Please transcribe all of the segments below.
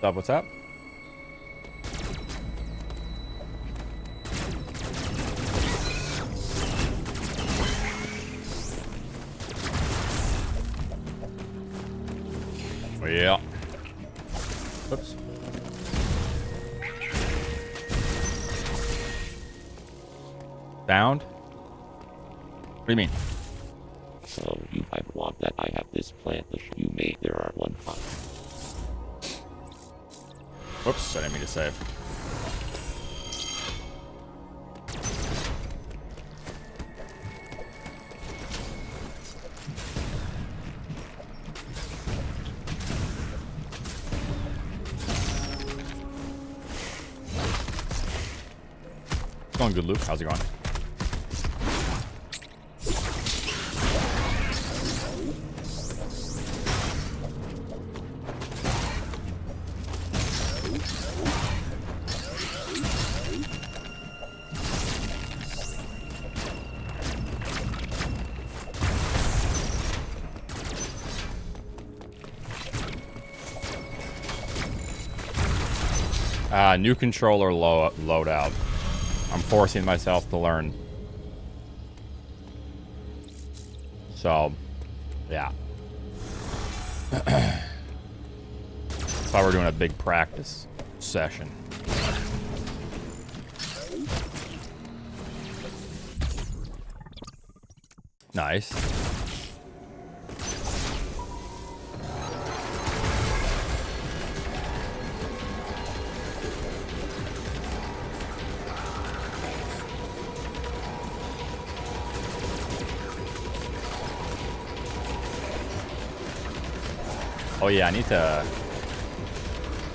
What's up? Oh, yeah. Oops. Bound? What do you mean? So you might want that I have this plant that you made. There are 1 pot. Whoops, I didn't mean to save. It's going good, Luke. How's it going? New controller loadout. I'm forcing myself to learn. So, yeah. That's why we're doing a big practice session. Nice. Oh yeah, I need to...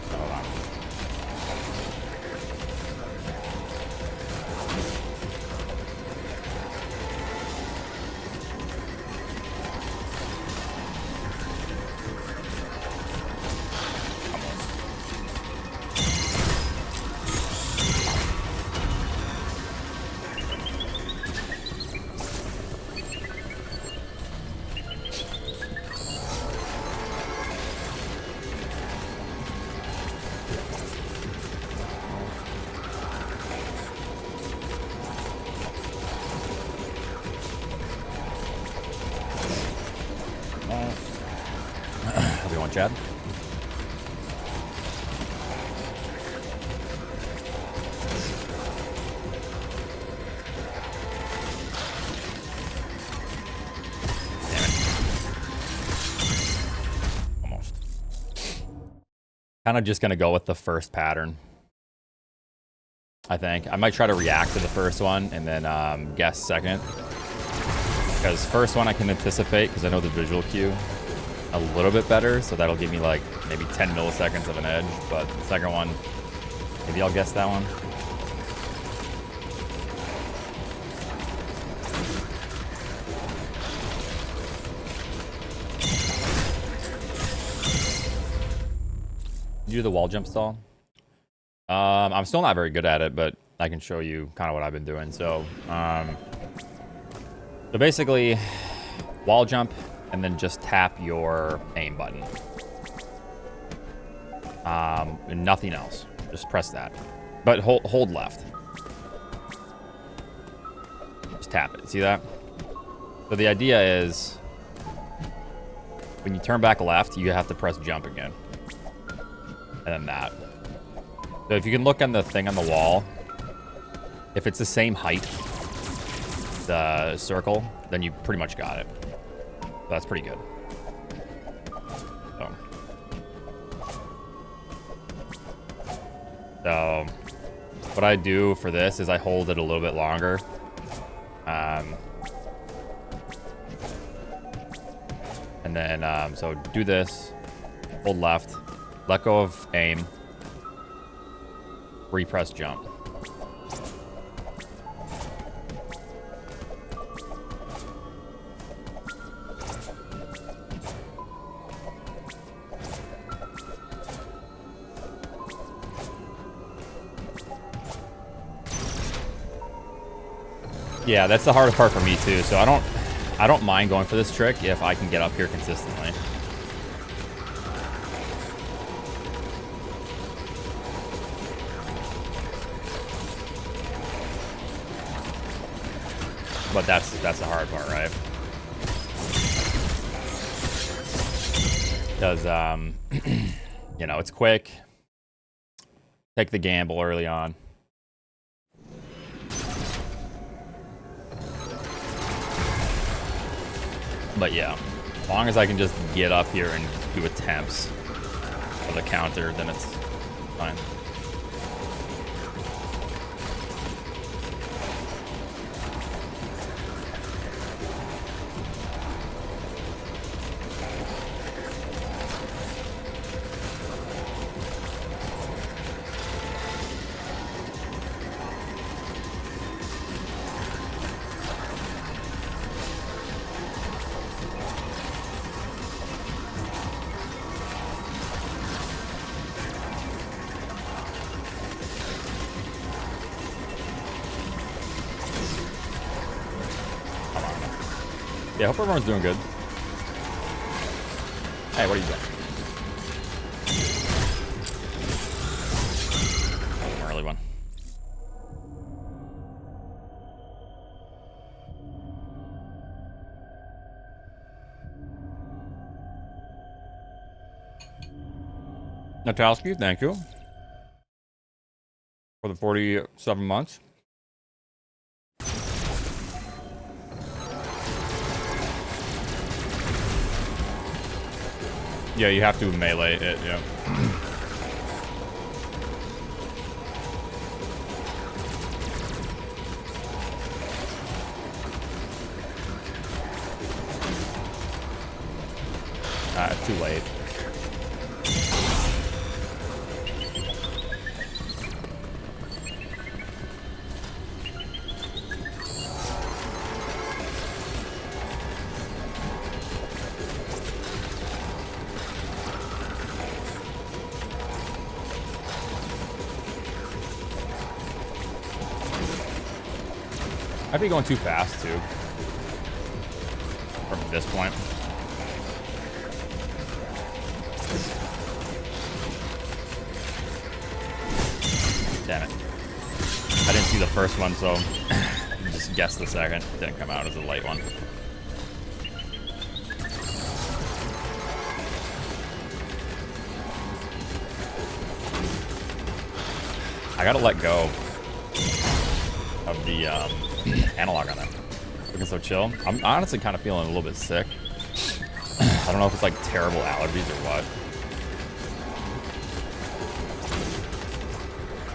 Hold on. How's it going, Chad? Almost. Kind of just gonna go with the first pattern. I think I might try to react to the first one and then guess second. Because first one I can anticipate because I know the visual cue a little bit better, so that'll give me like maybe 10 milliseconds of an edge. But the second one, maybe I'll guess that one. Did you do the wall jump stall? I'm still not very good at it, but I can show you kind of what I've been doing. So basically, wall jump, and then just tap your aim button. And nothing else. Just press that. But hold left. Just tap it. See that? So the idea is, when you turn back left, you have to press jump again. And then that. So if you can look on the thing on the wall, if it's the same height, the circle, then you pretty much got it. So that's pretty good. So what I do for this is I hold it a little bit longer. And then, so do this, hold left, let go of aim, repress jump. Yeah, that's the hardest part for me too. So I don't mind going for this trick if I can get up here consistently. But that's the hard part, right? Because you know, it's quick. Take the gamble early on. But yeah, as long as I can just get up here and do attempts for the counter, then it's fine. Yeah, hope everyone's doing good. Hey, what are you doing? Oh, early one. Natalski, thank you for the 47 months. Yeah, you have to melee it, yeah. Too late. I'd be going too fast, too. From this point. Damn it. I didn't see the first one, so just guessed the second. Didn't come out as a light one. I gotta let go of the analog on that. Looking so chill. I'm honestly kind of feeling a little bit sick. I don't know if it's like terrible allergies or what.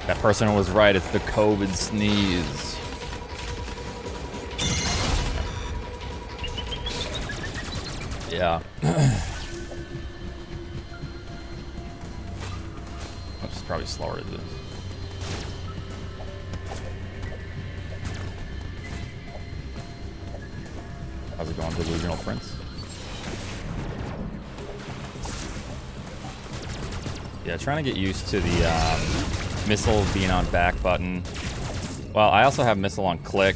That person was right. It's the COVID sneeze. Yeah. I'm just probably slower at this. How's it going, Delusional Prince? Yeah, trying to get used to the missile being on back button. Well, I also have missile on click,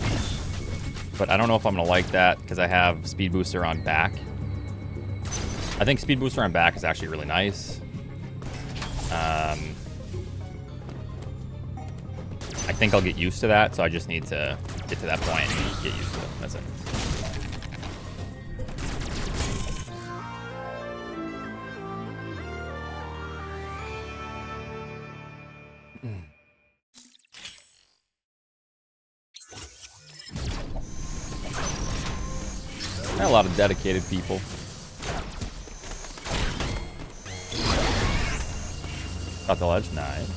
but I don't know if I'm going to like that because I have speed booster on back. I think speed booster on back is actually really nice. I think I'll get used to that, so I just need to get to that point and get used to it. That's it. A lot of dedicated people. Got the ledge? Nice.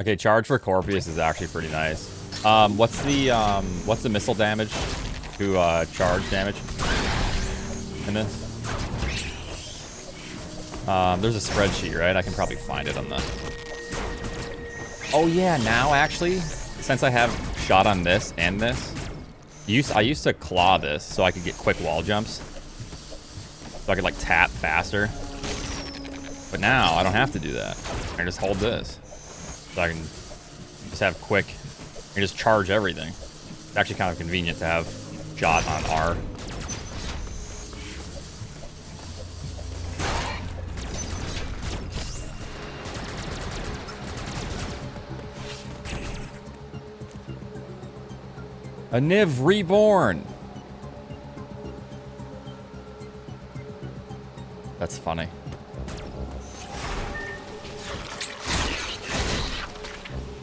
Okay, charge for Corpius is actually pretty nice. What's the missile damage to charge damage in this? There's a spreadsheet, right? I can probably find it on the... Oh yeah, now actually, since I have shot on this and this, I used to claw this so I could get quick wall jumps. So I could like tap faster. But now I don't have to do that. I can just hold this. So I can just have quick and just charge everything. It's actually kind of convenient to have shot on R. A Niv reborn. That's funny.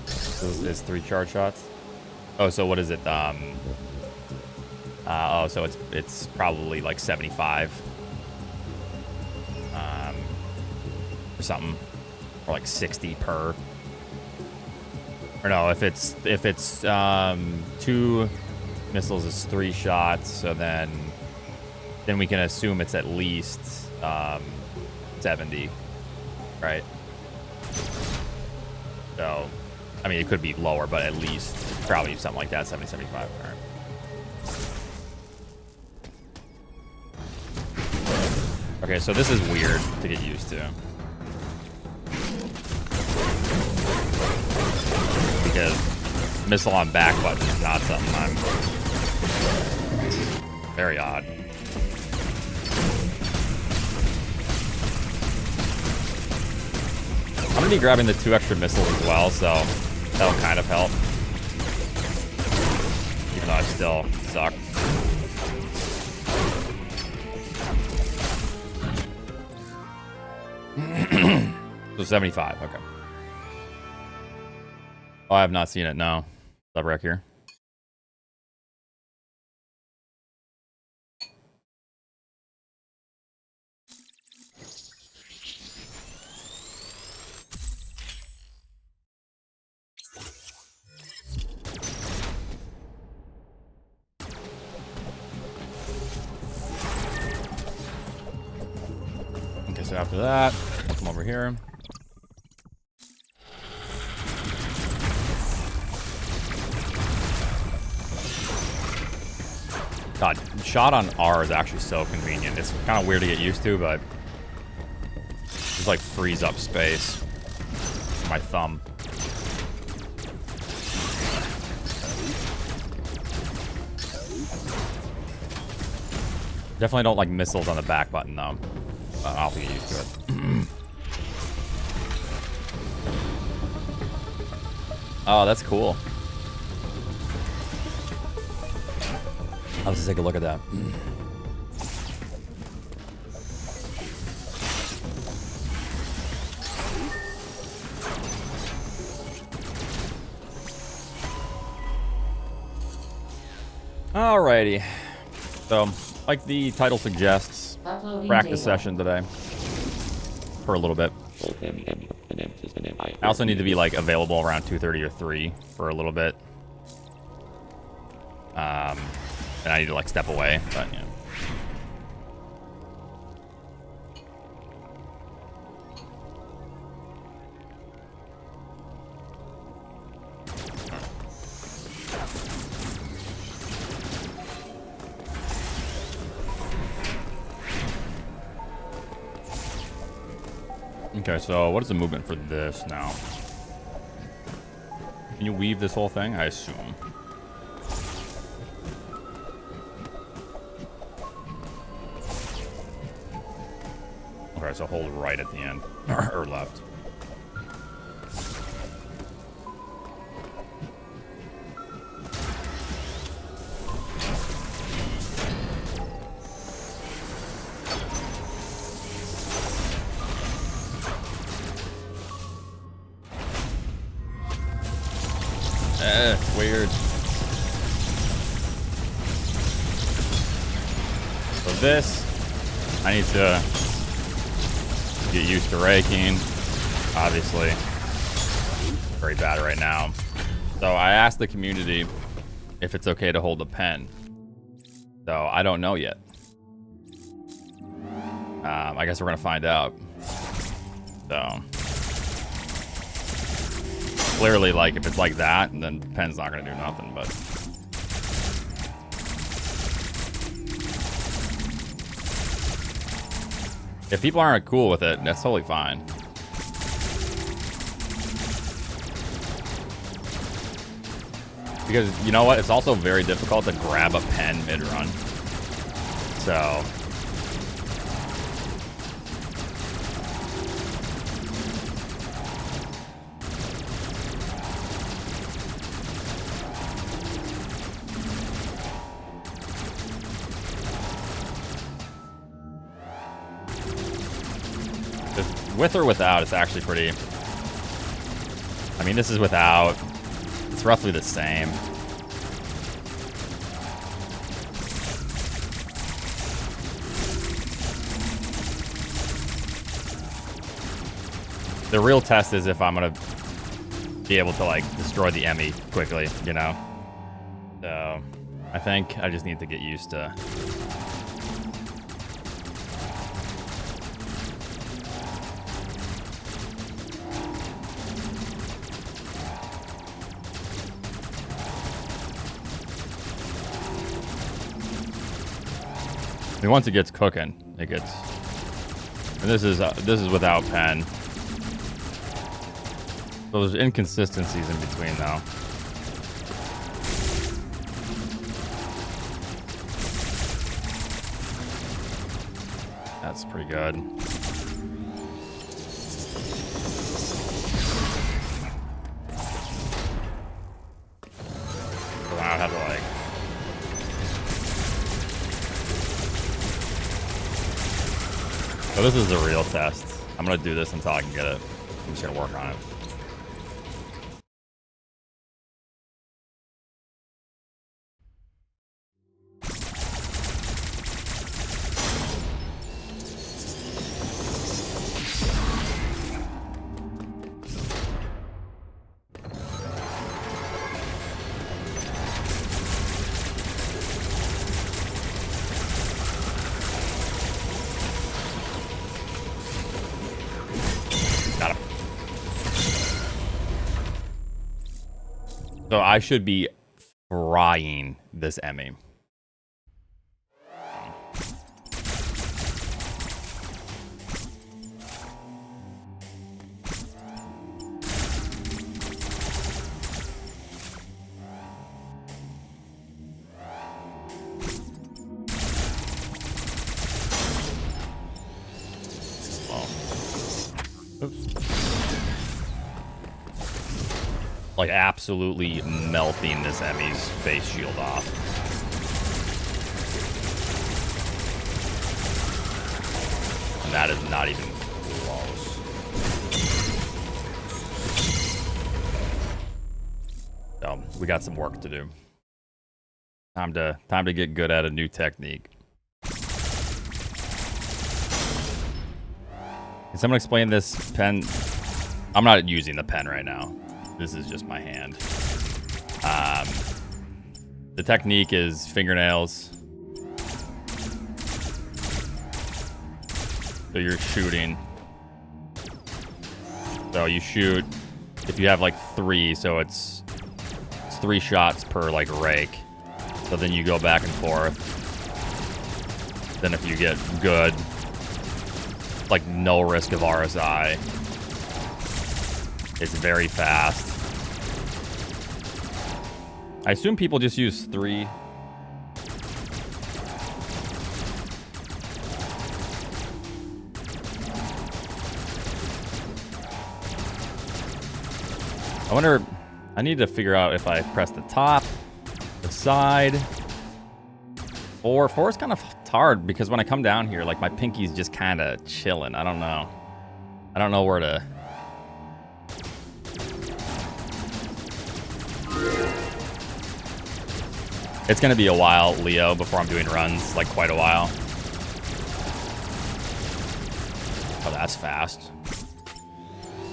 So it's 3 charge shots. Oh, so what is it? Oh, so it's probably like 75. Or something. Or like 60 per. Or no, if it's 2 missiles is 3 shots, so then we can assume it's at least 70, right? So, I mean, it could be lower, but at least probably something like that, 70, 75. All right. Okay, so this is weird to get used to. Because missile on back button is not something I'm... Very odd. I'm gonna be grabbing the 2 extra missiles as well, so that'll kind of help. Even though I still suck. So 75, okay. Oh, I have not seen it, no. Subrec here. Okay, so after that, come over here. God, shot on R is actually so convenient. It's kind of weird to get used to, but just like frees up space for my thumb. Definitely don't like missiles on the back button though. I'll have to get used to it. Oh, that's cool. I'll just take a look at that. Alrighty. So, like the title suggests, practice session today. For a little bit. I also need to be like available around 2:30 or 3 for a little bit. And I need to like step away, but yeah. Okay, so what is the movement for this now? Can you weave this whole thing? I assume. Okay, so hold right at the end. Or left. Weird. So this, I need to get used to raking. Obviously, very bad right now. So I asked the community if it's okay to hold a pen. So I don't know yet. I guess we're gonna find out. So clearly, like if it's like that, then pen's not gonna do nothing. But if people aren't cool with it, that's totally fine. Because you know what? It's also very difficult to grab a pen mid-run. So with or without, it's actually pretty... I mean, this is without. It's roughly the same. The real test is if I'm gonna be able to like destroy the Emmy quickly, you know? So I think I just need to get used to... I mean, once it gets cooking, it gets... And this is without pen. So there's inconsistencies in between, though. That's pretty good. So I don't have to, like... So this is the real test. I'm gonna do this until I can get it. I'm just gonna work on it. So I should be frying this Emmy. Like absolutely melting this Emmy's face shield off. And that is not even close. So we got some work to do. Time to get good at a new technique. Can someone explain this pen? I'm not using the pen right now. This is just my hand. The technique is fingernails. So you're shooting. So you shoot. If you have like 3, so it's 3 shots per like rake. So then you go back and forth. Then if you get good, like no risk of RSI. It's very fast. I assume people just use 3. I wonder, I need to figure out if I press the top, the side. 4 is kind of hard because when I come down here, like my pinky's just kind of chilling. I don't know. I don't know where to... It's going to be a while, Leo, before I'm doing runs, like quite a while. Oh, that's fast.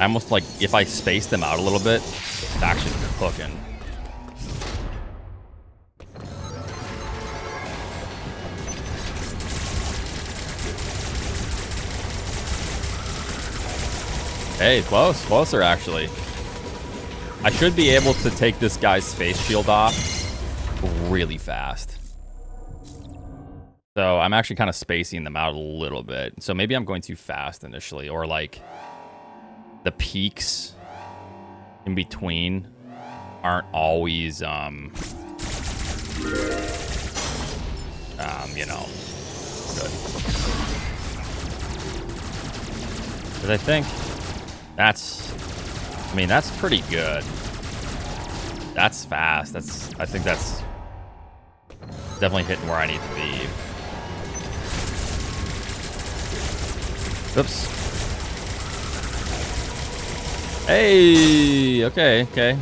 I almost like, if I space them out a little bit, it's actually cooking. Hey, closer actually. I should be able to take this guy's face shield off really fast. So I'm actually kind of spacing them out a little bit. So maybe I'm going too fast initially, or like the peaks in between aren't always, you know, good. Because I think that's, I mean, that's pretty good. That's fast. I think that's definitely hitting where I need to be. Oops. Hey, okay, okay.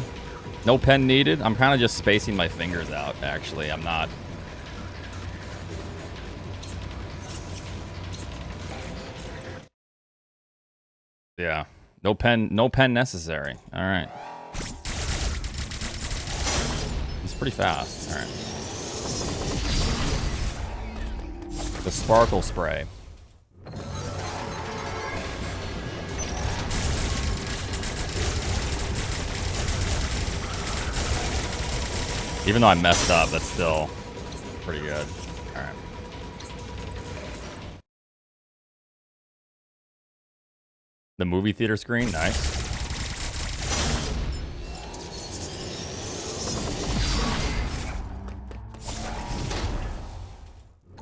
No pen needed. I'm kind of just spacing my fingers out, actually. I'm not. Yeah. No pen necessary. All right. He's pretty fast. All right. The sparkle spray. Even though I messed up, that's still pretty good. All right. The movie theater screen, nice.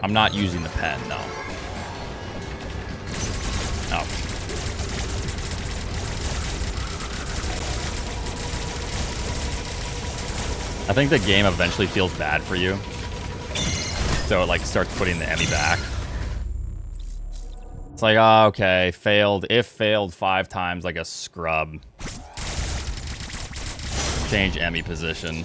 I'm not using the pen, no. No. I think the game eventually feels bad for you. So it like starts putting the Emmy back. It's like, oh, okay, failed. If failed 5 times like a scrub. Change Emmy position.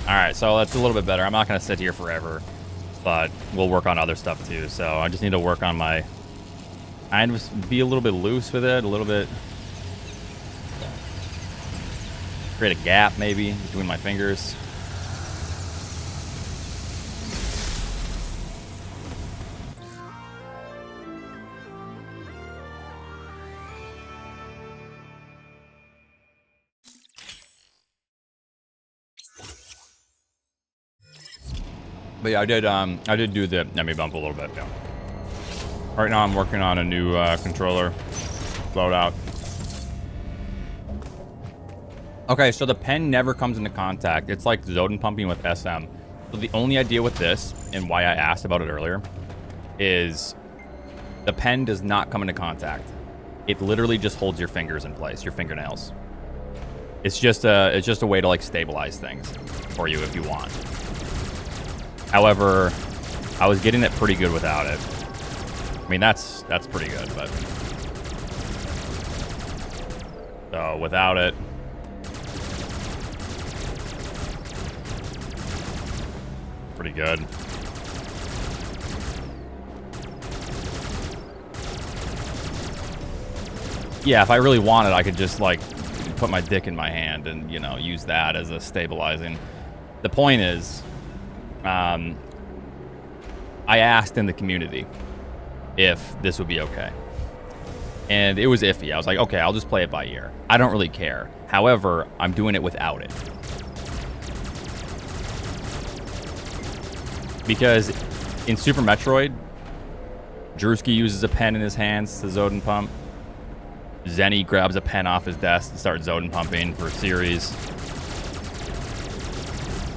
Alright, so that's a little bit better. I'm not going to sit here forever, but we'll work on other stuff too. So I just need to work on my... I need to be a little bit loose with it, a little bit... Create a gap, maybe, between my fingers. But yeah, I did do the Emmy bump a little bit, yeah. Right now I'm working on a new controller loadout. Okay, so the pen never comes into contact. It's like Zoden pumping with SM. So the only idea with this, and why I asked about it earlier, is the pen does not come into contact. It literally just holds your fingers in place, your fingernails. It's just a way to like stabilize things for you if you want. However, I was getting it pretty good without it. I mean, that's pretty good, but... So, without it... Pretty good. Yeah, if I really wanted, I could just, like, put my dick in my hand and, you know, use that as a stabilizing... The point is... I asked in the community if this would be okay. And it was iffy. I was like, okay, I'll just play it by ear. I don't really care. However, I'm doing it without it. Because in Super Metroid, Drewski uses a pen in his hands to Zoden pump. Zenny grabs a pen off his desk and starts Zoden pumping for series.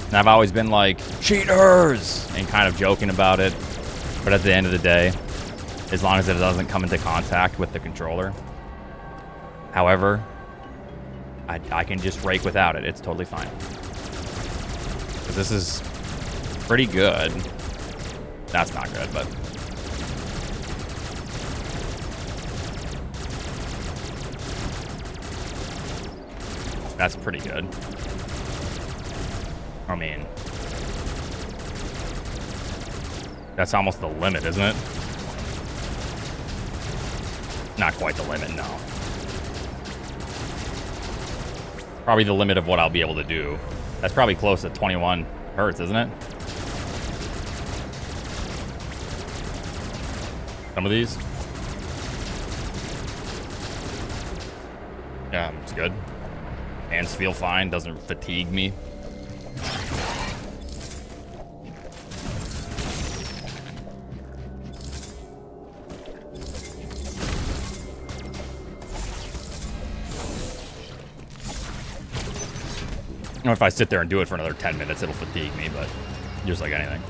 And I've always been like, cheaters! And kind of joking about it. But at the end of the day, as long as it doesn't come into contact with the controller. However, I can just rake without it. It's totally fine. 'Cause this is pretty good. That's not good, but... That's pretty good. I mean, that's almost the limit, isn't it? Not quite the limit, no. Probably the limit of what I'll be able to do. That's probably close to 21 hertz, isn't it? Some of these. Yeah, it's good. Hands feel fine, doesn't fatigue me. If I sit there and do it for another 10 minutes, it'll fatigue me, but just like anything.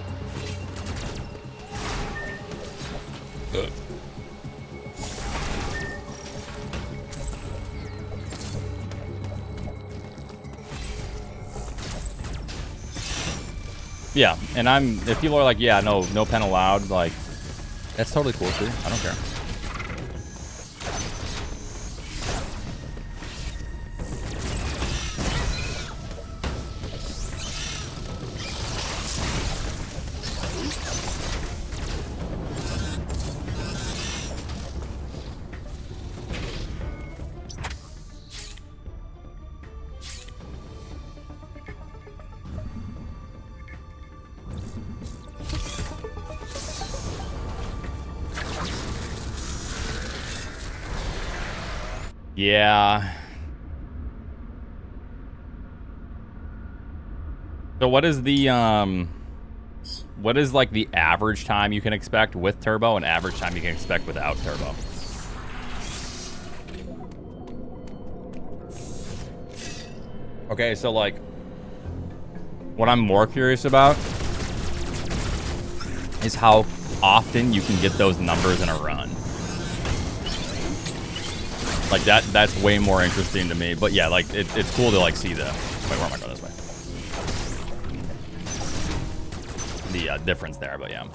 Yeah, and if people are like, yeah, no pen allowed, like, that's totally cool too. I don't care. Yeah. So what is like the average time you can expect with turbo and average time you can expect without turbo? Okay, so like what I'm more curious about is how often you can get those numbers in a run. Like that's way more interesting to me. But yeah, like it's cool to like see the wait, where am I going this way? The difference there, but yeah.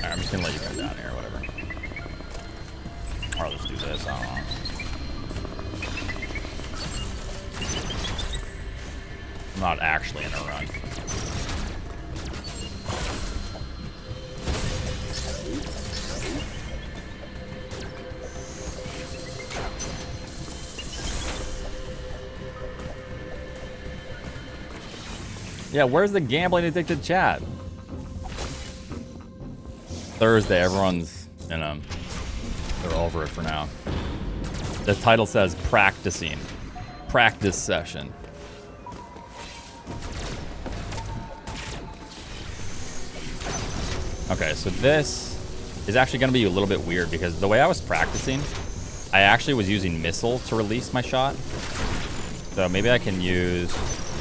I'm just gonna let you guys down here, whatever. Or I'll just do this. I don't know. I'm not actually in a run. Yeah, where's the gambling addicted chat? Thursday, everyone's, you know, they're over it for now. The title says practicing. Practice session. Okay, so this is actually going to be a little bit weird because the way I was practicing, I actually was using missile to release my shot. So maybe I can use,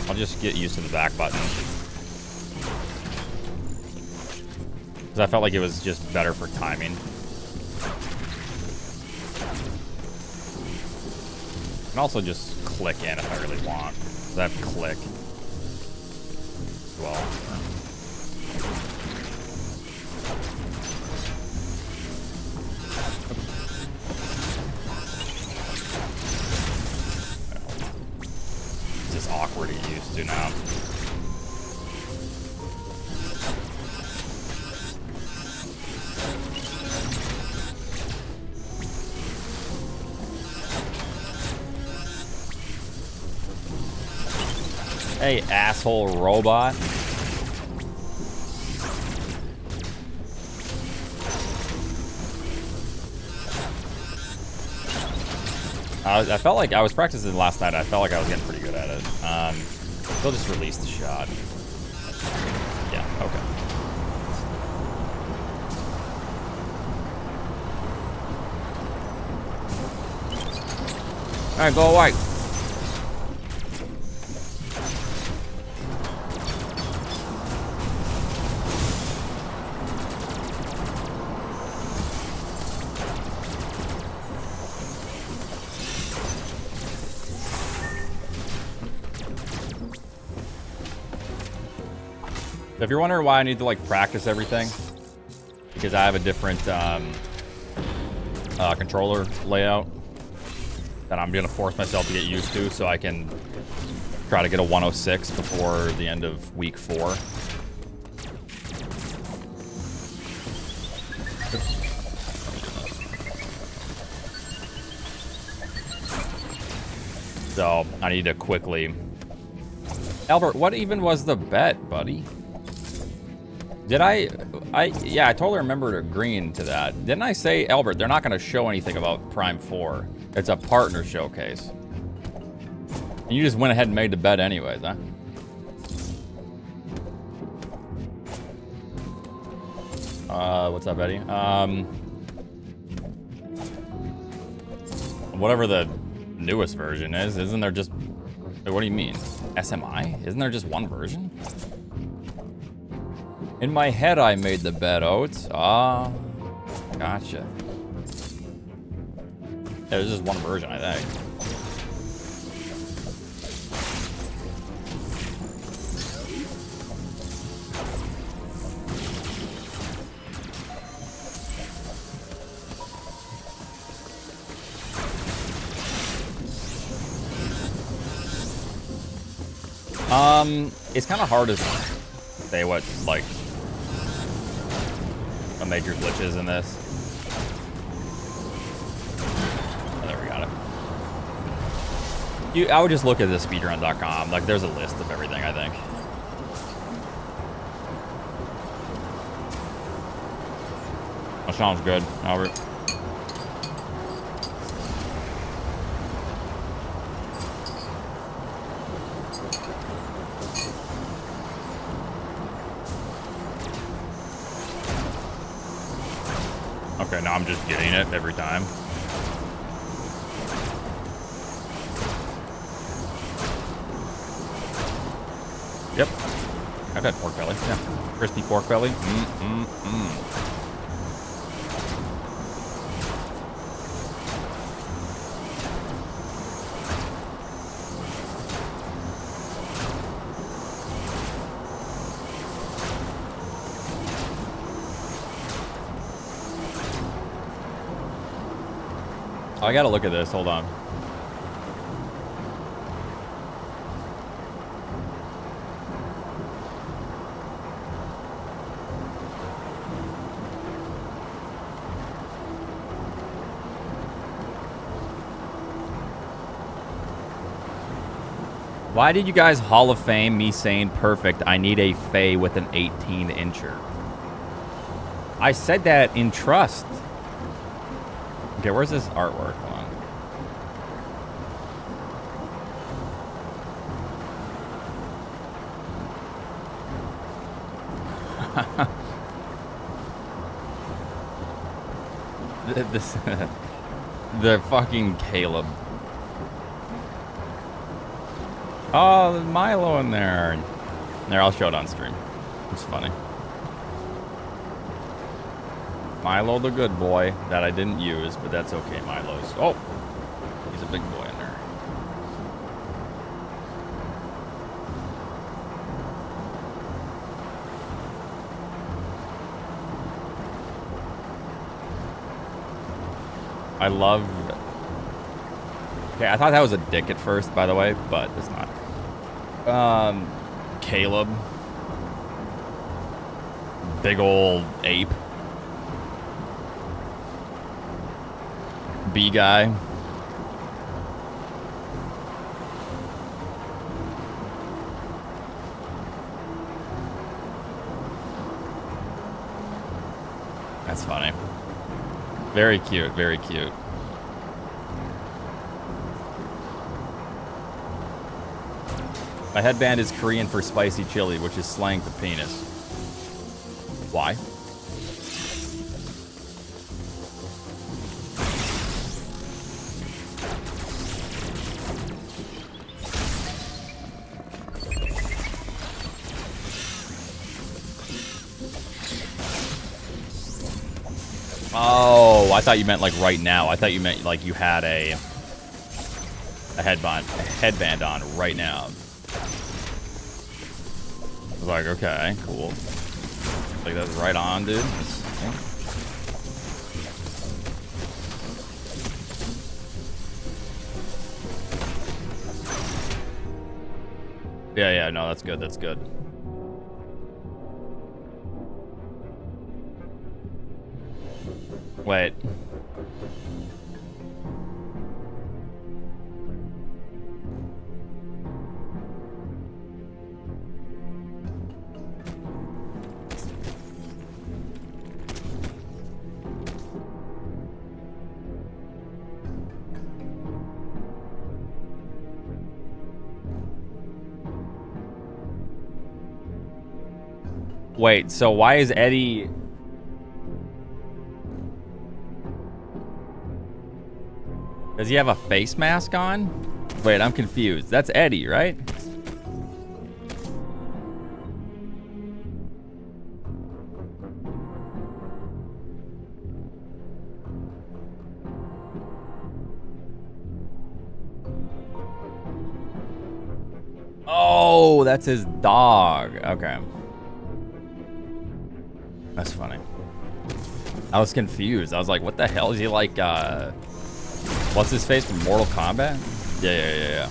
I'll just get used to the back button. Because I felt like it was just better for timing. And also just click in if I really want. So I have click as well. It's just awkward to get used to now. Hey, asshole robot. I felt like I was practicing last night. I felt like I was getting pretty good at it. They'll just release the shot. Yeah, okay. All right, go away. So if you're wondering why I need to like practice everything, because I have a different controller layout that I'm gonna force myself to get used to, so I can try to get a 106 before the end of week 4. So I need to quickly. Albert, what even was the bet, buddy? Did yeah, I totally remember agreeing to that. Didn't I say, Albert, they're not going to show anything about Prime 4. It's a partner showcase. And you just went ahead and made the bet anyways, huh? What's up, Eddie? Whatever the newest version is, isn't there just... What do you mean? SMI? Isn't there just one version? In my head, I made the bet, Oats. Ah, gotcha. Yeah, there's just one version, I think. It's kind of hard to say what, like, a major glitch is in this. Oh, there we got it. I would just look at the speedrun.com. Like, there's a list of everything, I think. That sounds good, Albert. Okay, now I'm just getting it every time. Yep. I've had pork belly. Yeah. Crispy pork belly. I gotta look at this. Hold on. Why did you guys Hall of Fame me saying perfect? I need a Faye with an 18-incher. I said that in trust. Okay, where's this artwork? Hold on. The fucking Caleb. Oh, there's Milo in there. There, I'll show it on stream. It's funny. Milo the good boy that I didn't use, but that's okay, Milo's. Oh, he's a big boy in there. I love... Okay, I thought that was a dick at first, by the way, but it's not. Caleb. Big old ape. B guy. That's funny. Very cute, very cute. My headband is Korean for spicy chili, which is slang for penis. Why? Oh, I thought you meant like right now. I thought you meant like you had a headband on right now. I was like, okay, cool. Like, that's right on, dude. Yeah, no, that's good, that's good. Wait. Wait, so why is Eddie... Does he have a face mask on? Wait, I'm confused. That's Eddie, right? Oh, that's his dog. Okay. That's funny. I was confused. I was like, what the hell? Is he like, what's his face from Mortal Kombat? Yeah.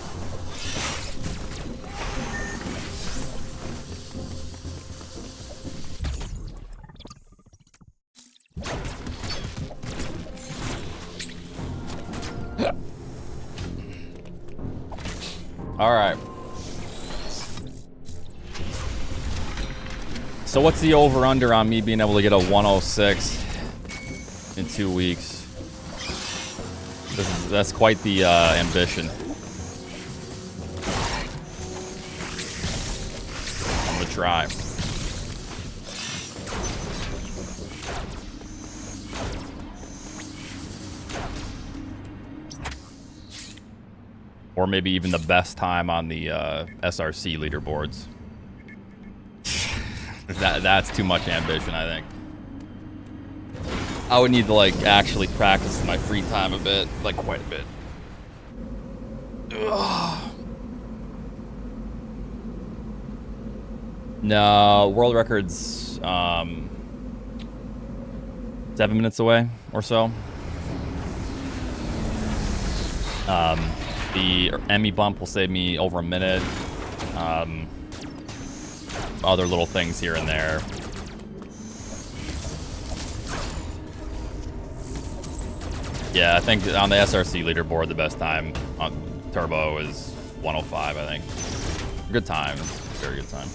All right. So what's the over-under on me being able to get a 106 in 2 weeks? That's quite the ambition. I'm gonna try. Or maybe even the best time on the SRC leaderboards. That's too much ambition, I think. I would need to, like, actually practice in my free time a bit. Like, quite a bit. Ugh. No, world record's 7 minutes away or so. The Emmy bump will save me over a minute. Other little things here and there. Yeah, I think on the SRC leaderboard, the best time on Turbo is 105, I think. Good time. Very good time.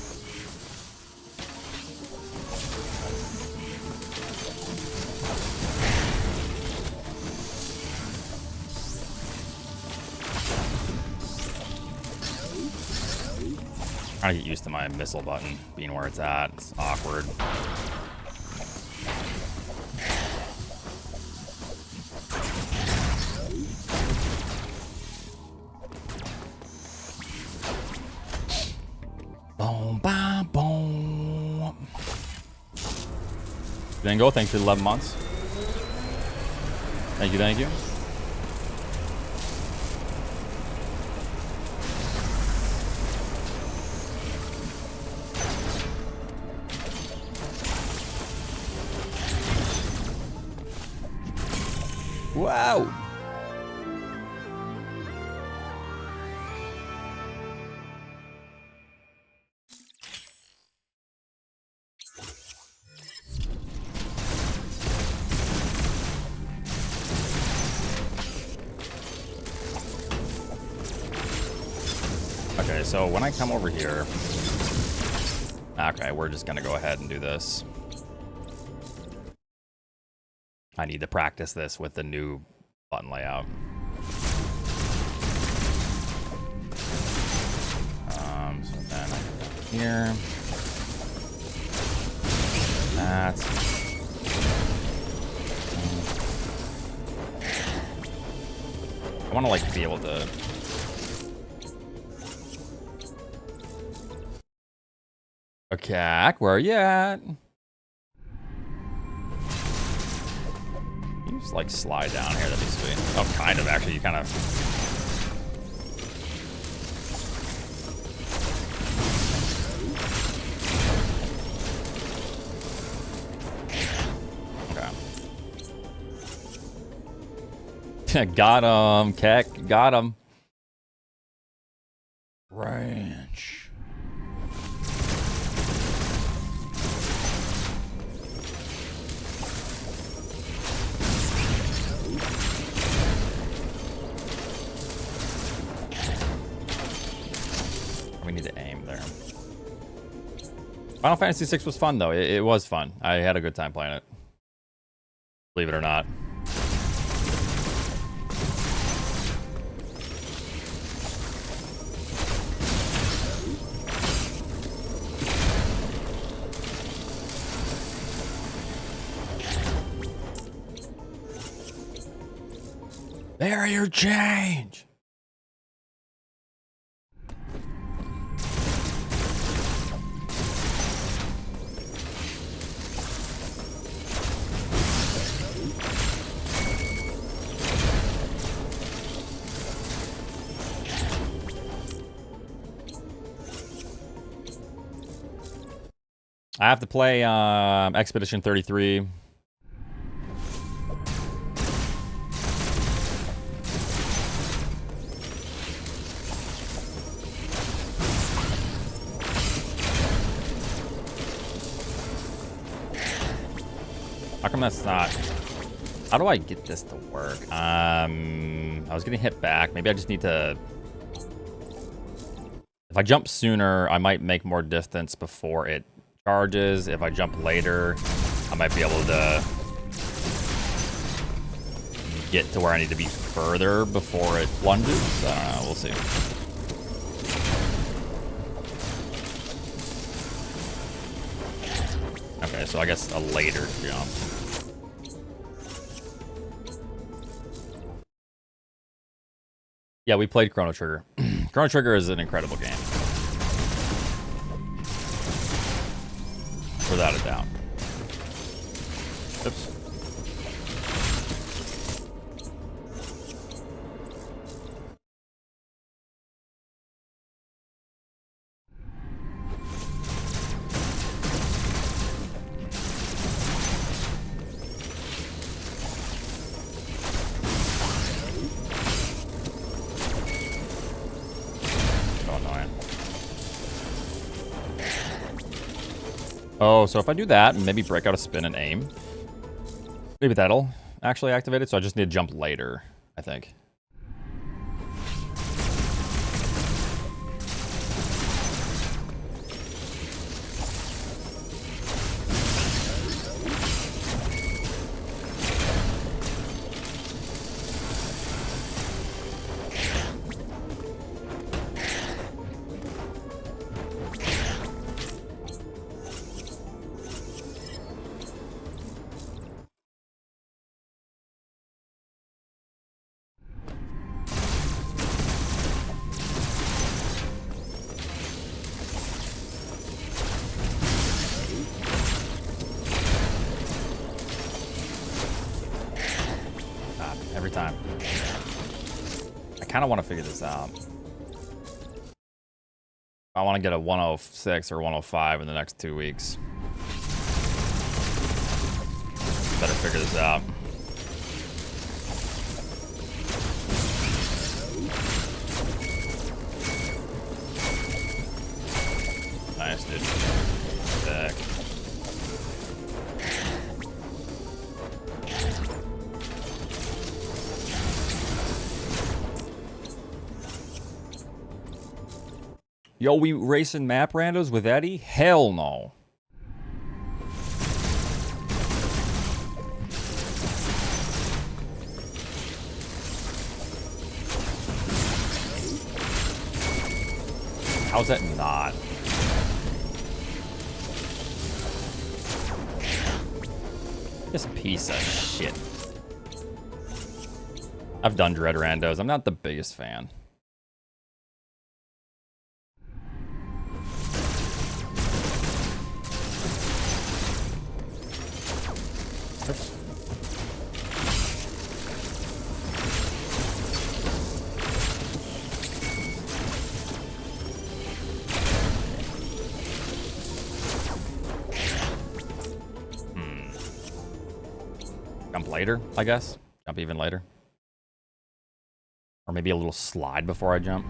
Trying to get used to my missile button being where it's at. It's awkward. Boom, bam, boom. Bingo, thanks for the 11 months. Thank you, thank you. Wow. Okay, so when I come over here... Okay, we're just gonna go ahead and do this. I need to practice this with the new button layout. So then I go down here. That's... I want to like be able to... Okay, where are you at? You just like slide down here, that'd be sweet. Oh, kind of, actually, you kind of... Got him, Keck. Got him. Ranch. We need to aim there. Final Fantasy VI was fun, though. It was fun. I had a good time playing it. Believe it or not. Barrier change. I have to play Expedition 33. How come that's not... How do I get this to work? I was getting hit back. Maybe I just need to... If I jump sooner, I might make more distance before it charges. If I jump later, I might be able to get to where I need to be further before it lunges. We'll see. Okay, so I guess a later jump. Yeah, we played Chrono Trigger. Chrono Trigger is an incredible game. Without a doubt. Oops. Oh, so if I do that and maybe break out a spin and aim, maybe that'll actually activate it. So I just need to jump later, I think. Every time. I kind of want to figure this out. I want to get a 106 or 105 in the next 2 weeks. Better figure this out. Nice, dude. Sick. Yo, we racing map randos with Eddie? Hell no. How's that not? This piece of shit. I've done Dread randos. I'm not the biggest fan. Oops. Jump later, I guess. Jump even later. Or maybe a little slide before I jump.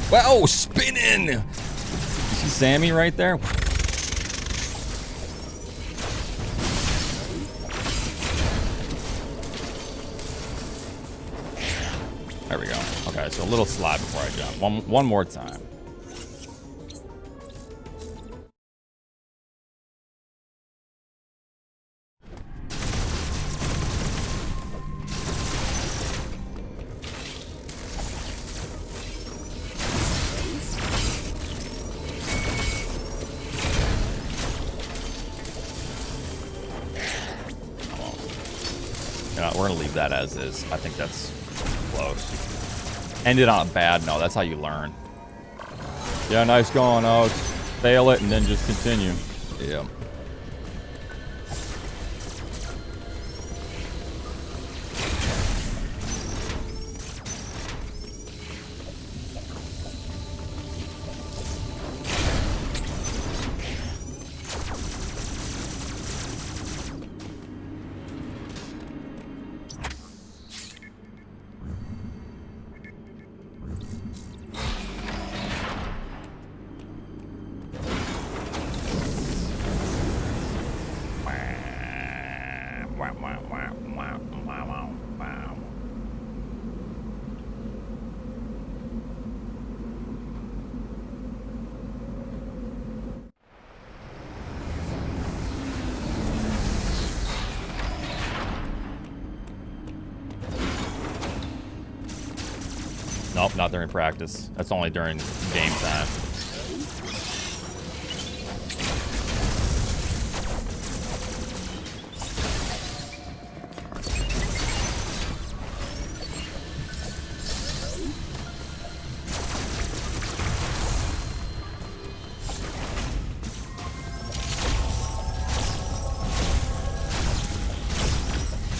Wow, spinning! You see Sammy right there? There we go. Okay, so a little slide before I jump. One more time. We're gonna leave that as is. I think that's close. Ended on a bad note. That's how you learn. Yeah, nice going, Oats. Fail it and then just continue. Yeah. Nope, not during practice. That's only during game time.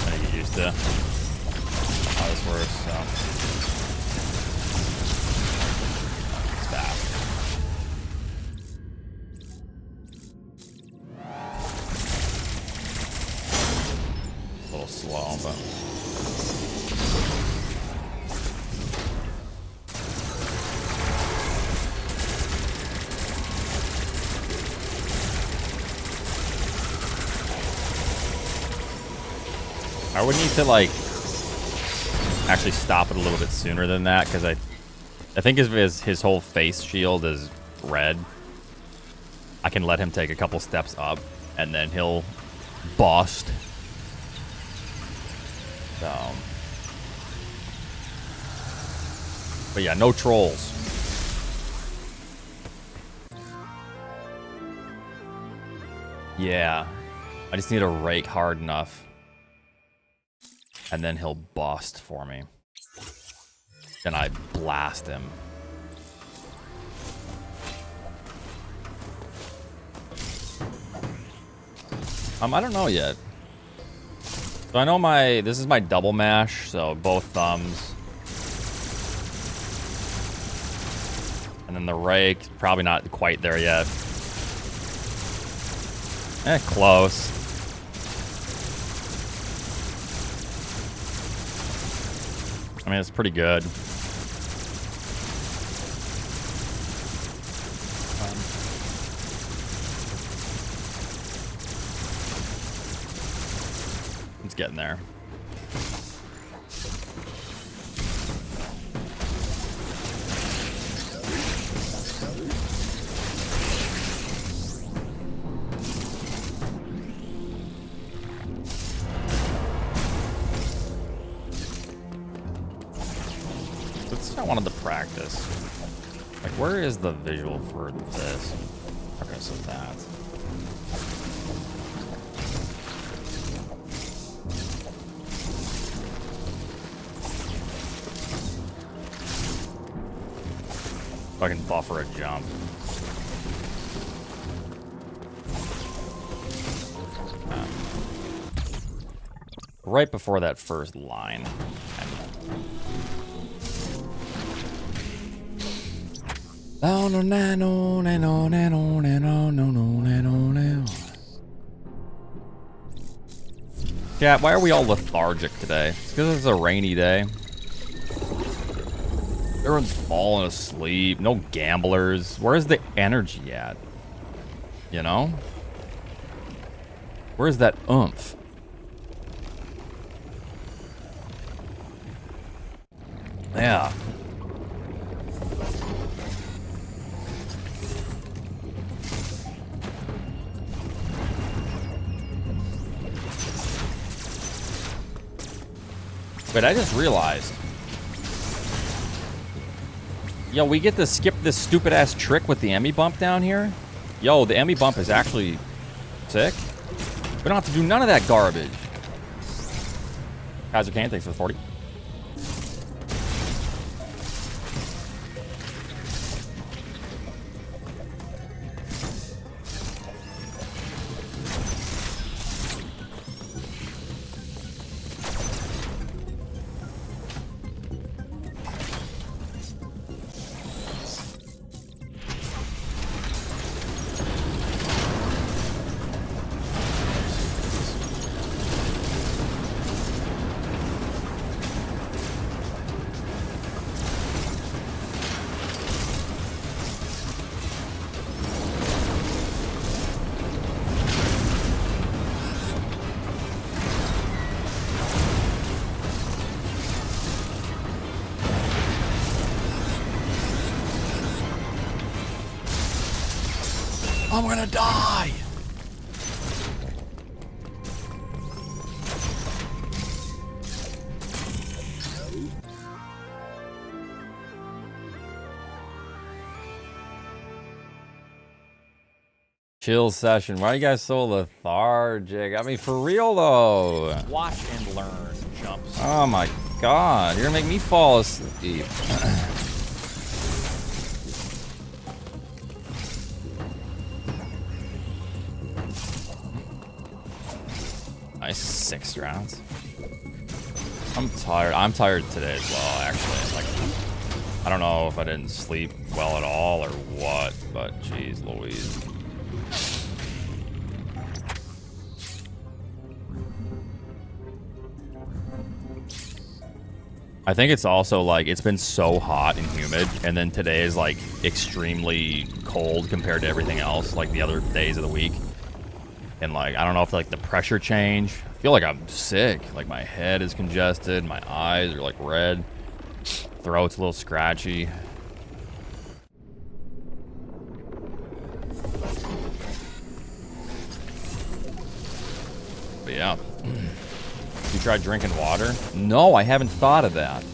I get used to how this works, so. Slow, but I would need to like actually stop it a little bit sooner than that, because I think his whole face shield is red. I can let him take a couple steps up and then he'll bust. So, but yeah, no trolls. Yeah, I just need to rake hard enough, and then he'll bust for me. Then I blast him. I don't know yet. So I know this is my double mash, so both thumbs. And then the rake, probably not quite there yet. Close. I mean, it's pretty good. It's getting there. That's what I wanted to practice. Like, where is the visual for this? Okay, so that. I can buffer a jump. Right before that first line. Oh no no no no no no no no no no no. Chat, why are we all lethargic today? It's because it's a rainy day. Everyone's falling asleep. No gamblers. Where's the energy at? You know? Where's that oomph? Yeah. But I just realized. Yo, we get to skip this stupid ass trick with the Emmy bump down here. Yo, the Emmy bump is actually sick. We don't have to do none of that garbage. Kaiser Kane, thanks for the 40. I'm gonna die. Chill session. Why are you guys so lethargic? I mean, for real though. Watch and learn jumps. Oh my god, you're gonna make me fall asleep. Nice 6 rounds. I'm tired. I'm tired today as well, actually. Like, I don't know if I didn't sleep well at all or what, but geez Louise. I think it's also like it's been so hot and humid, and then today is like extremely cold compared to everything else, like the other days of the week. And like, I don't know if like the pressure change. I feel like I'm sick. Like my head is congested, my eyes are like red, throat's a little scratchy. But yeah. You tried drinking water? No, I haven't thought of that.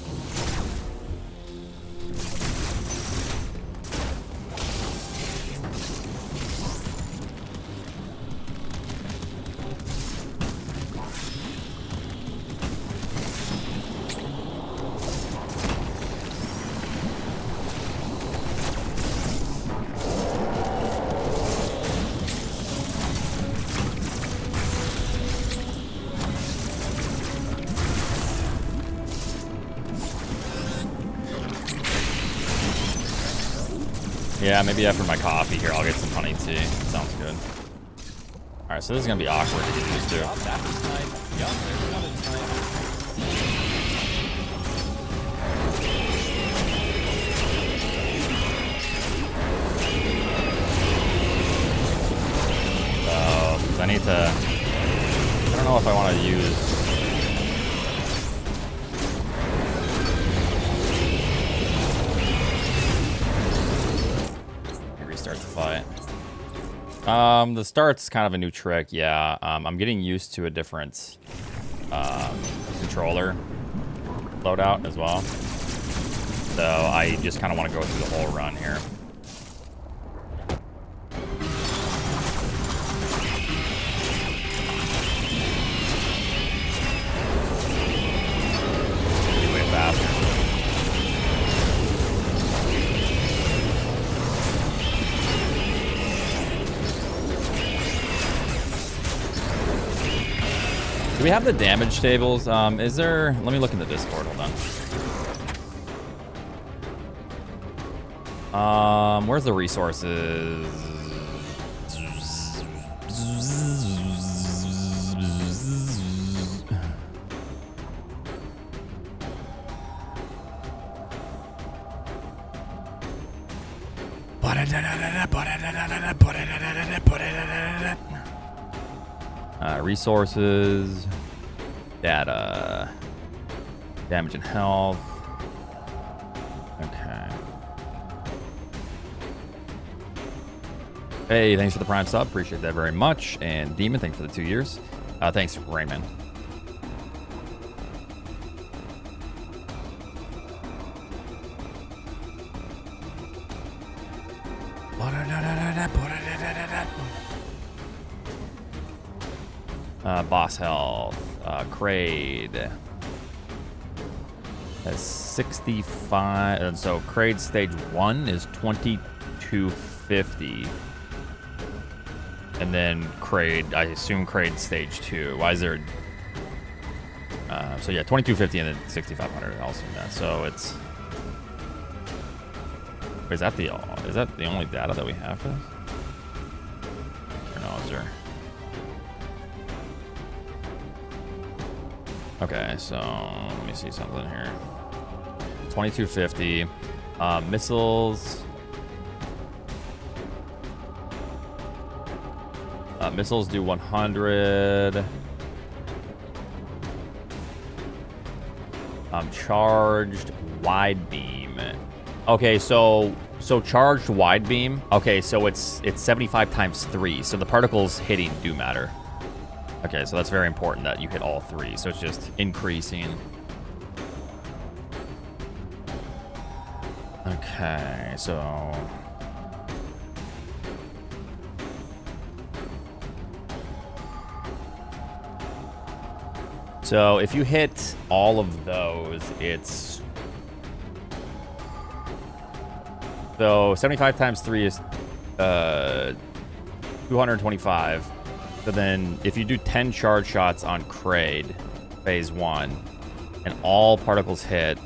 Yeah, maybe after my coffee here, I'll get some honey tea. Sounds good. All right, so this is gonna be awkward to get used to. That was nice. Yup, there's another time. So I need to. I don't know if I want to use. Restart the fight. The start's kind of a new trick, yeah. I'm getting used to a different controller loadout as well. So I just kind of want to go through the whole run here. Be way faster. Do we have the damage tables? Is there... Let me look in the Discord, hold on. Where's the resources? Resources, data, damage and health. Okay. Hey, thanks for the Prime sub. Appreciate that very much. And Demon, thanks for the 2 years. Thanks, Raymond. Boss health. Kraid. That's 65. So Kraid stage 1 is 2250. And then Kraid, I assume Kraid stage 2. Why is there... so yeah, 2250 and then 6500. I'll assume that. So it's... Wait, is that the only data that we have for this? Or no, is there... Okay, so let me see something here. 2250. Missiles. Missiles do 100. Charged wide beam. Okay, so charged wide beam. Okay, so it's 75 times 3. So the particles hitting do matter. Okay, so that's very important that you hit all 3. So it's just increasing. Okay, so... So if you hit all of those, it's... So 75 times 3 is 225. So then if you do 10 charge shots on Kraid, phase 1, and all particles hit,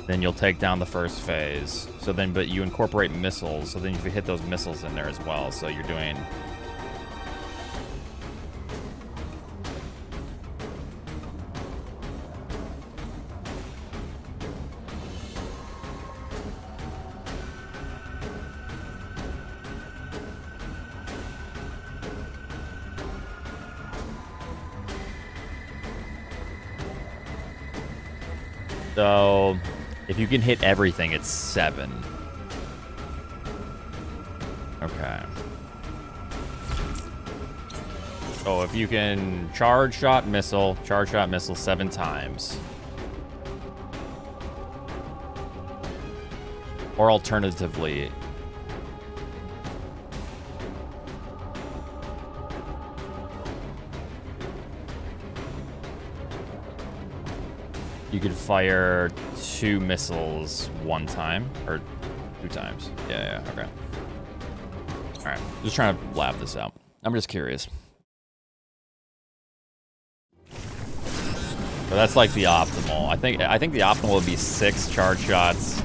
then you'll take down the first phase. So then, but you incorporate missiles, so then you hit those missiles in there as well. So you're doing... So, if you can hit everything, it's 7. Okay. So, if you can charge shot missile 7 times. Or alternatively, you could fire 2 missiles 1 time, or 2 times. Yeah, okay. All right, just trying to lab this out. I'm just curious. So that's like the optimal. I think the optimal would be 6 charge shots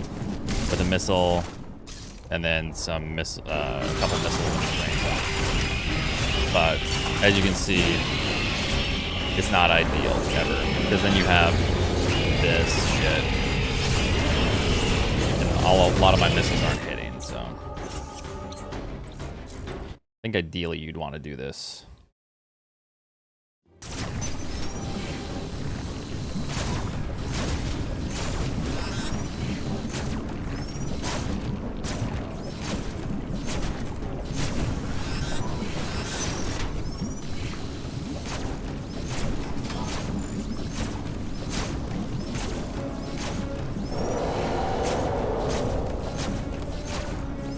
with a missile, and then some a couple missiles in range. But as you can see, it's not ideal ever, because then you have this shit. And a lot of my missiles aren't hitting, so I think ideally you'd want to do this.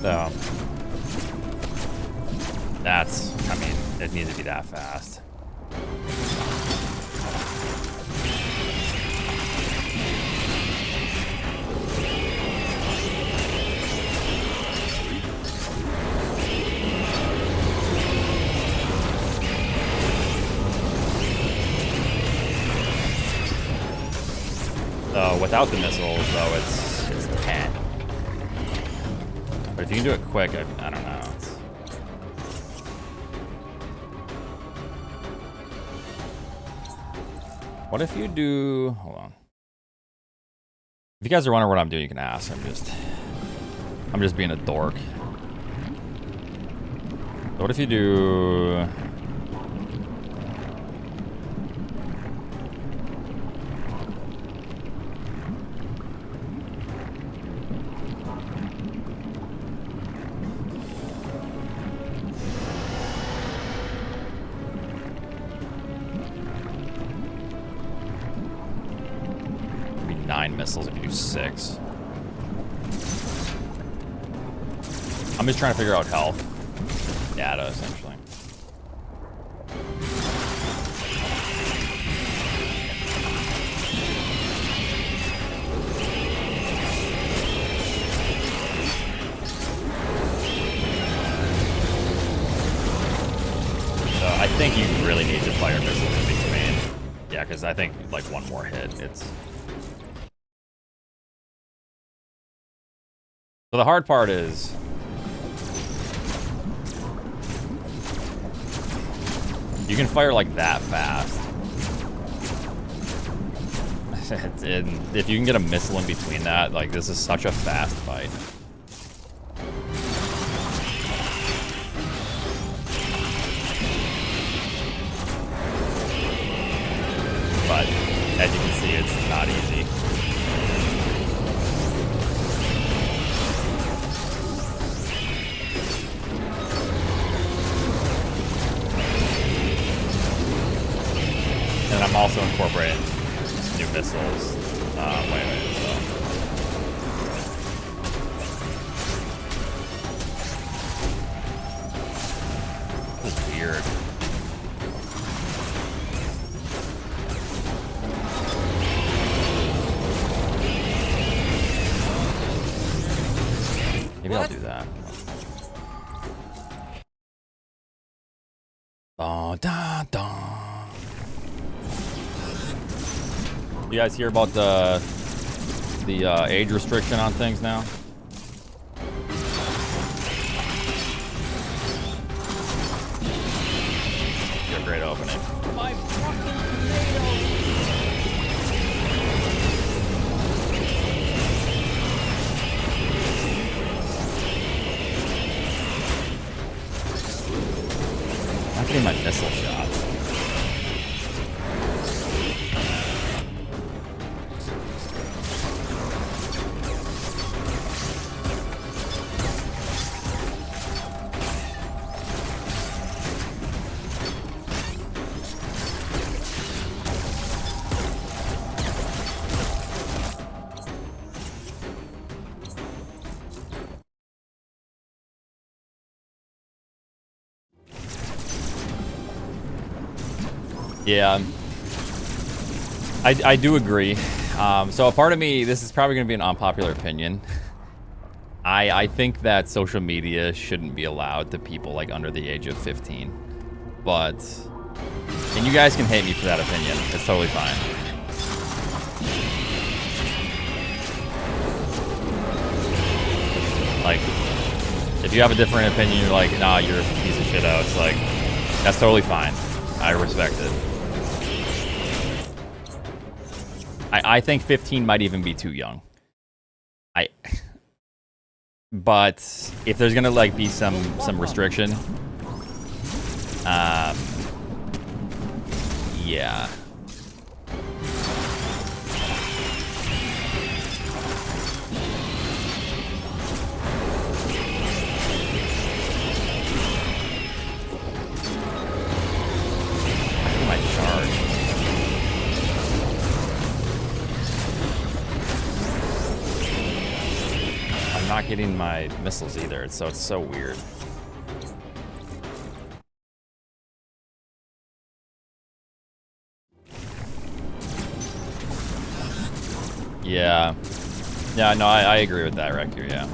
So that's, I mean, it needs to be that fast. So without the missiles, though, it's 10. But if you can do it quick, I don't know. What if you do... Hold on. If you guys are wondering what I'm doing, you can ask. I'm just... I'm just being a dork. So what if you do... Maybe 9 missiles if you do 6. I'm just trying to figure out health data, essentially. So I think you really need to fire missiles in between. Yeah, because I think like one more hit, it's... So the hard part is... you can fire like that fast. And if you can get a missile in between that, like this is such a fast fight. But as you can see, it's not easy. And I'm also incorporating new missiles. Wait, so. This is weird. Maybe I'll do that. Da, da, da. You guys hear about the age restriction on things now? You're a great opening. My fucking I'm not getting my missile shots. Yeah, I do agree. So a part of me, this is probably going to be an unpopular opinion. I think that social media shouldn't be allowed to people like under the age of 15. But, and you guys can hate me for that opinion. It's totally fine. Like, if you have a different opinion, you're like, nah, you're a piece of shit out. It's like, that's totally fine. I respect it. I think 15 might even be too young. But if there's gonna like be some restriction, yeah. My charge. I'm not getting my missiles either, so it's so weird. Yeah. Yeah, no, I agree with that, Rector, yeah.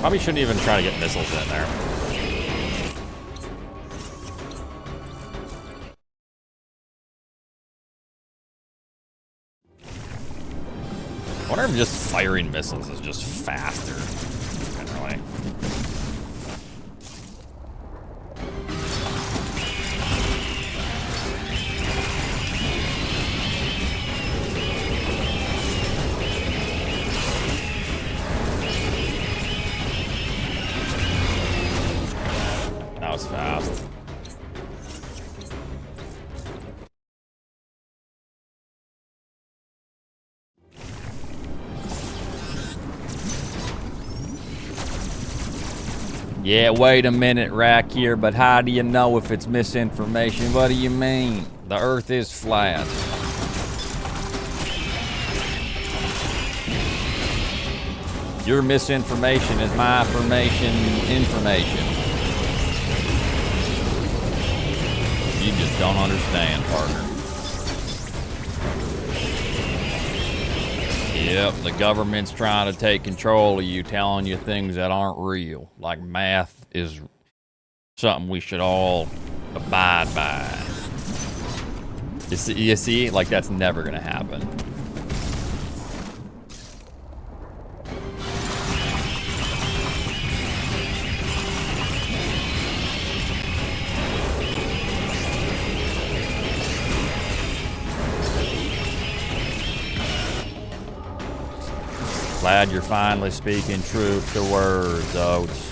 Probably shouldn't even try to get missiles in there. wonder if just firing missiles is just faster, generally. That was fast. Yeah, wait a minute, Rack here, but how do you know if it's misinformation? What do you mean? The Earth is flat. Your misinformation is my information. You just don't understand, partner. Yep, the government's trying to take control of you, telling you things that aren't real. Like math is something we should all abide by. You see, like that's never gonna happen. Glad you're finally speaking truth to words, Oats.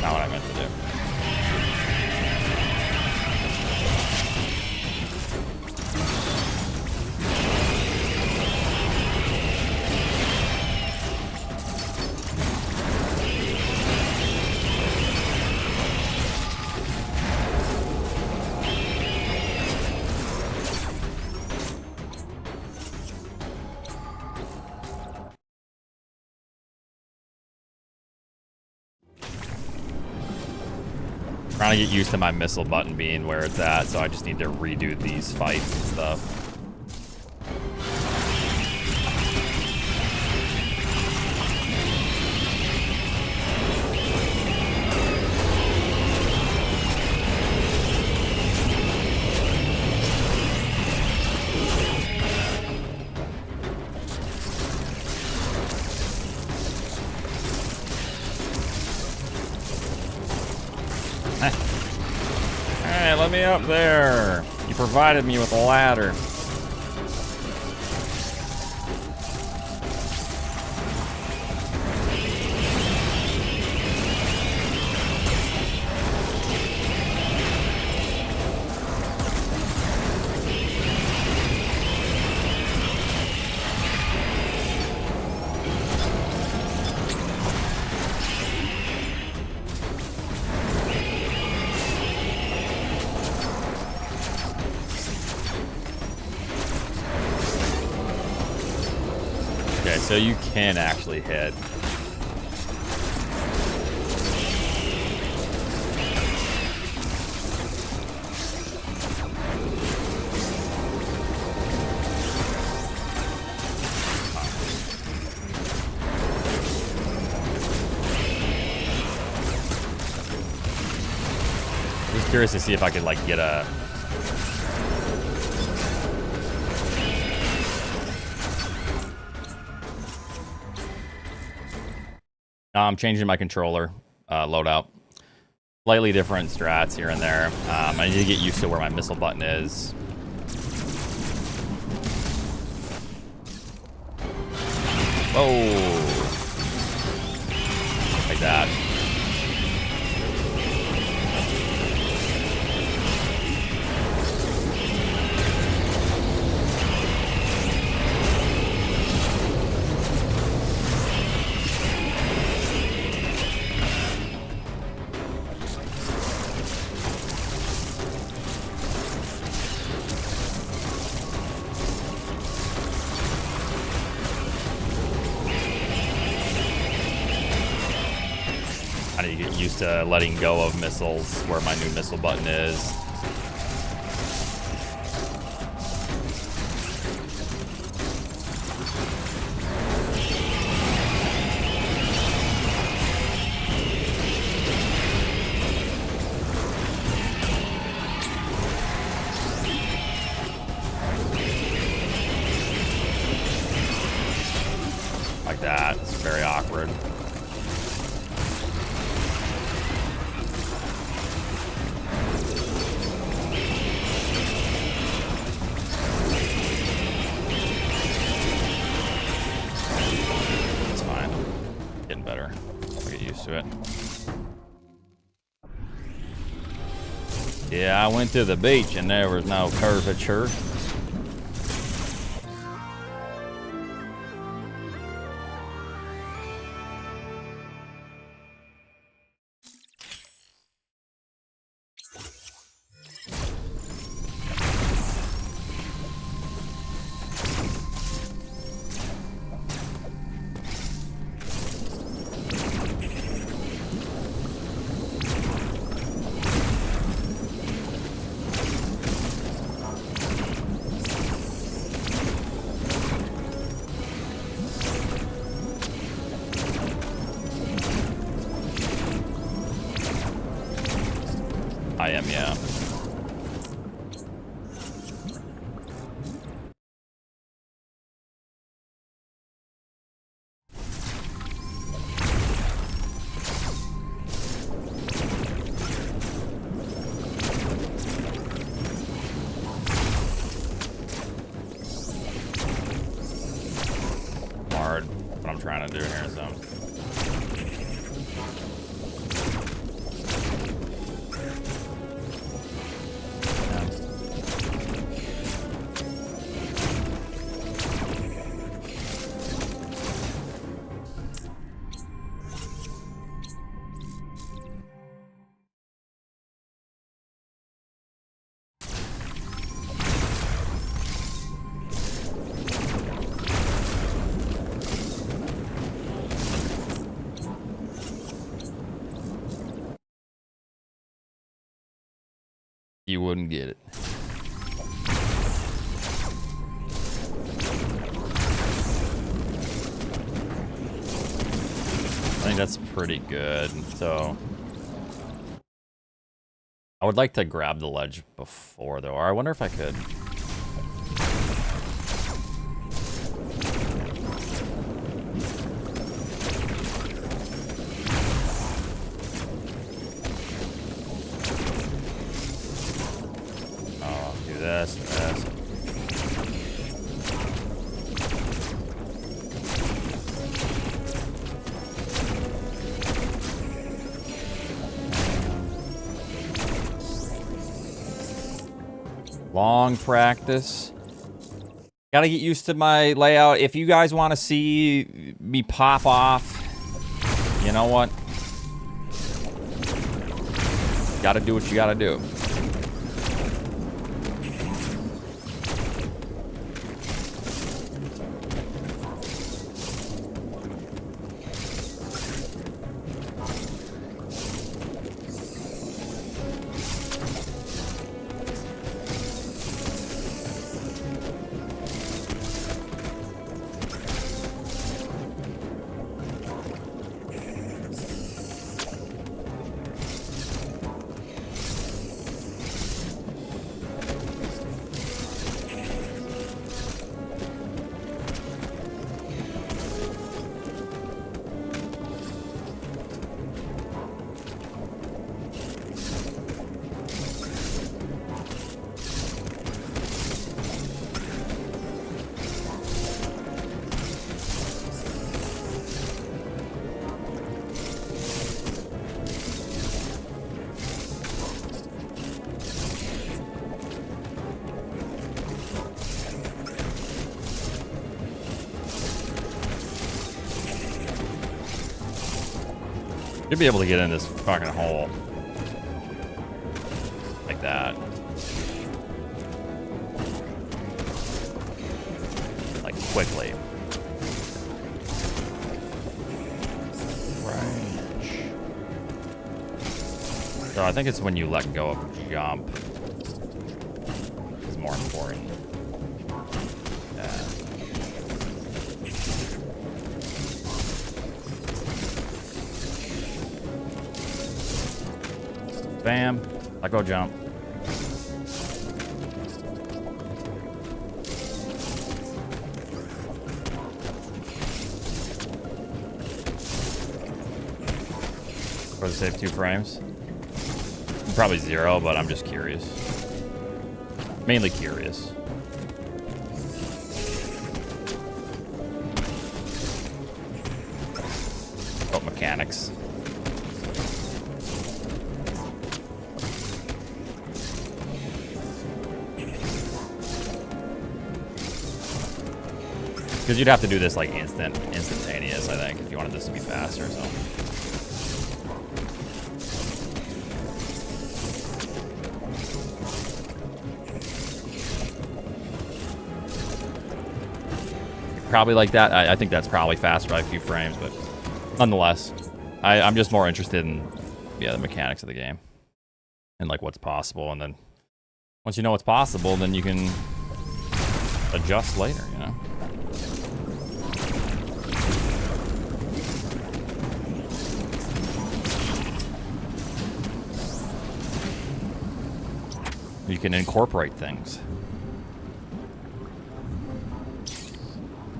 Not what I meant to do. Trying to get used to my missile button being where it's at, so I just need to redo these fights and stuff. Hey, let me up there. You provided me with a ladder. Okay, so you can actually hit. Just curious to see if I could like get a I'm changing my controller loadout. Slightly different strats here and there. I need to get used to where my missile button is. Oh, like that. I need to get used to letting go of missiles where my new missile button is. Like that. It's very awkward. It's fine. Getting better. I'll get used to it. Yeah, I went to the beach and there was no curvature. I am, yeah. Hard. What I'm trying to do here, so. You wouldn't get it. I think that's pretty good. So I would like to grab the ledge before though, or I wonder if I could. This. Long practice. Gotta get used to my layout. If you guys want to see me pop off, you know what? Gotta do what you gotta do. Should be able to get in this fucking hole. Like that. Like quickly. Range. So I think it's when you let go of jump. It's more important. Bam. Let go jump. For the save 2 frames? Probably 0, but I'm just curious. Mainly curious. Oh, mechanics. Because you'd have to do this like instantaneous, I think, if you wanted this to be faster. So. Probably like that. I think that's probably faster by a few frames, but nonetheless, I'm just more interested in the mechanics of the game and like what's possible. And then once you know what's possible, then you can adjust later, you know. You can incorporate things.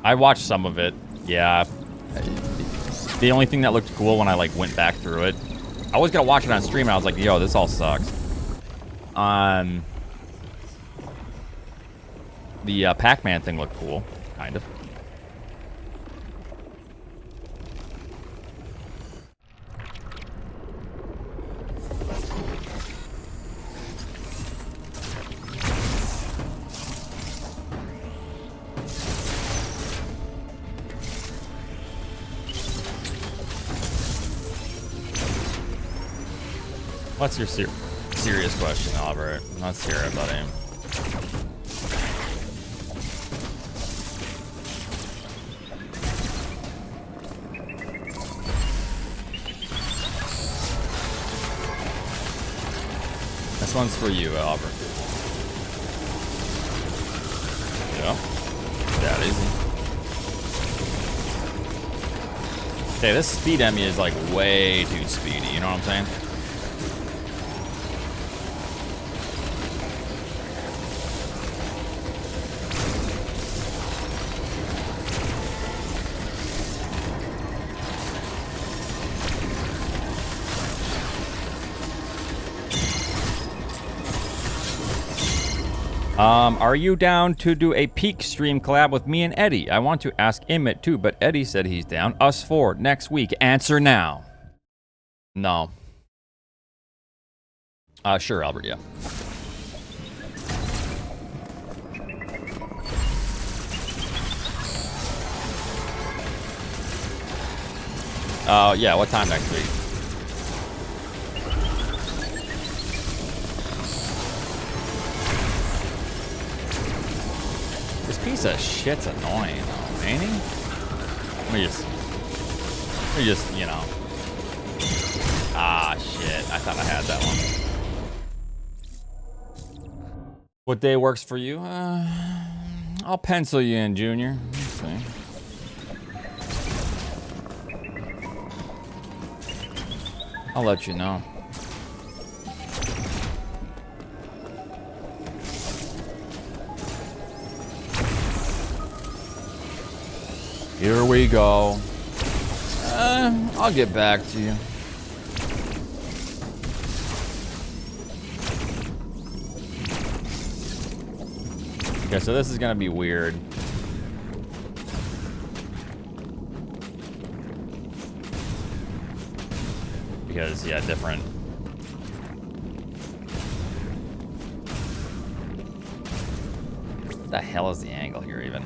I watched some of it. Yeah. The only thing that looked cool when I like went back through it, I was gonna watch it on stream and I was like, yo, this all sucks. The Pac-Man thing looked cool, kind of. What's your serious question, Albert? Let's hear it, buddy. This one's for you, Albert. Yeah. That easy. Okay, this speed Emmy is like way too speedy, you know what I'm saying? Are you down to do a Peak stream collab with me and Eddie? I want to ask Emmett too, but Eddie said he's down. Us 4 next week. Answer now. No. Sure, Albert, yeah. Yeah, what time next week? This piece of shit's annoying, though, ain't he? Let me just, you know. Ah, shit. I thought I had that one. What day works for you? I'll pencil you in, Junior. Let's see. I'll let you know. Here we go. I'll get back to you. Okay, so this is gonna be weird. Because, yeah, different. What the hell is the angle here, even?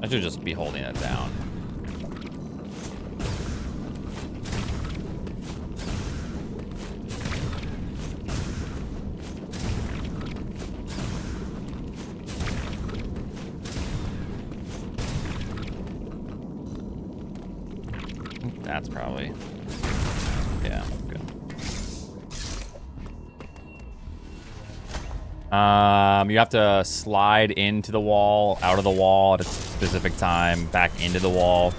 I should just be holding it down. That's probably, yeah, good. You have to slide into the wall, out of the wall at a specific time, back into the wall,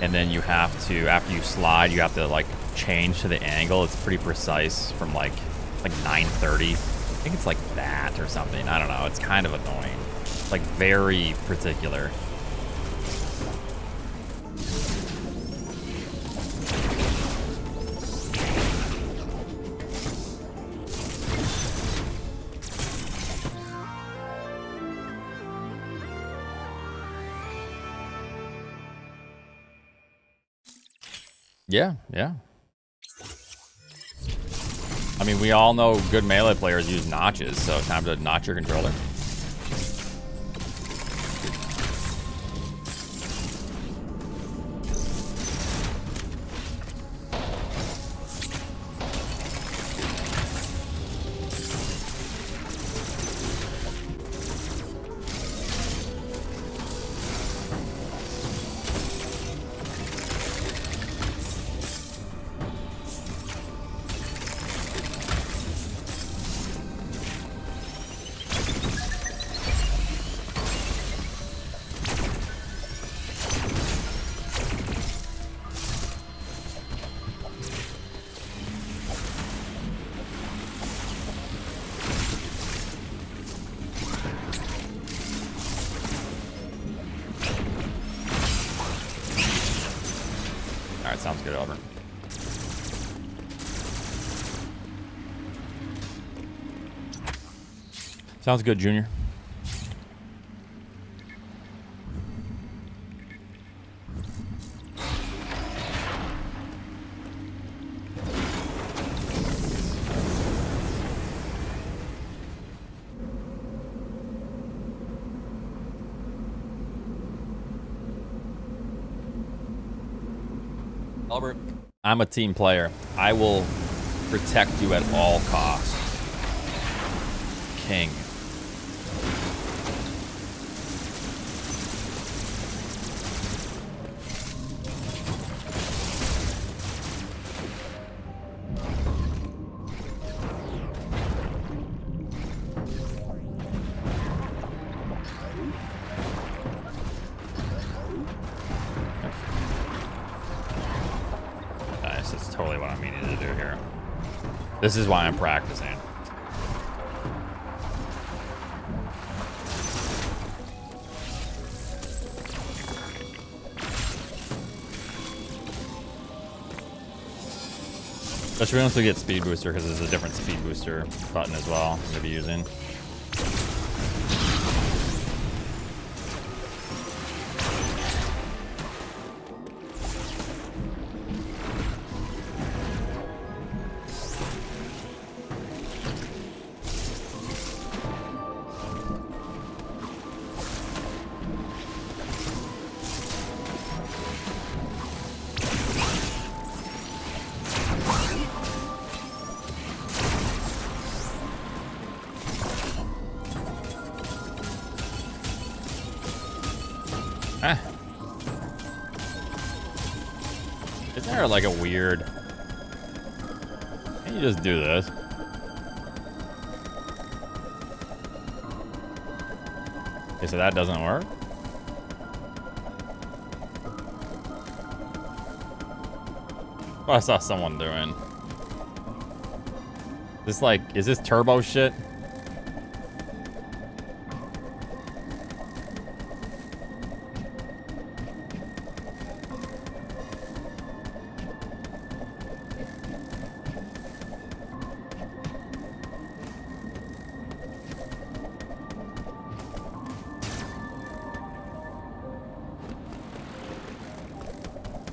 and then you have to, after you slide, you have to like change to the angle. It's pretty precise from like 930 think it's like that or something. I don't know. It's kind of annoying. It's like very particular. Yeah, yeah. I mean, we all know good melee players use notches, so time to notch your controller. Alright, sounds good, Albert. Sounds good, Junior. Albert, I'm a team player. I will protect you at all costs. King. Nice, that's totally what I'm meaning to do here. This is why I'm practicing. Especially once we get speed booster, because there's a different speed booster button as well I'm gonna be using. Isn't there like a weird... Can you just do this? Okay, so that doesn't work? What I saw someone doing. This like, is this turbo shit?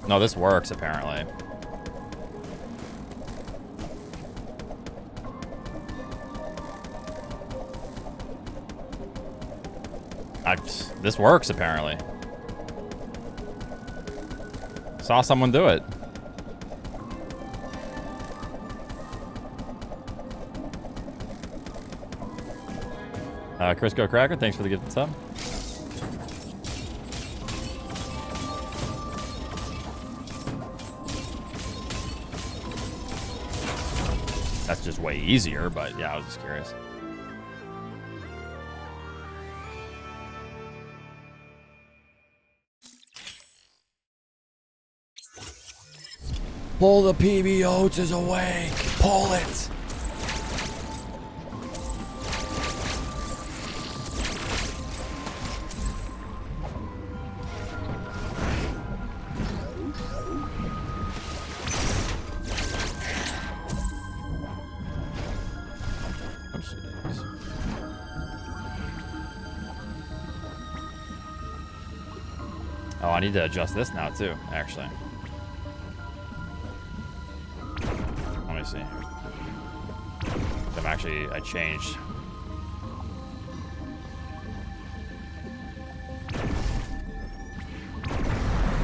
No, this works apparently. This works apparently. Saw someone do it. Crisco Cracker, thanks for the gifted sub. That's just way easier, but yeah, I was just curious. Pull the PB Oats is awake. Pull it. I need to adjust this now too, actually. Let me see. I changed.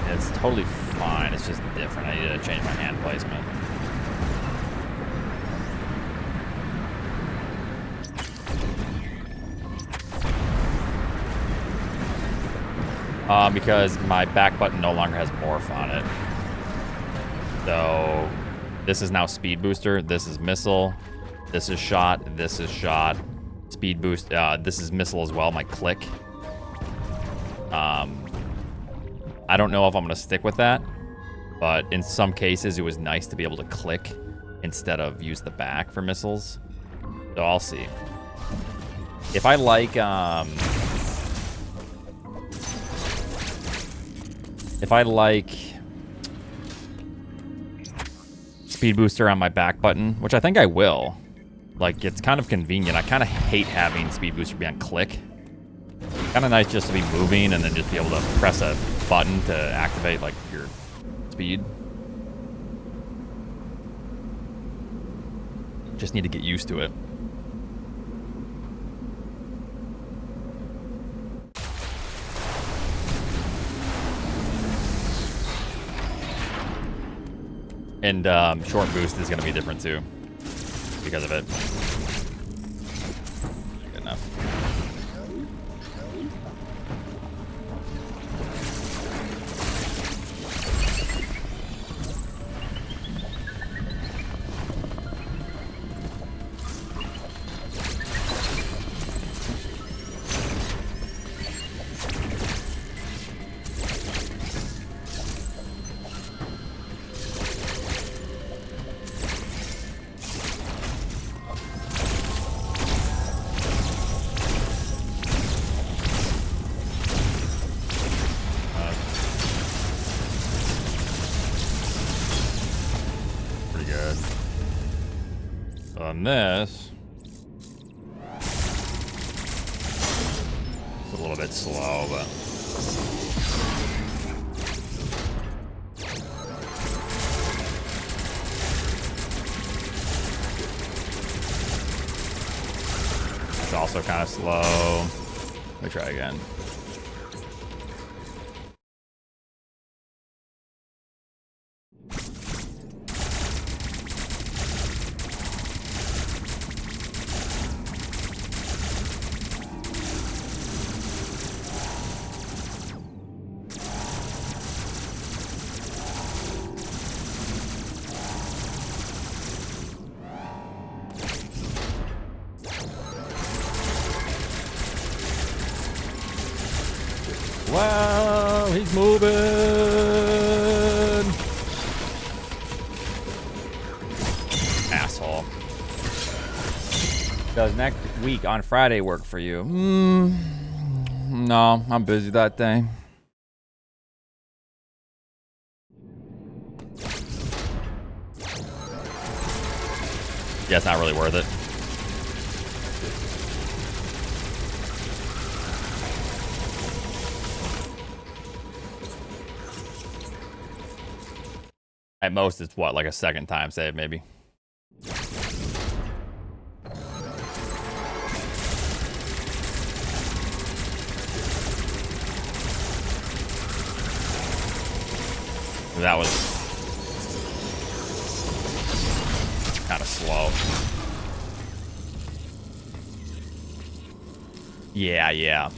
It's totally fine. It's just different. I need to change my hand placement. Because my back button no longer has morph on it. So this is now speed booster. This is missile. This is shot. This is shot. Speed boost. This is missile as well. My click. I don't know if I'm going to stick with that, but in some cases it was nice to be able to click instead of use the back for missiles. So I'll see. If I like, speed booster on my back button, which I think I will. Like, it's kind of convenient. I kind of hate having speed booster be on click. Kind of nice just to be moving and then just be able to press a button to activate like your speed. Just need to get used to it. And short boost is going to be different too because of it. Good enough. On this, it's a little bit slow, but it's also kind of slow. Let me try again. Wow, he's moving. Asshole. Does next week on Friday work for you? No, I'm busy that day. Yeah, it's not really worth it. At most, it's what, like a second time save, maybe. That was kind of slow. Yeah.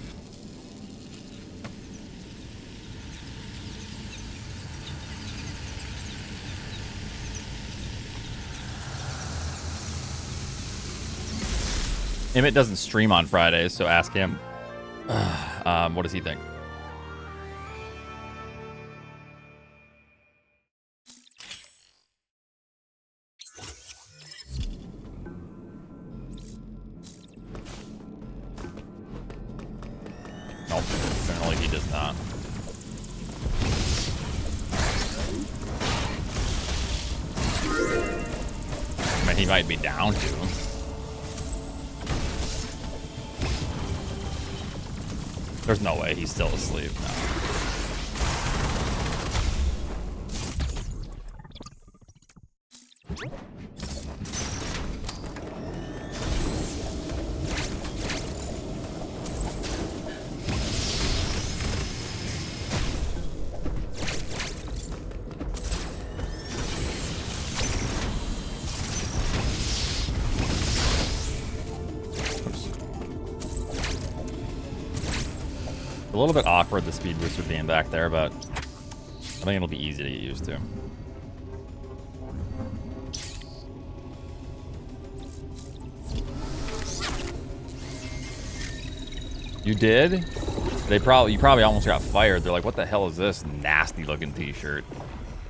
Emmett doesn't stream on Fridays, so ask him. What does he think? Nope, apparently he does not. I mean, he might be down to him. There's no way he's still asleep. No. A little bit awkward, the speed booster being back there, but I think it'll be easy to get used to. You did? You probably almost got fired. They're like, what the hell is this nasty looking t-shirt?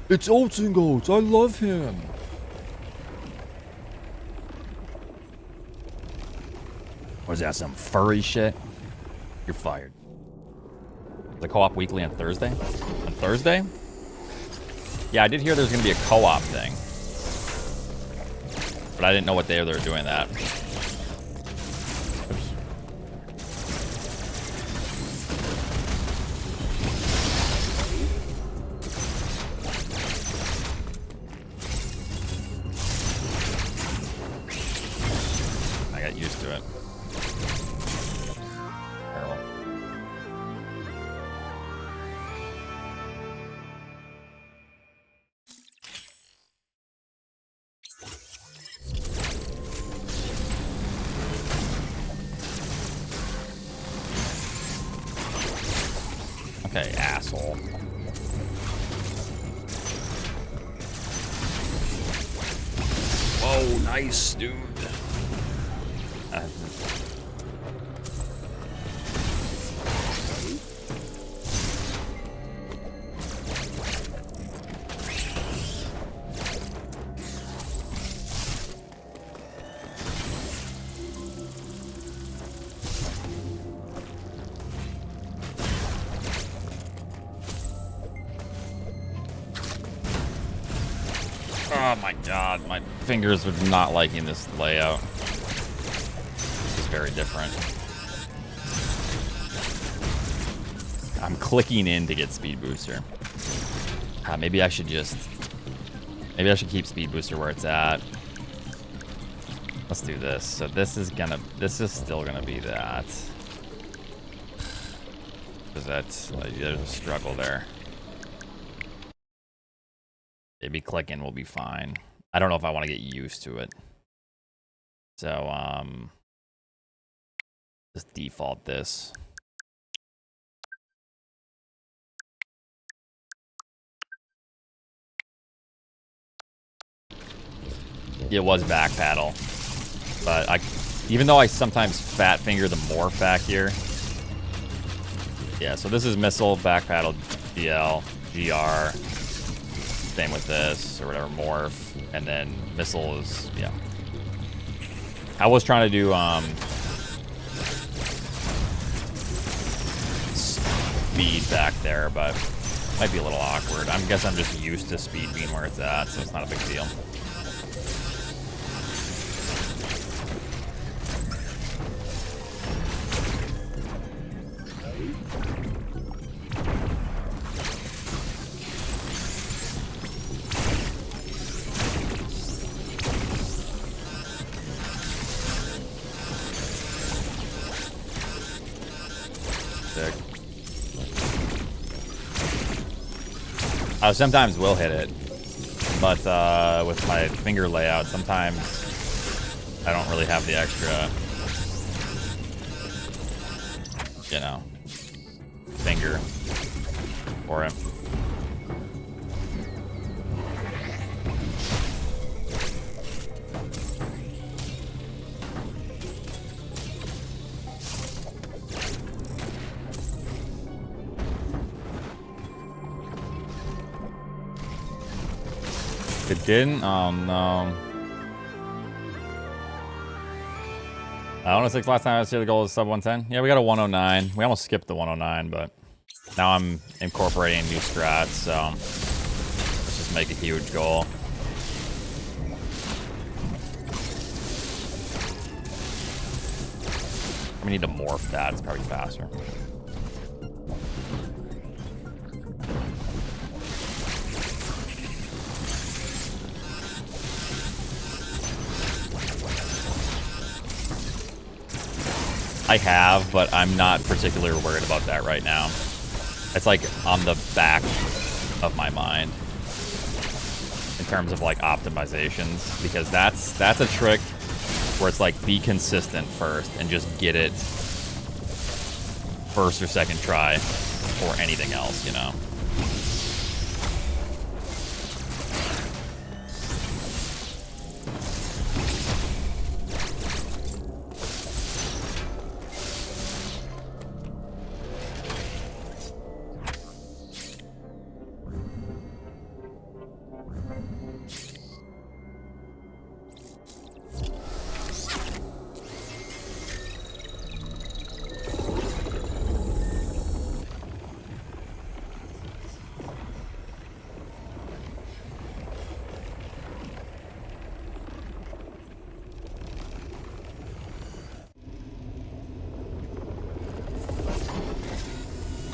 It's Oatsngoats. I love him. Was that some furry shit? You're fired. The co-op weekly on Thursday? On Thursday? Yeah, I did hear there's going to be a co-op thing. But I didn't know what day they were doing that. Oops. I got used to it. Okay, asshole. Whoa, nice, dude. Oh my god, my fingers are not liking this layout. It's very different. I'm clicking in to get speed booster. Maybe I should keep speed booster where it's at. Let's do this. So this is still gonna be that. Because there's a struggle there. Maybe clicking will be fine. I don't know if I want to get used to it. So, just default this. It was back paddle. But even though I sometimes fat finger the morph back here. Yeah, so this is missile, back paddle, DL, GR. Same with this, or whatever, morph, and then missile is, yeah. I was trying to do, speed back there, but might be a little awkward. I guess I'm just used to speed being where it's at, so it's not a big deal. I sometimes will hit it, but with my finger layout, sometimes I don't really have the extra, you know, finger for it. It didn't? Oh no. 106 last time I was here, the goal is sub 110. Yeah, we got a 109. We almost skipped the 109, but now I'm incorporating new strats, so let's just make a huge goal. We need to morph that, it's probably faster. I have, but I'm not particularly worried about that right now. It's like on the back of my mind in terms of like optimizations, because that's a trick where it's like be consistent first and just get it first or second try or anything else, you know.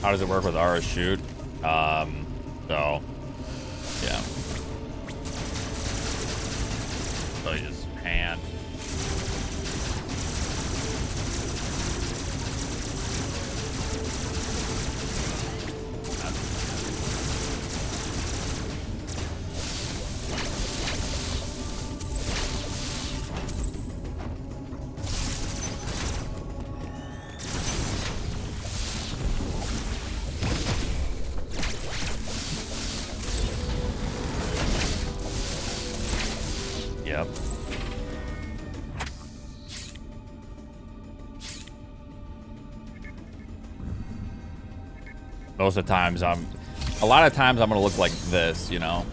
How does it work with Aura's shoot? So, yeah. So you just hand. Yep. Most of the times a lot of times I'm gonna look like this, you know.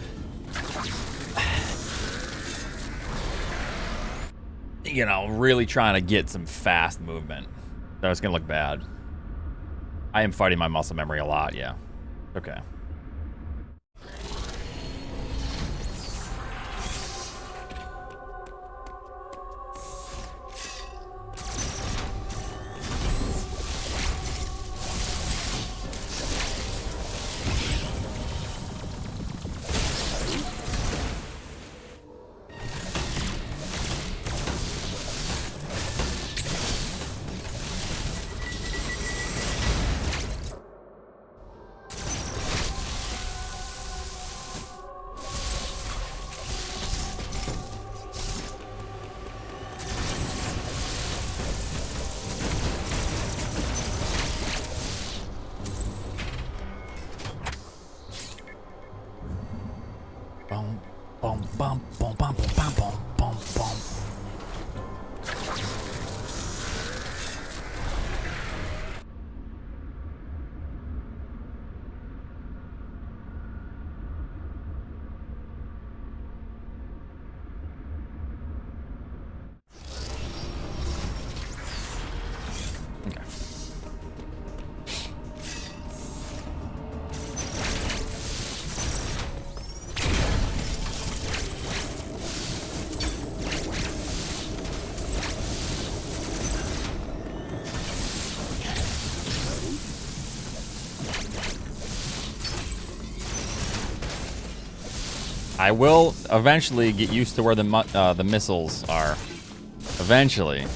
You know, really trying to get some fast movement. So it's gonna look bad. I am fighting my muscle memory a lot, yeah. Okay. Boom, boom, boom, boom, boom, boom, boom, boom, boom. Okay. I will eventually get used to where the missiles are. Eventually.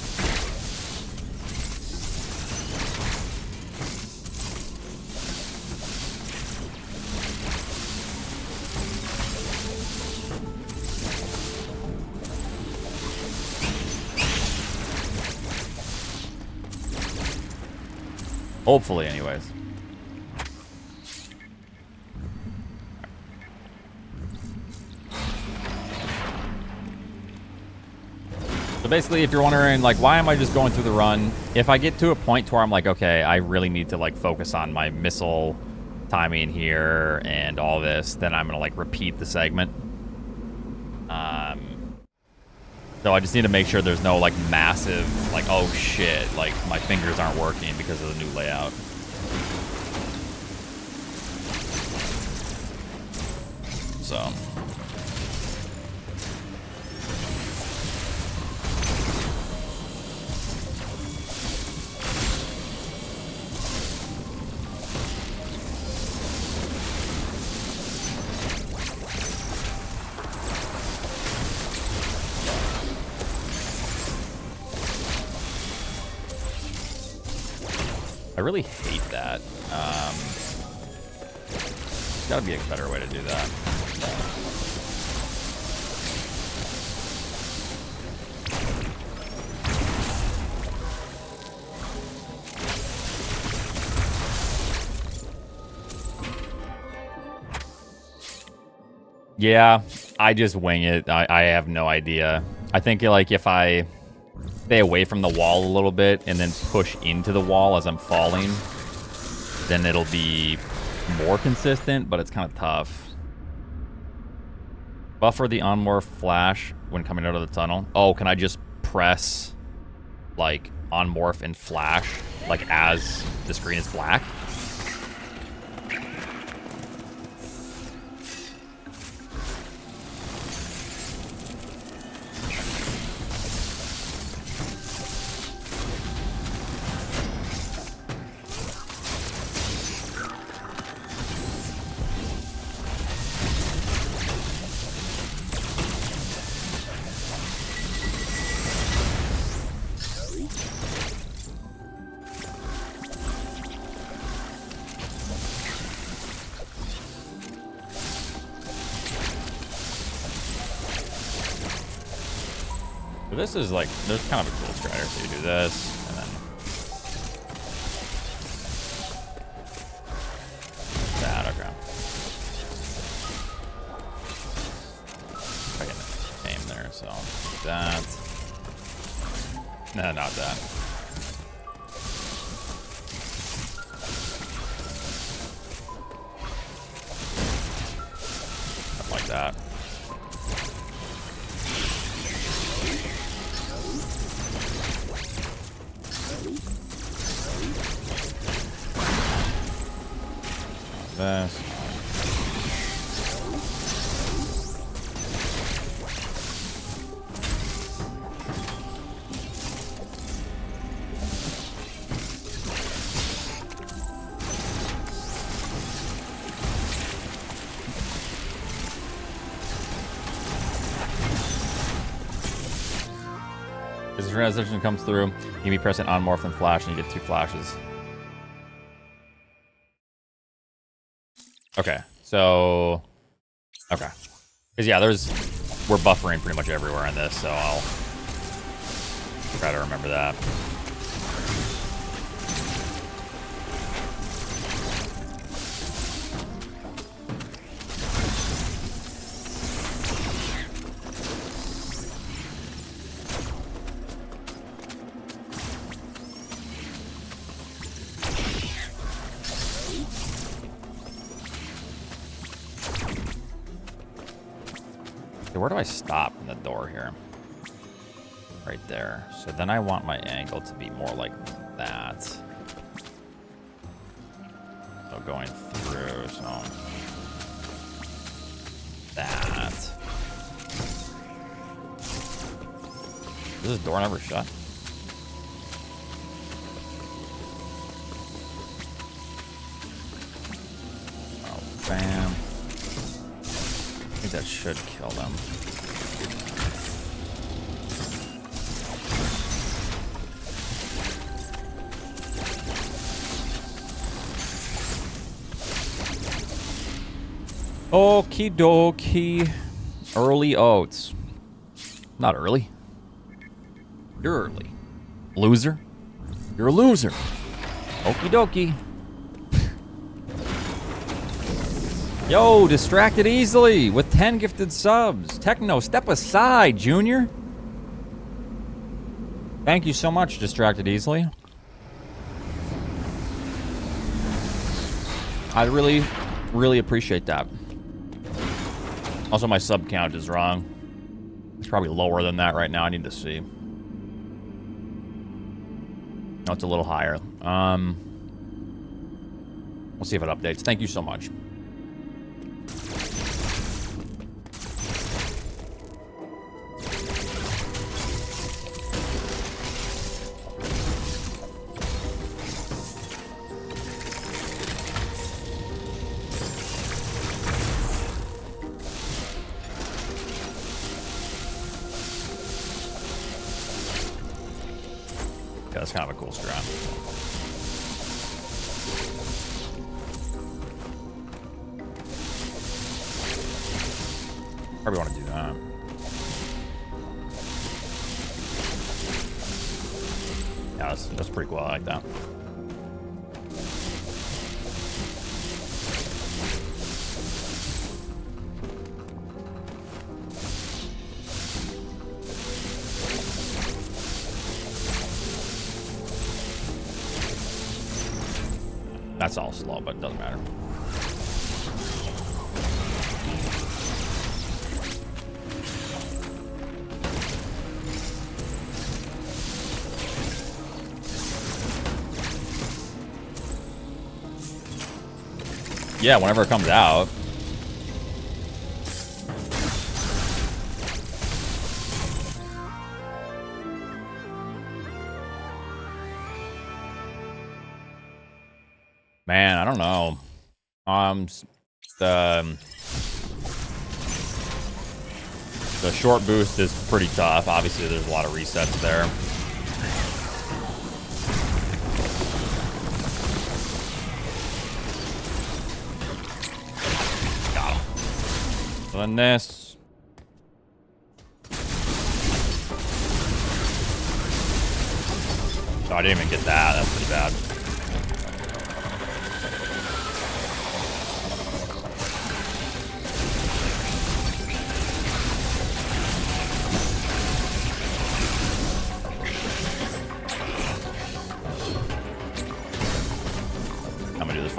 Hopefully, anyways. So basically, if you're wondering, like, why am I just going through the run? If I get to a point where I'm like, okay, I really need to, like, focus on my missile timing here and all this, then I'm going to, like, repeat the segment. So I just need to make sure there's no, like, massive, like, oh, shit, like, my fingers aren't working because of the new layout. So... I really hate that. There's gotta be a better way to do that. Yeah, I just wing it. I have no idea. I think like if I stay away from the wall a little bit and then push into the wall as I'm falling, then it'll be more consistent, but it's kind of tough. Buffer the on-morph flash when coming out of the tunnel. Oh, can I just press like on-morph and flash like as the screen is black? This is like, there's kind of a cool strider, so you do this, and then that, okay. I can aim there, so do that. No, not that. Something like that. This. As the transition comes through, you can be pressing on morph and flash, and you get 2 flashes. Okay, so... Okay. Because, yeah, we're buffering pretty much everywhere in this, so I'll try to remember that. Where do I stop in the door here? Right there. So then I want my angle to be more like that. So going through, so that. Is this door never shut? Oh, bam. I think that should kill them. Okie dokie. Early oats. Not early. You're early. Loser. You're a loser. Okie dokie. Yo, distracted easily with 10 gifted subs. Techno, step aside, Junior. Thank you so much, distracted easily. I really, really appreciate that. Also, my sub count is wrong. It's probably lower than that right now. I need to see. No, it's a little higher. We'll see if it updates. Thank you so much. That's kind of a cool strat. Probably want to do that. Yeah, that's pretty cool. I like that. That's all slow, but it doesn't matter. Yeah, whenever it comes out. Man, I don't know. The short boost is pretty tough. Obviously, there's a lot of resets there. Got him. So then this. Oh, I didn't even get that. That's pretty bad.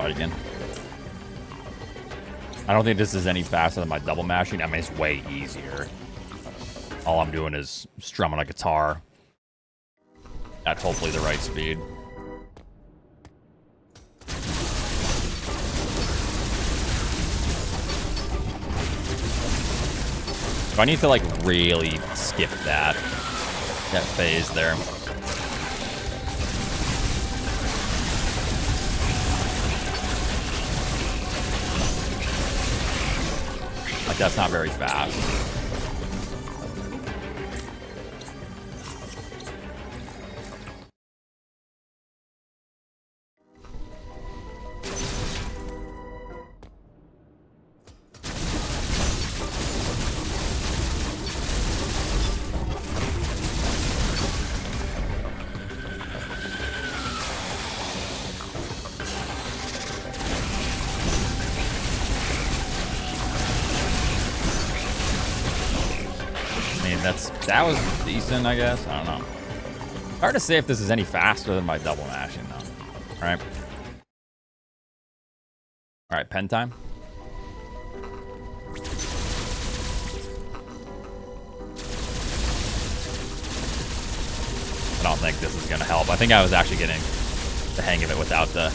Again. I don't think this is any faster than my double mashing. I mean, it's way easier. All I'm doing is strumming a guitar at hopefully the right speed. If I need to like really skip that phase there. Like, that's not very fast. That was decent, I guess. I don't know. Hard to say if this is any faster than my double mashing, though. All right. All right, pen time. I don't think this is going to help. I think I was actually getting the hang of it without the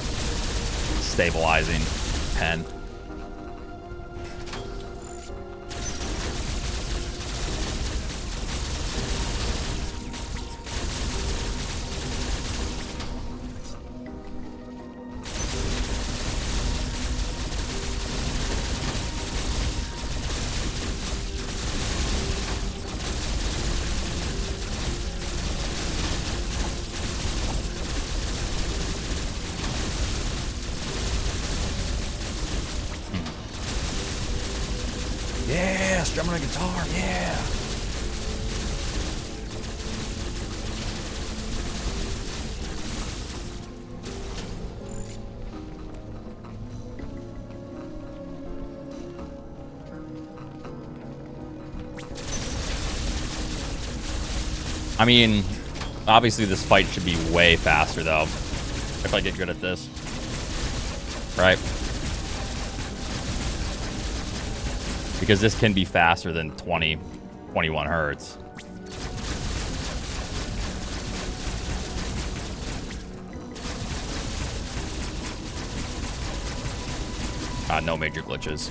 stabilizing pen. Yeah, strumming a guitar, yeah. I mean, obviously this fight should be way faster though, if I get good at this. Right? Because this can be faster than 21 hertz. No major glitches.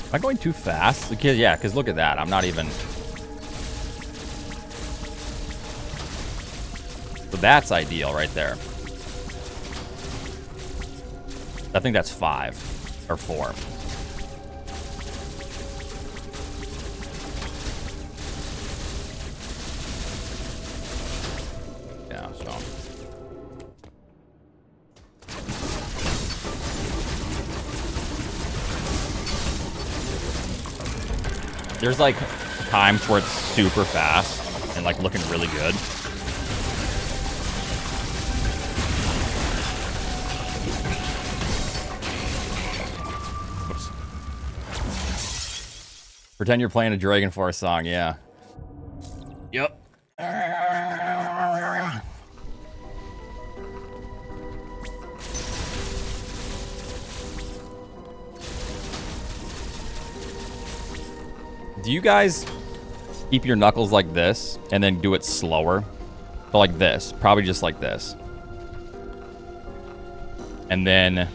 Am I going too fast? Because, yeah, because look at that. I'm not even... So that's ideal right there. I think that's 5 or 4. Yeah, so. There's like times where it's super fast and like looking really good. Oops. Pretend you're playing a Dragon Force song, yeah. Yep. Do you guys keep your knuckles like this and then do it slower? So like this, probably just like this. And then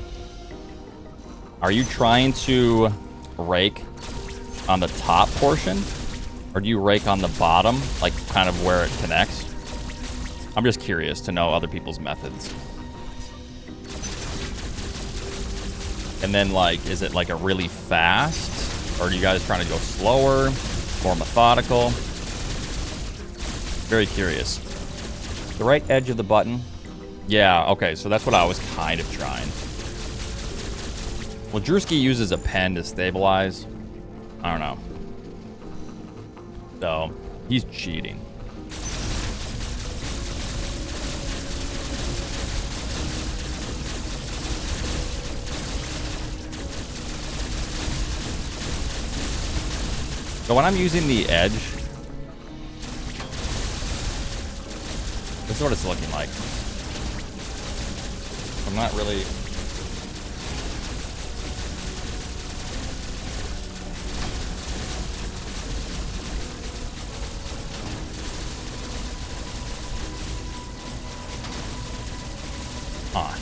are you trying to rake on the top portion? Or do you rake on the bottom, like kind of where it connects? I'm just curious to know other people's methods. And then like, is it like a really fast? Or are you guys trying to go slower, more methodical? Very curious. The right edge of the button. Yeah, okay, so that's what I was kind of trying. Well, Drewski uses a pen to stabilize. I don't know. So, he's cheating. So when I'm using the edge, this is what it's looking like. I'm not really... on.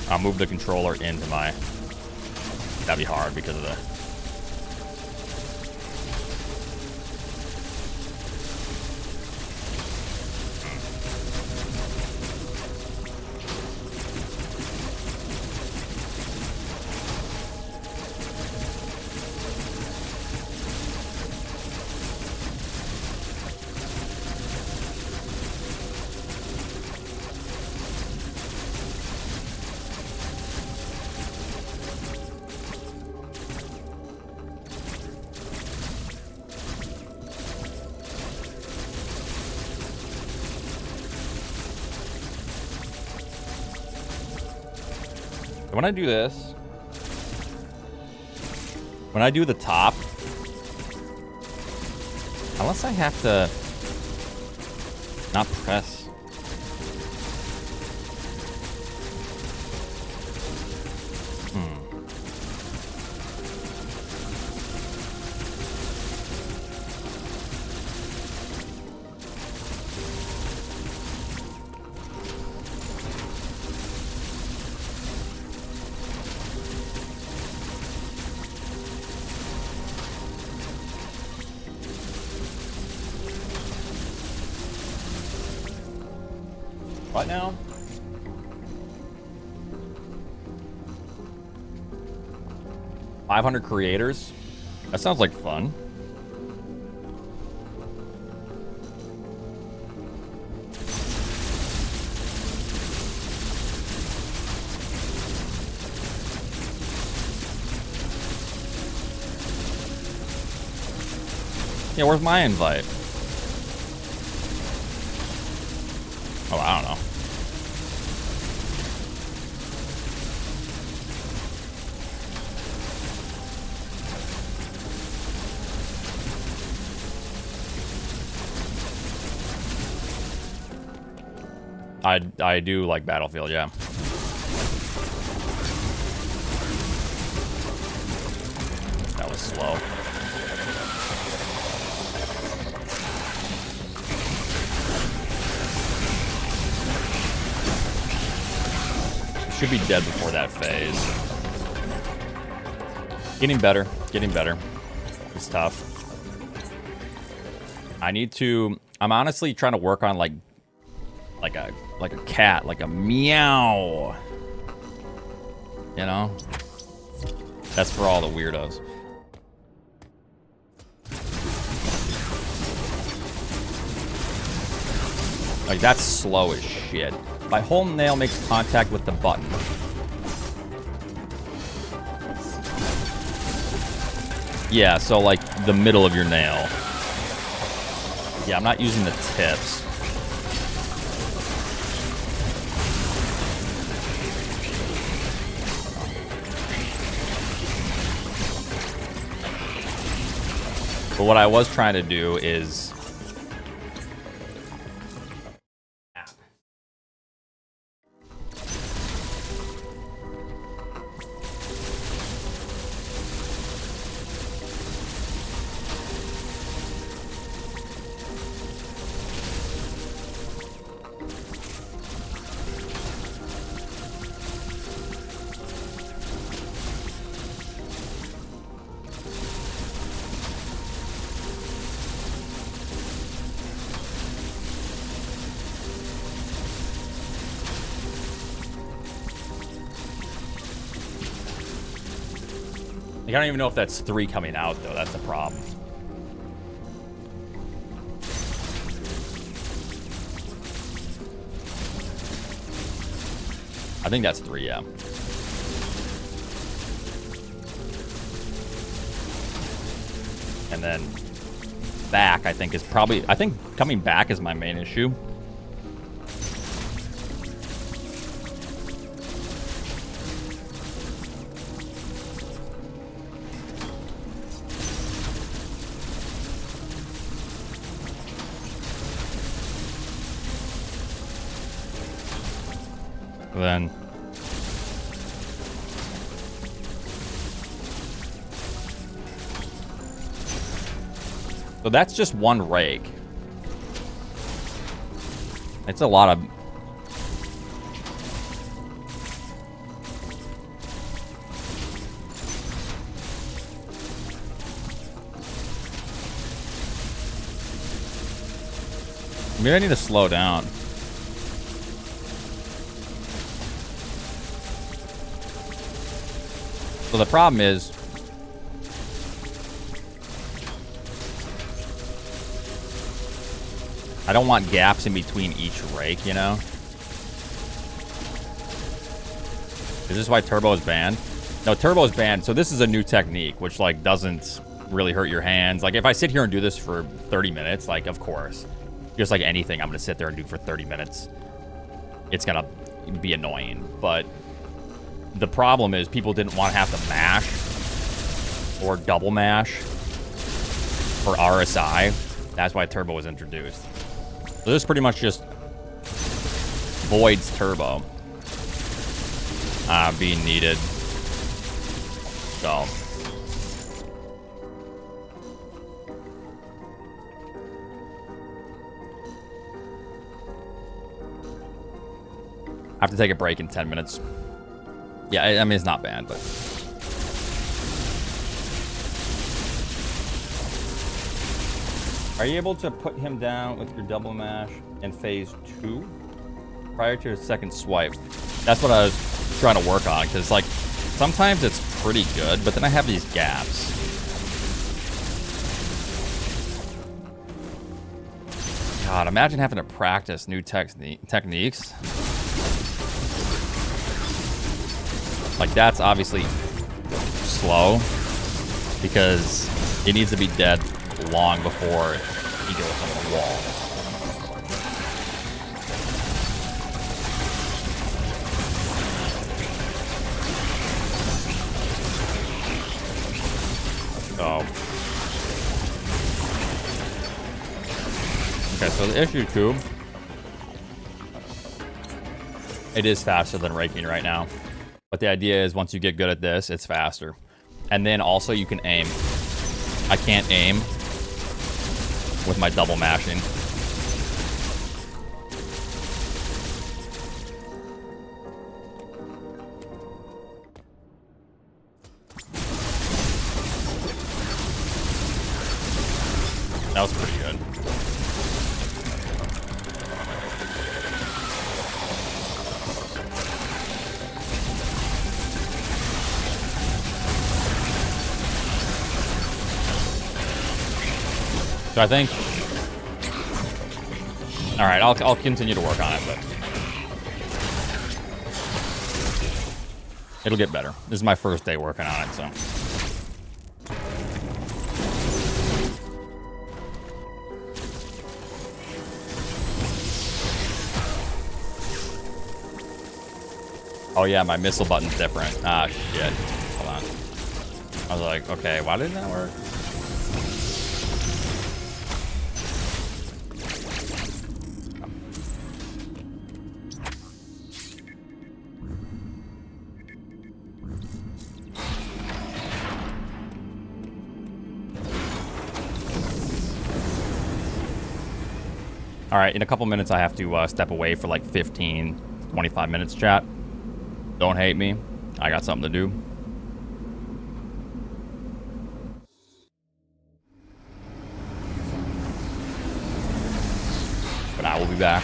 I'll move the controller into my... That'd be hard because of the... When I do this, when I do the top, unless I have to not press. What now? $500 creators? That sounds like fun. Yeah, where's my invite? Oh, I don't know. I do like Battlefield, yeah. That was slow. Should be dead before that phase. Getting better. Getting better. It's tough. I need to... I'm honestly trying to work on, like a cat. Like a meow. You know? That's for all the weirdos. Like, that's slow as shit. My whole nail makes contact with the button. Yeah, so, like, the middle of your nail. Yeah, I'm not using the tips. But what I was trying to do is... I don't even know if that's 3 coming out, though. That's the problem. I think that's 3, yeah. And then back, I think, is probably... I think coming back is my main issue. Then so that's just one rake. It's a lot of... Maybe I need to slow down. So the problem is, I don't want gaps in between each rake, you know? Is this why turbo is banned? No, turbo is banned. So this is a new technique, which like doesn't really hurt your hands. Like if I sit here and do this for 30 minutes, like of course, just like anything I'm gonna sit there and do for 30 minutes, it's gonna be annoying. But the problem is people didn't want to have to mash or double mash for RSI. That's why turbo was introduced. So this pretty much just voids turbo being needed. So I have to take a break in 10 minutes. Yeah, I mean, it's not bad, but... Are you able to put him down with your double mash in phase 2 prior to his second swipe? That's what I was trying to work on, because, like, sometimes it's pretty good, but then I have these gaps. God, imagine having to practice new techniques. Like, that's obviously slow because it needs to be dead long before he goes on the wall. So, okay, so the issue tube, it is faster than Raking right now. But the idea is once you get good at this, it's faster. And then also you can aim. I can't aim with my double mashing. That was pretty good. So I think... Alright, I'll continue to work on it, but... It'll get better. This is my first day working on it, so... Oh yeah, my missile button's different. Ah, shit. Hold on. I was like, okay, why didn't that work? All right, in a couple minutes, I have to step away for like 15, 25 minutes, chat. Don't hate me. I got something to do. But I will be back.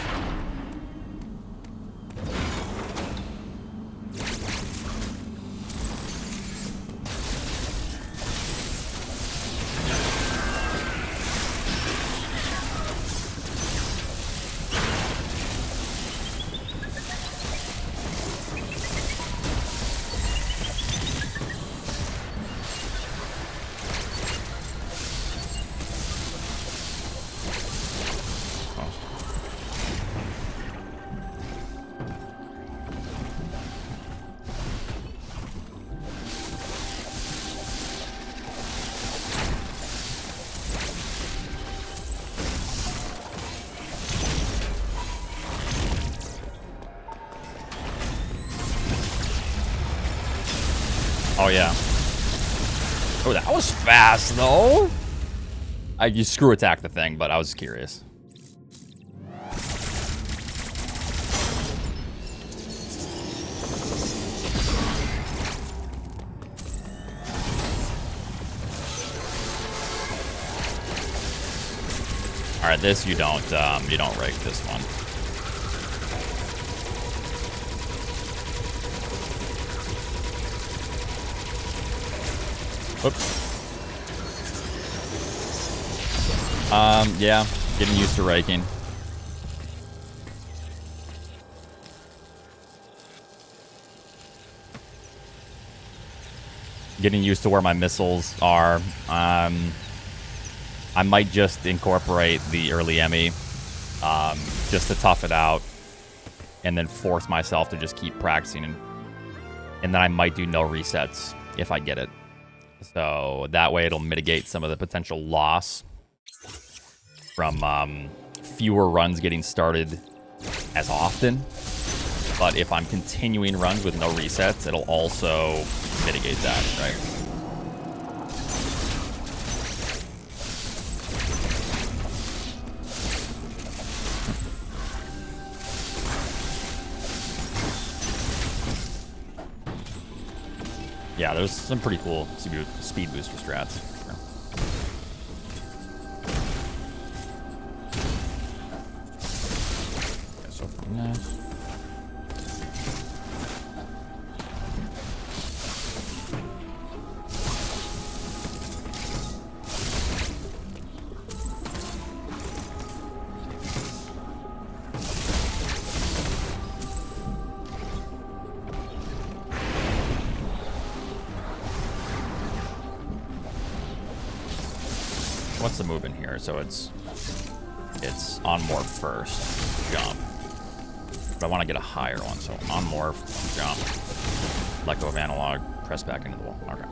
Oh, yeah. Oh, that was fast, though. You screw attack the thing, but I was curious. All right, this you don't rake this one. Oops. Yeah, getting used to raking. Getting used to where my missiles are. I might just incorporate the early Emmy, just to tough it out, and then force myself to just keep practicing, and then I might do no resets if I get it. So that way it'll mitigate some of the potential loss from fewer runs getting started as often. But if I'm continuing runs with no resets, it'll also mitigate that, right? Yeah, there's some pretty cool speed booster strats. Okay, so nice. What's the move in here? So it's on morph first, jump. But I want to get a higher one, so on morph, jump. Let go of analog, press back into the wall. Okay.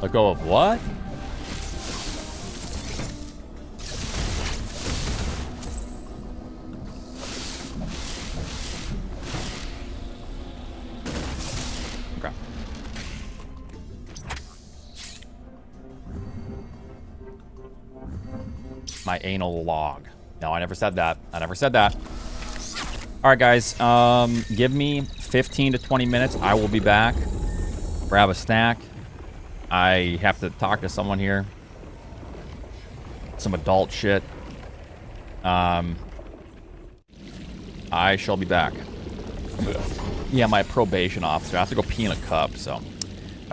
Let go of what? My anal log. No, I never said that. I never said that. All right, guys. Give me 15 to 20 minutes. I will be back. Grab a snack. I have to talk to someone here. Some adult shit. I shall be back. Yeah, my probation officer. I have to go pee in a cup, so I'll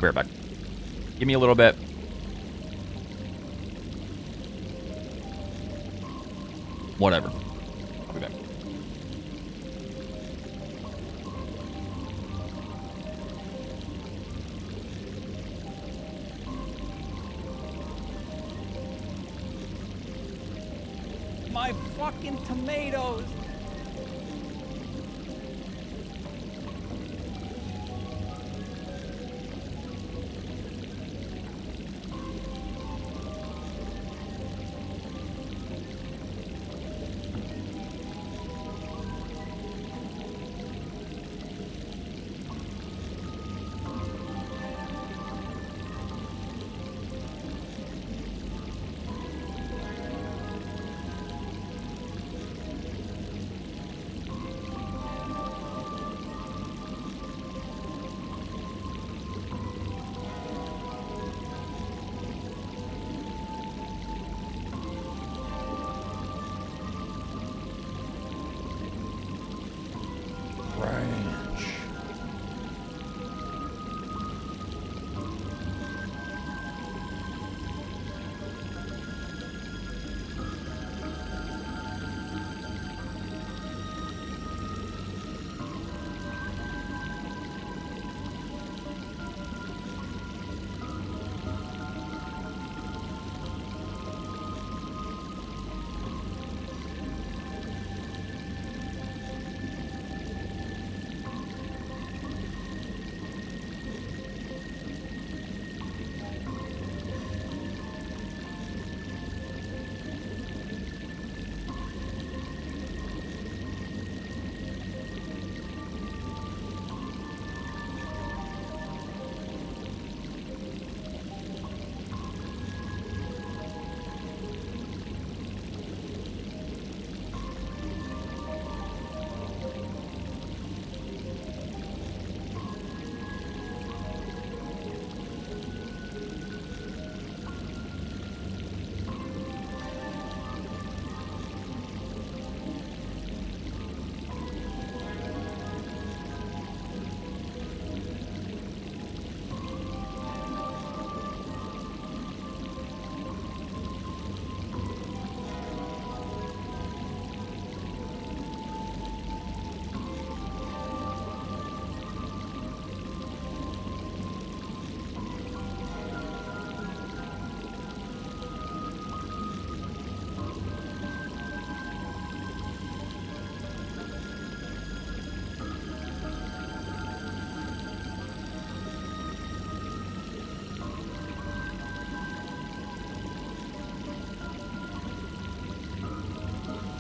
be right back. Give me a little bit. Whatever. I'll be back. My fucking tomatoes!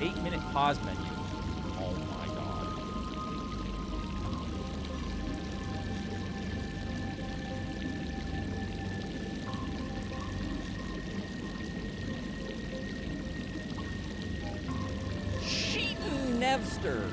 Eight-minute pause menu. Oh my god. Sheetin Nevster.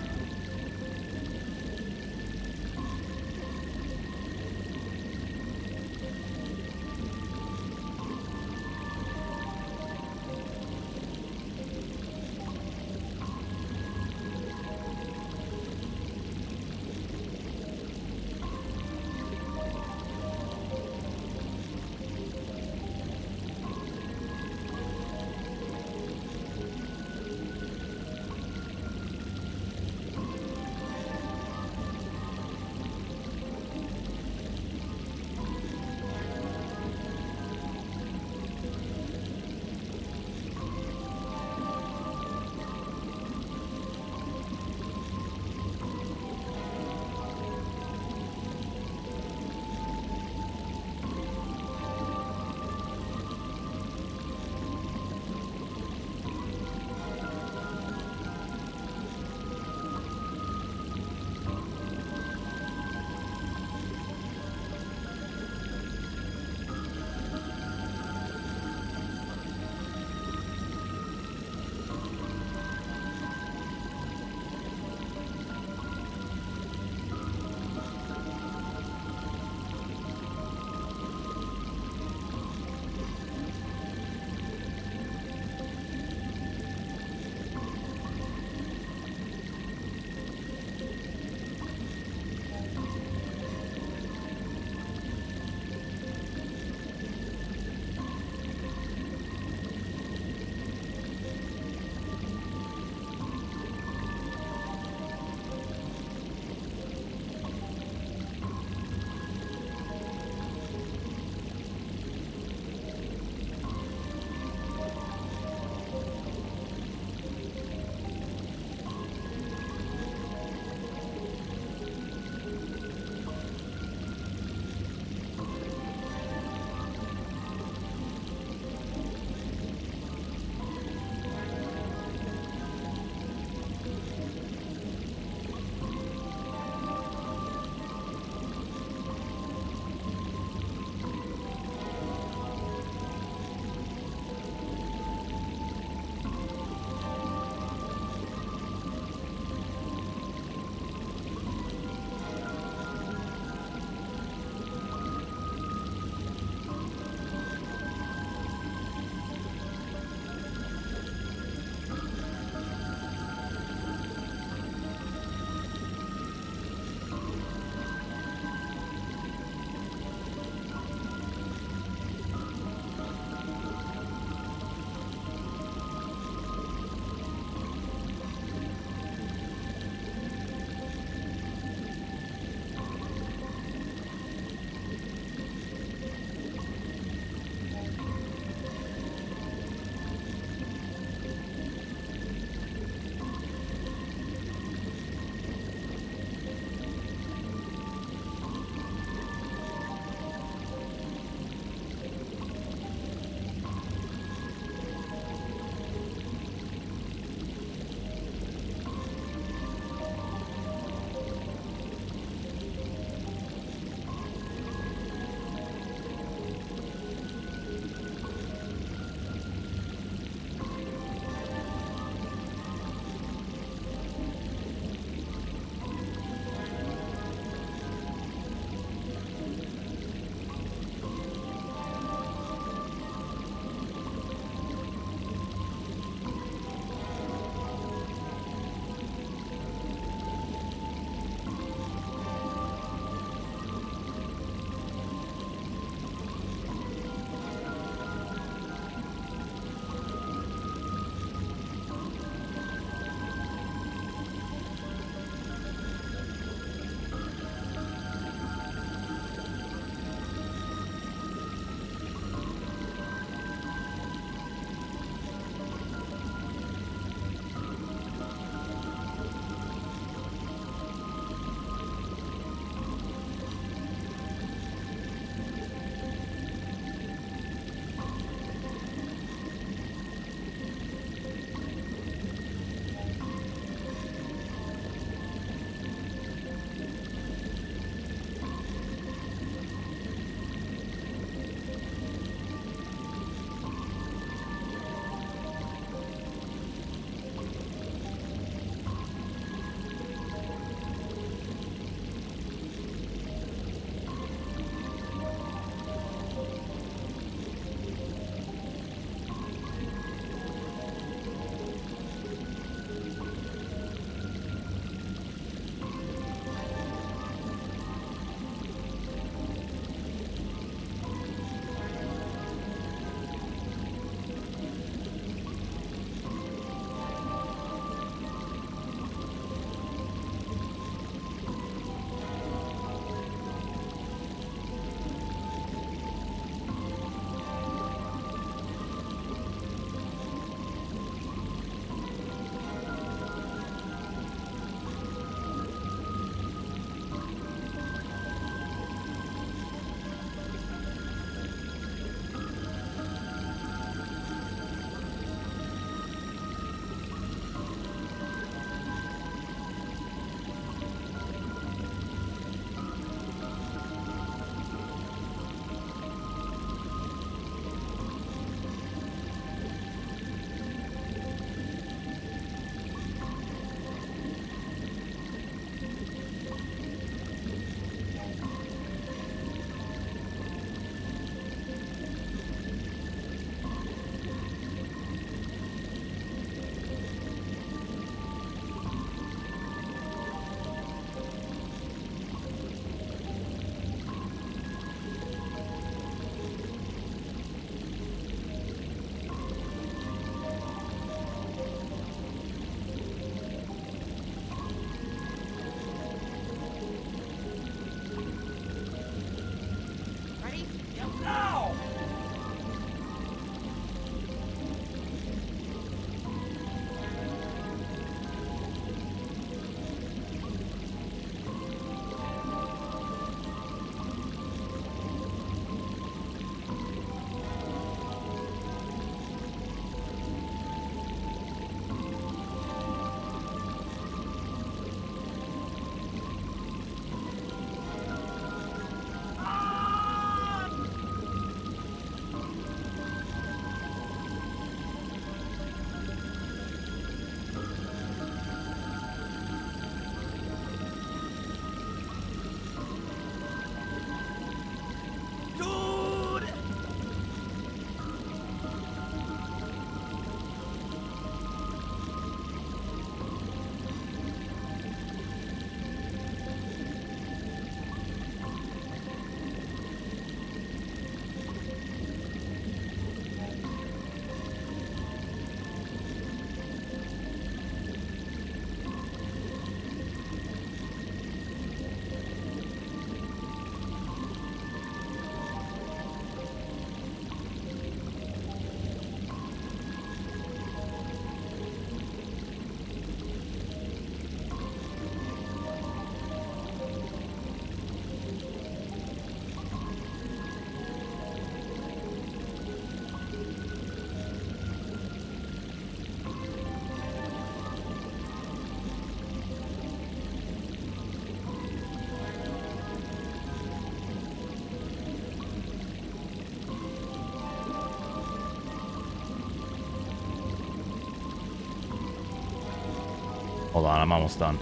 Hold on, I'm almost done.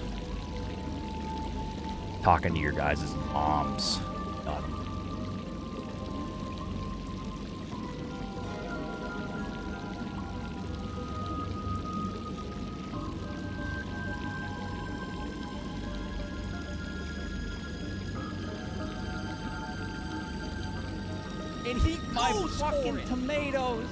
Talking to your guys' moms. God. And he my fucking tomatoes.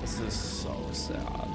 This is so sad.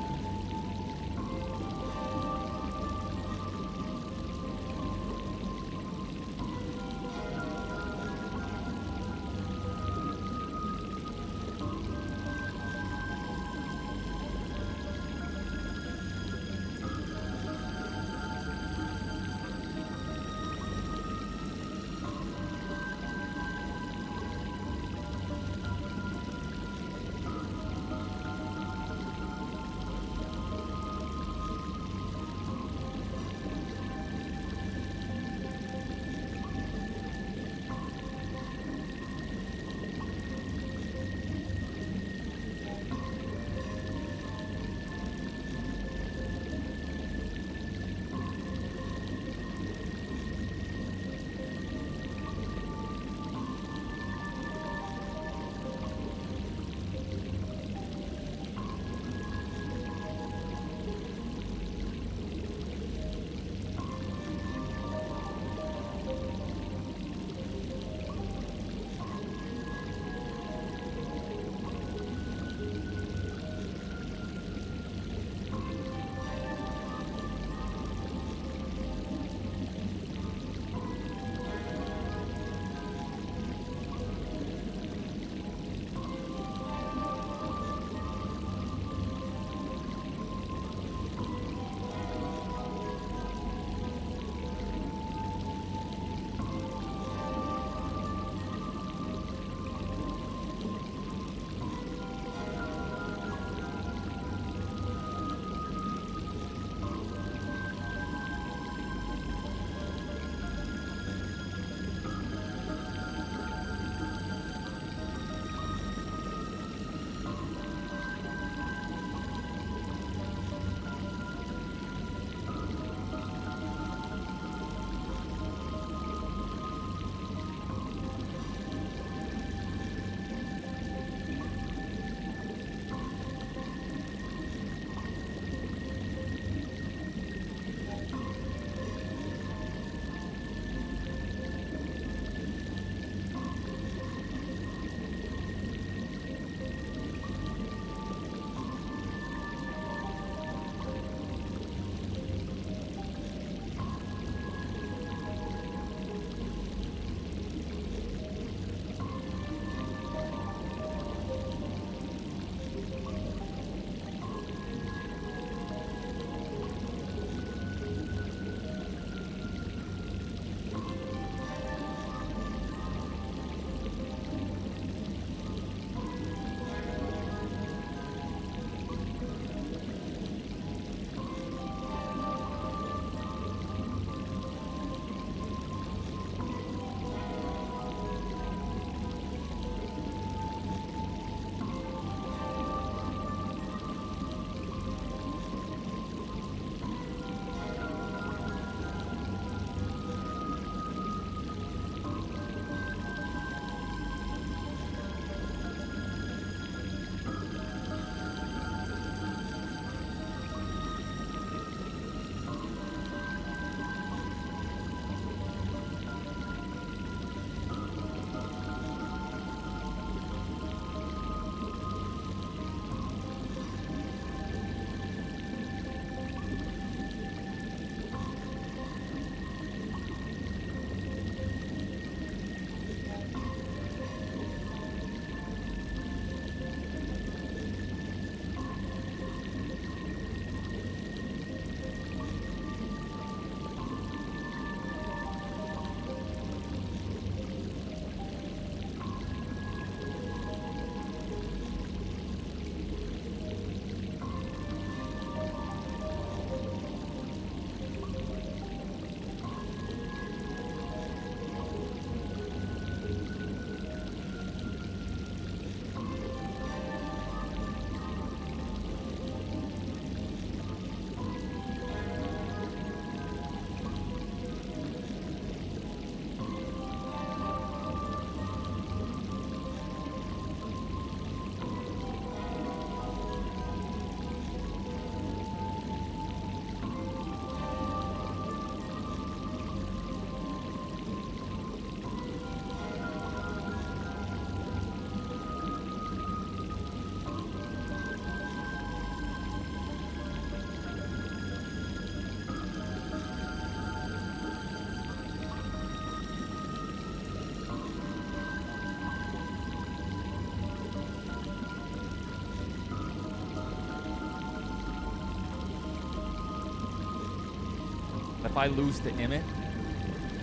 If I lose to Emmett,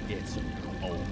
it's over.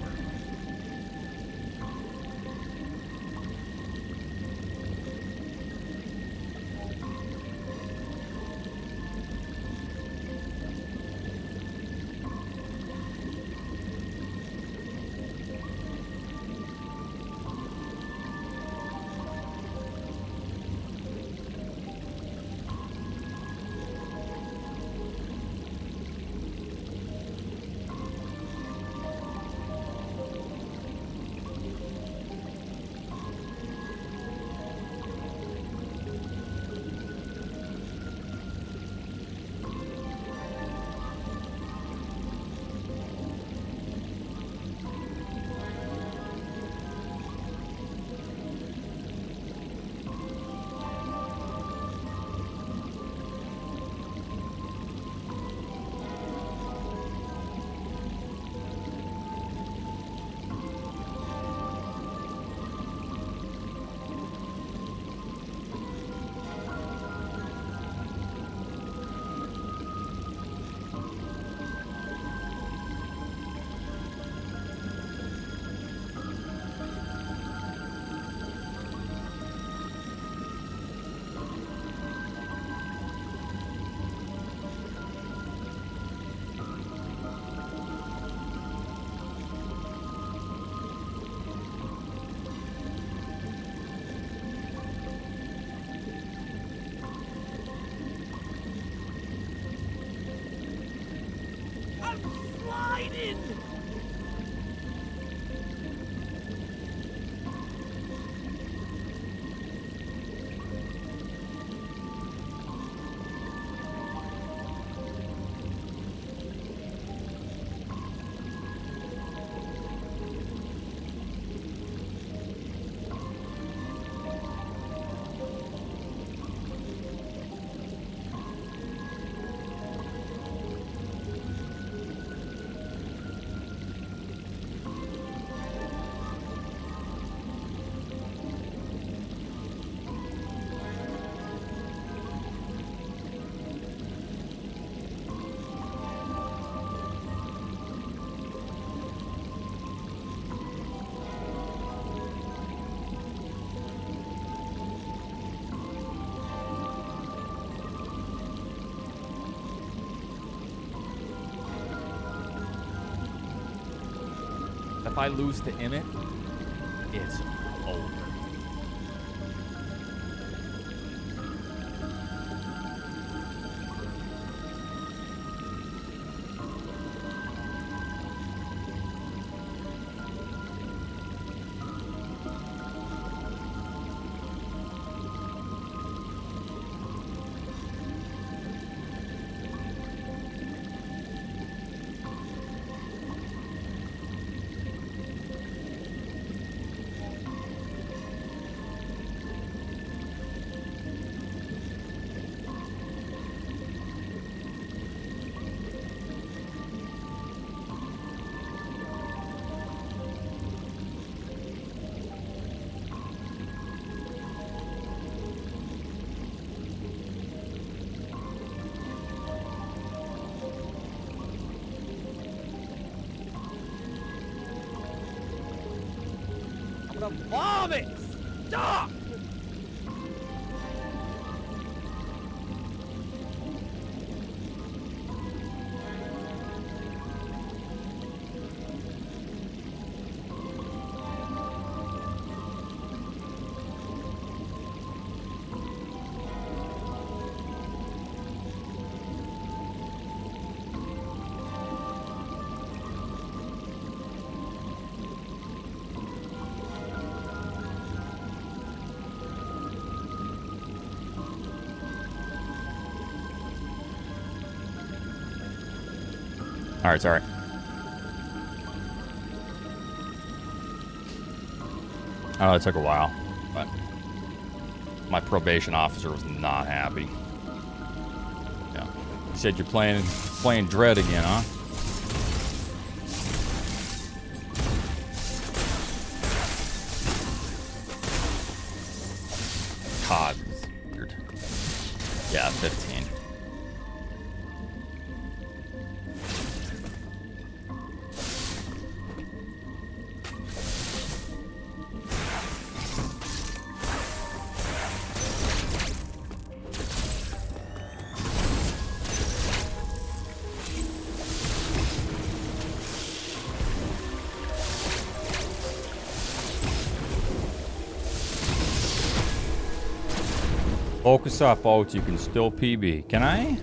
If I lose to Emmett, it's over. I'm gonna vomit! Stop! All right, sorry. I know it took a while, but my probation officer was not happy. Yeah, he said you're playing Dread again, huh? COD is weird. Yeah, 15. Focus up, Oats. You can still PB. Can I?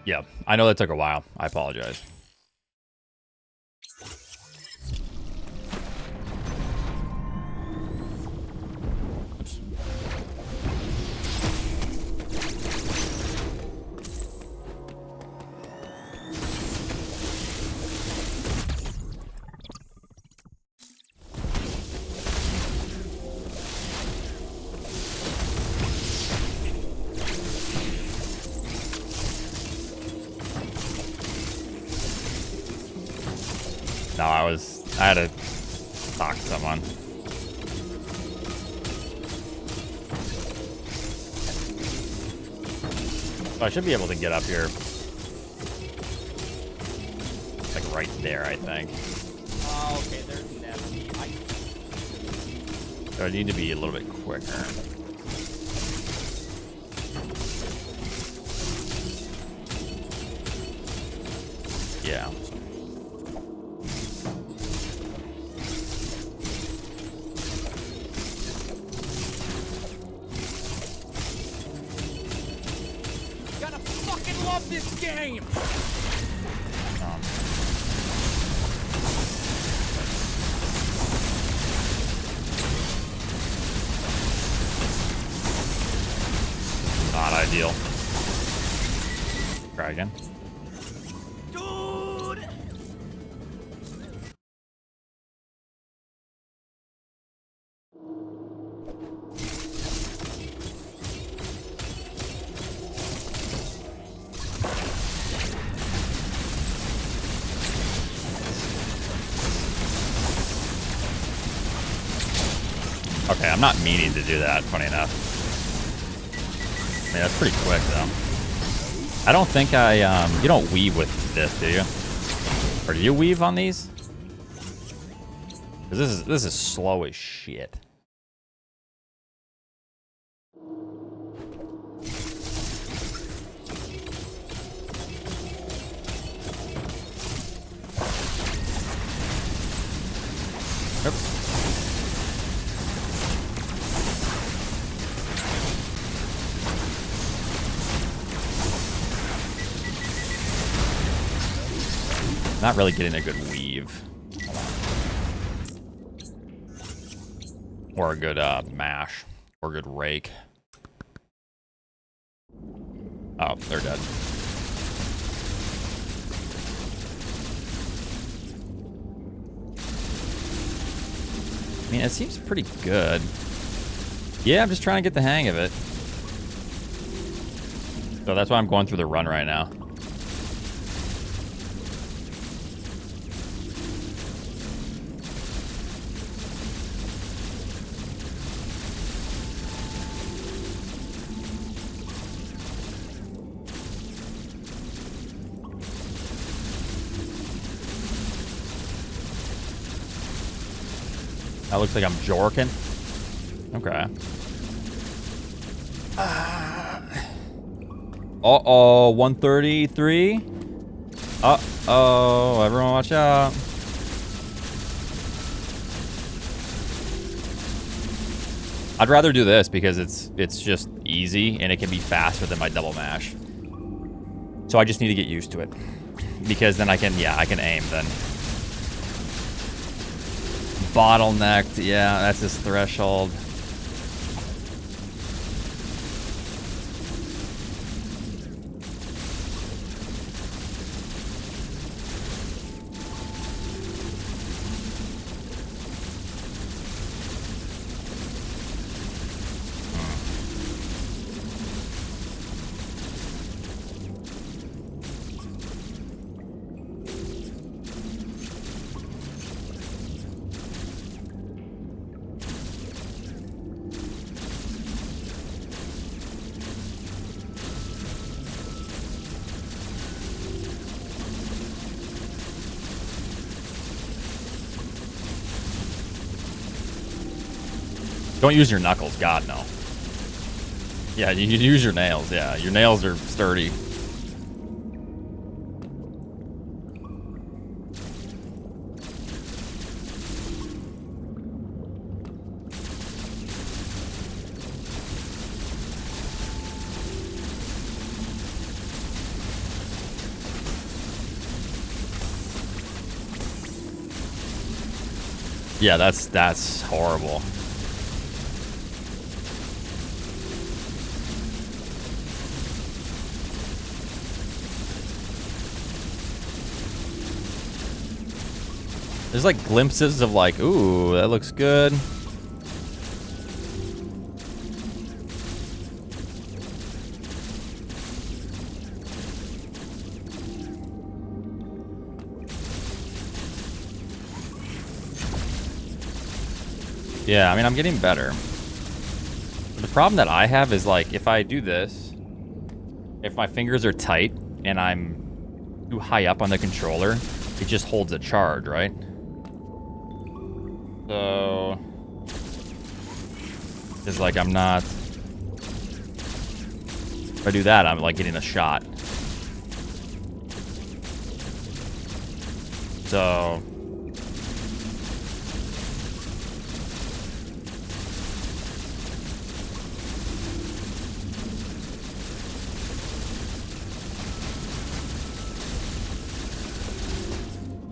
Yeah, I know that took a while. I apologize. Oops. No, I had to talk to someone. So I should be able to get up here. Like right there, I think. Oh, okay, there's Nessie. So I need to be a little bit quicker. Yeah. Gotta fucking love this game! Not ideal. Try again. Dude! Okay, I'm not meaning to do that, funny enough. I mean, that's pretty quick, though. I don't think you don't weave with this, do you? Or do you weave on these? 'Cause this is slow as shit. Oops. Not really getting a good weave. Or a good mash. Or a good rake. Oh, they're dead. I mean, it seems pretty good. Yeah, I'm just trying to get the hang of it. So that's why I'm going through the run right now. That looks like I'm jorking. Okay. Uh-oh, 133. Uh-oh, everyone watch out. I'd rather do this because it's just easy and it can be faster than my double mash. So I just need to get used to it. Because then I can aim then. Bottlenecked, yeah, that's his threshold. Don't use your knuckles. God, no. Yeah, you use your nails. Yeah, your nails are sturdy. Yeah, that's horrible. There's like glimpses of like, ooh, that looks good. Yeah, I mean, I'm getting better. But the problem that I have is like, if I do this, if my fingers are tight and I'm too high up on the controller, it just holds a charge, right? So, it's like I'm not. If I do that, I'm like getting a shot. So.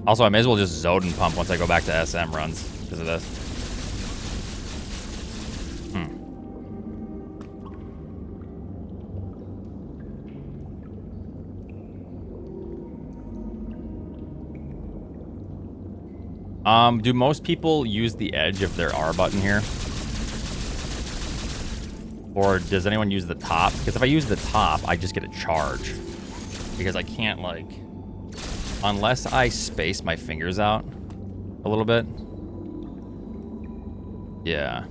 Also, I may as well just Zoden pump once I go back to SM runs because of this. Do most people use the edge of their R button here? Or does anyone use the top? Because if I use the top, I just get a charge. Because I can't, like... Unless I space my fingers out a little bit. Yeah.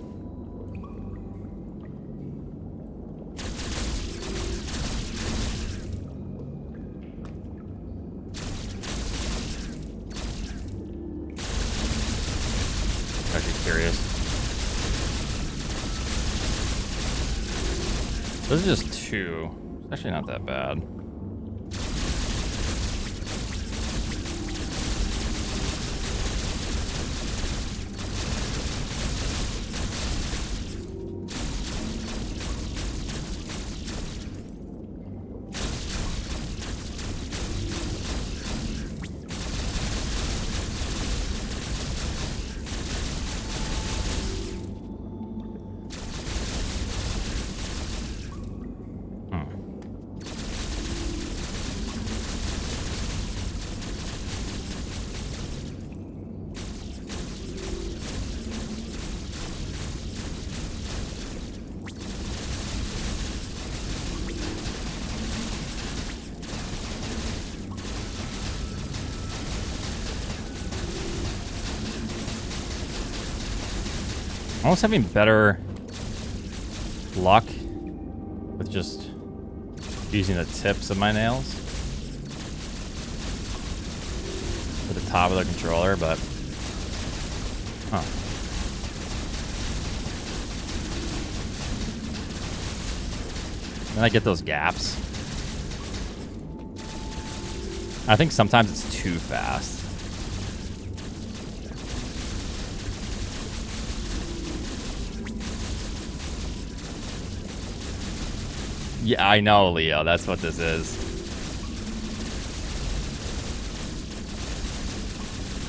Actually curious. Those are just 2. It's actually not that bad. I'm almost having better luck with just using the tips of my nails to the top of the controller, but then I get those gaps. I think sometimes it's too fast. Yeah, I know, Leo. That's what this is.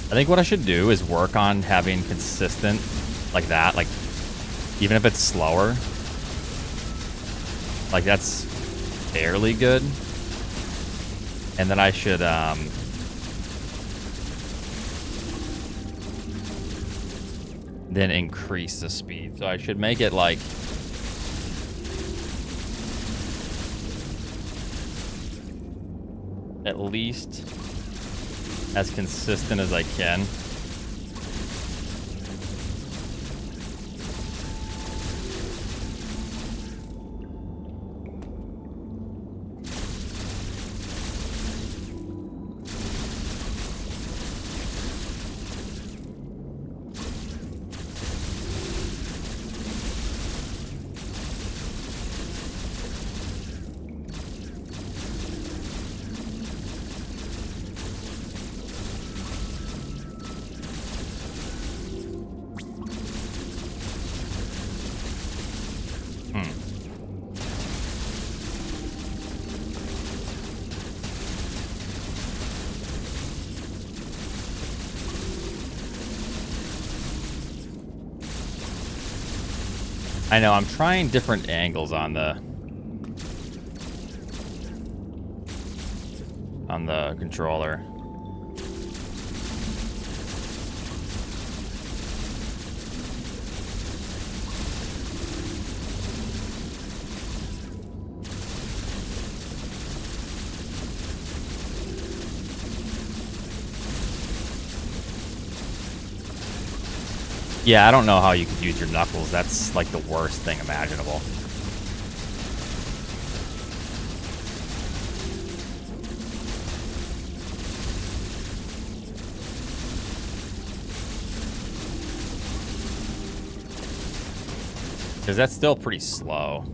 I think what I should do is work on having consistent like that. Like, even if it's slower. Like, that's fairly good. And then I should, then increase the speed. So I should make it like... at least as consistent as I can. I know, I'm trying different angles on the controller. Yeah, I don't know how you could use your knuckles. That's like the worst thing imaginable. Because that's still pretty slow.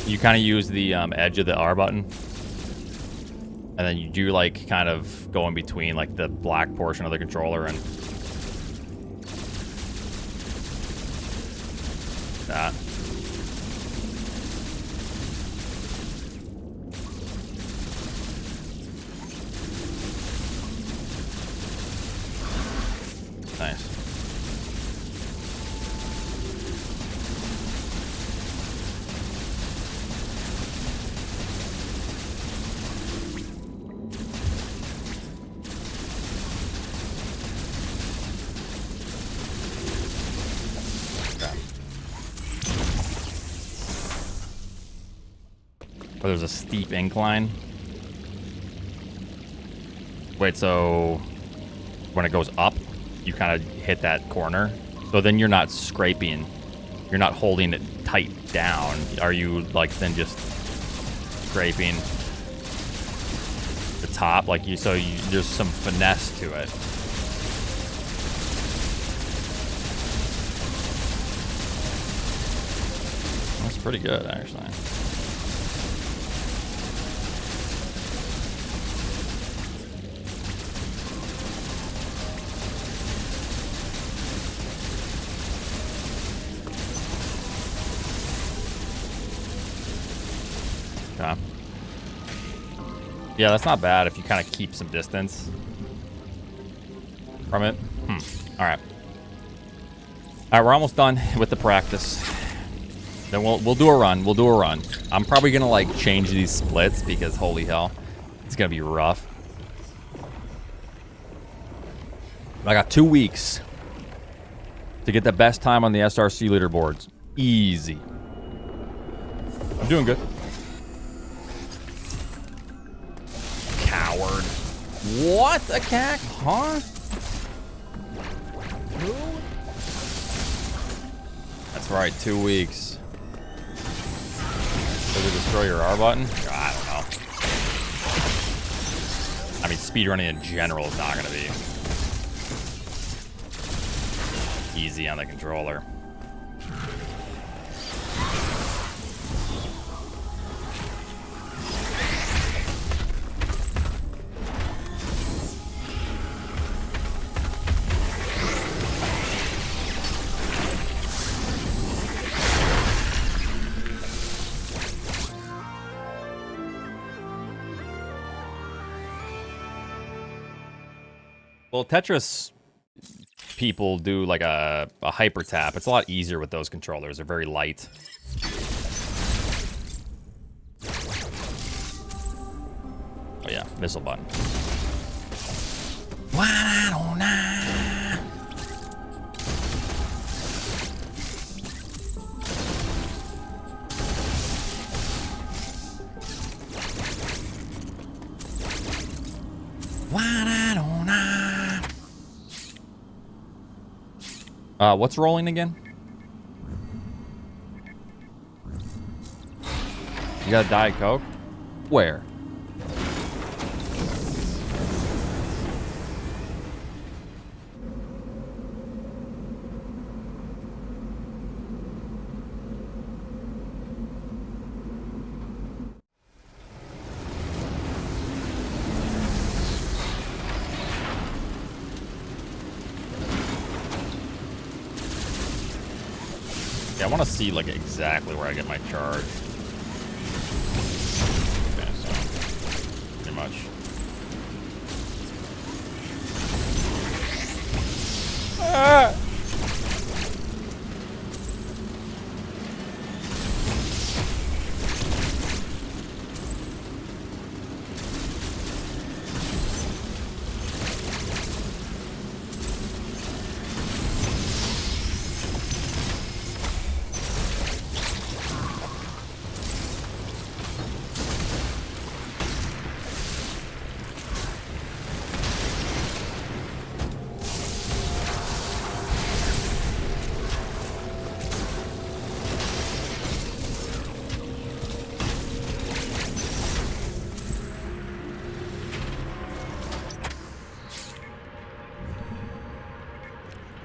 You kind of use the edge of the R button, and then you do like kind of go in between like the black portion of the controller and that. Nice. Where there's a steep incline. Wait, so when it goes up, you kind of hit that corner. So then you're not scraping. You're not holding it tight down. Are you like then just scraping the top? Like you, so you, there's some finesse to it. That's pretty good, actually. Okay. Yeah, that's not bad if you kind of keep some distance from it. All right. All right, we're almost done with the practice. Then we'll do a run. We'll do a run. I'm probably gonna like change these splits because holy hell, it's gonna be rough. I got 2 weeks to get the best time on the SRC leaderboards. Easy. I'm doing good. Coward. What? A cack? Huh? Who? That's right, 2 weeks. Does it destroy your R button? I don't know. I mean, speedrunning in general is not going to be easy on the controller. Well, Tetris people do like a hyper tap. It's a lot easier with those controllers. They're very light. Oh yeah, missile button. What's rolling again? You got a Diet Coke? Where? I want to see like exactly where I get my charge. Okay, so pretty much. Ah!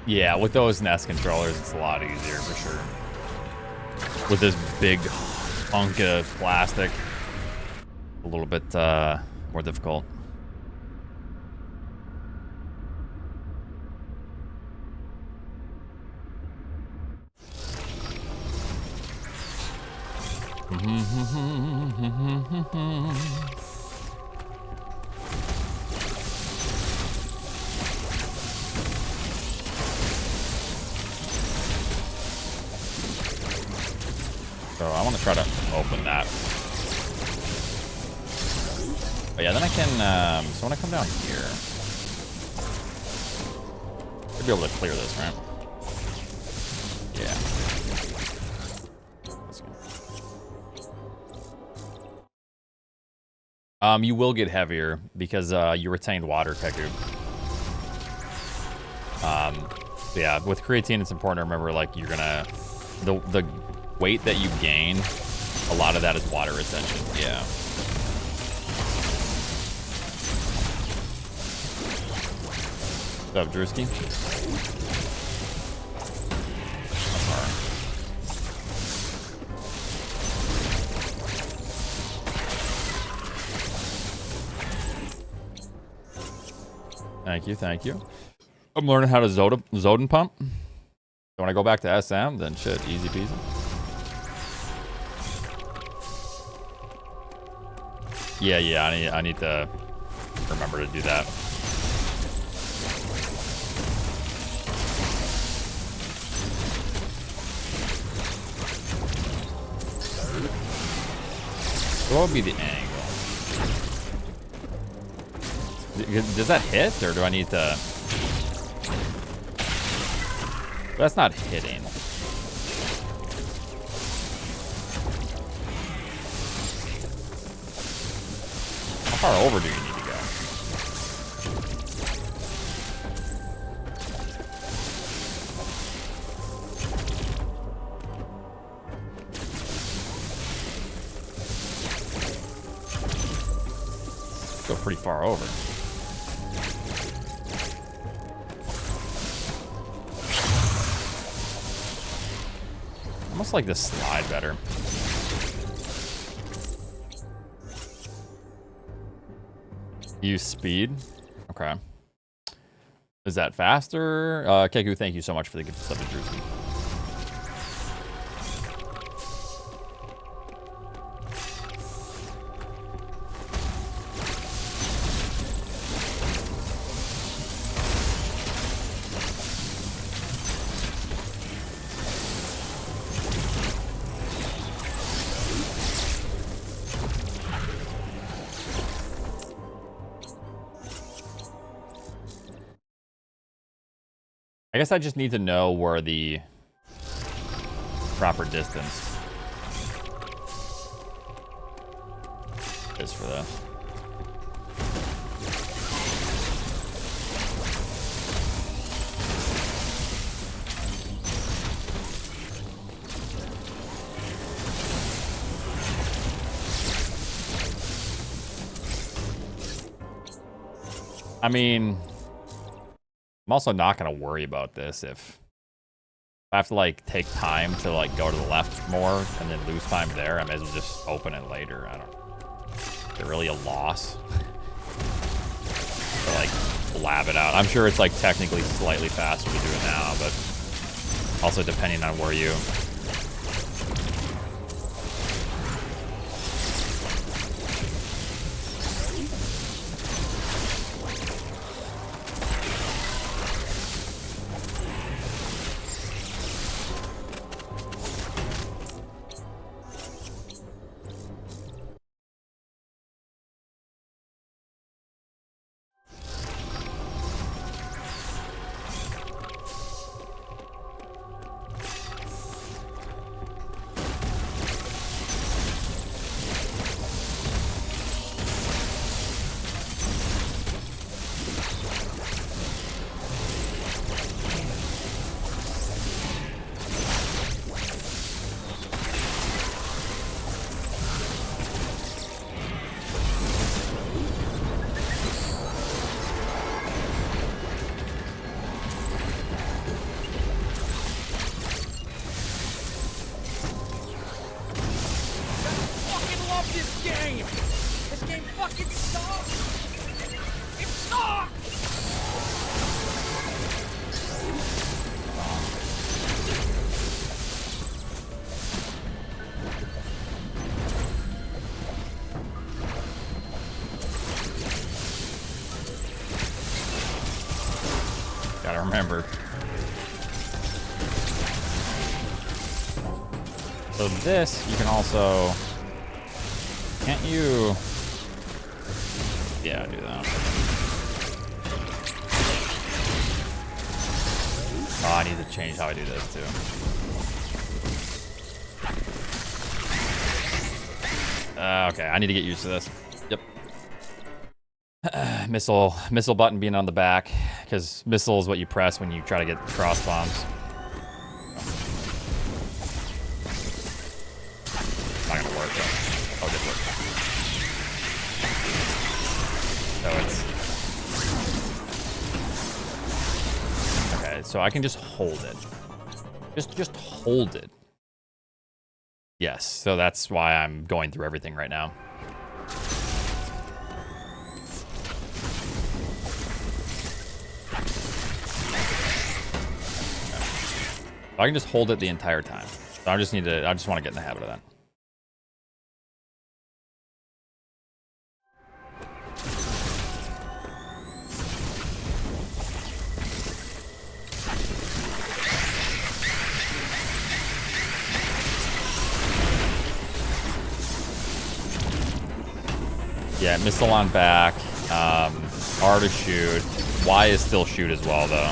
Yeah, with those NES controllers, it's a lot easier for sure. With this big hunk of plastic, a little bit more difficult. So I want to try to open that. But yeah, then I can, so when I come down here, I'll be able to clear this, right? Yeah. Let's go. You will get heavier because you retained water, Keku. Yeah, with creatine, it's important to remember, like, you're gonna, the weight that you gain, a lot of that is water retention. Yeah. What's up, Drewski? Thank you, thank you. I'm learning how to Zoden pump. So when I go back to SM, then shit, easy peasy. Yeah, I need to remember to do that. What would be the angle? Does that hit, or do I need to? That's not hitting. How far over do you need to go? Go pretty far over. Almost like this slide better. Use speed. Okay. Is that faster? Keku, thank you so much for the gift of sub, Drew. I guess I just need to know where the proper distance is for this. I mean, I'm also not gonna worry about this if I have to like take time to like go to the left more and then lose time there. I may as well just open it later. I don't. Is it really a loss to like blab it out? I'm sure it's like technically slightly faster to do it now, but also depending on where you. Gotta remember. So this, you can also... Can't you... Yeah, do that. Oh, I need to change how I do this, too. Okay, I need to get used to this. Yep. Missile button being on the back, because missile is what you press when you try to get cross bombs. Not gonna work though. Oh, it did work. So it's okay. So I can just hold it. Just hold it. Yes. So that's why I'm going through everything right now. I can just hold it the entire time. So I just want to get in the habit of that. Yeah, missile on back. R to shoot. Y is still shoot as well, though.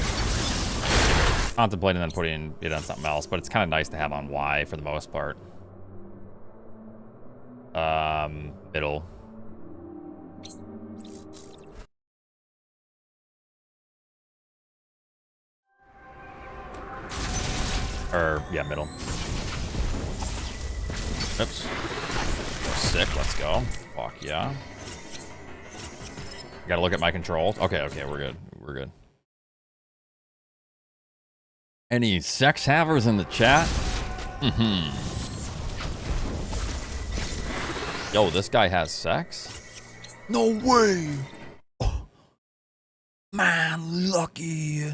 Contemplating then putting it on something else, but it's kind of nice to have on Y for the most part. Middle. Or, yeah, middle. Oops. Sick, let's go. Fuck yeah. Gotta look at my controls. Okay, we're good. We're good. Any sex havers in the chat? Yo, this guy has sex? No way! Oh. Man, lucky.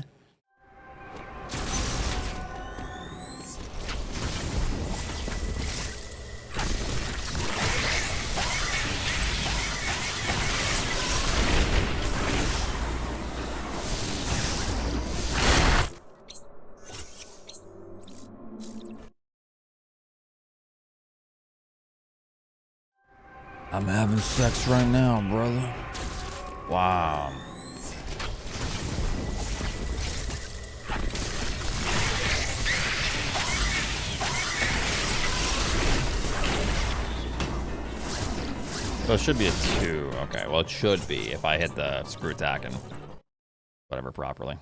I'm having sex right now, brother. Wow. So it should be a 2. Okay, well it should be if I hit the screw attack and whatever properly.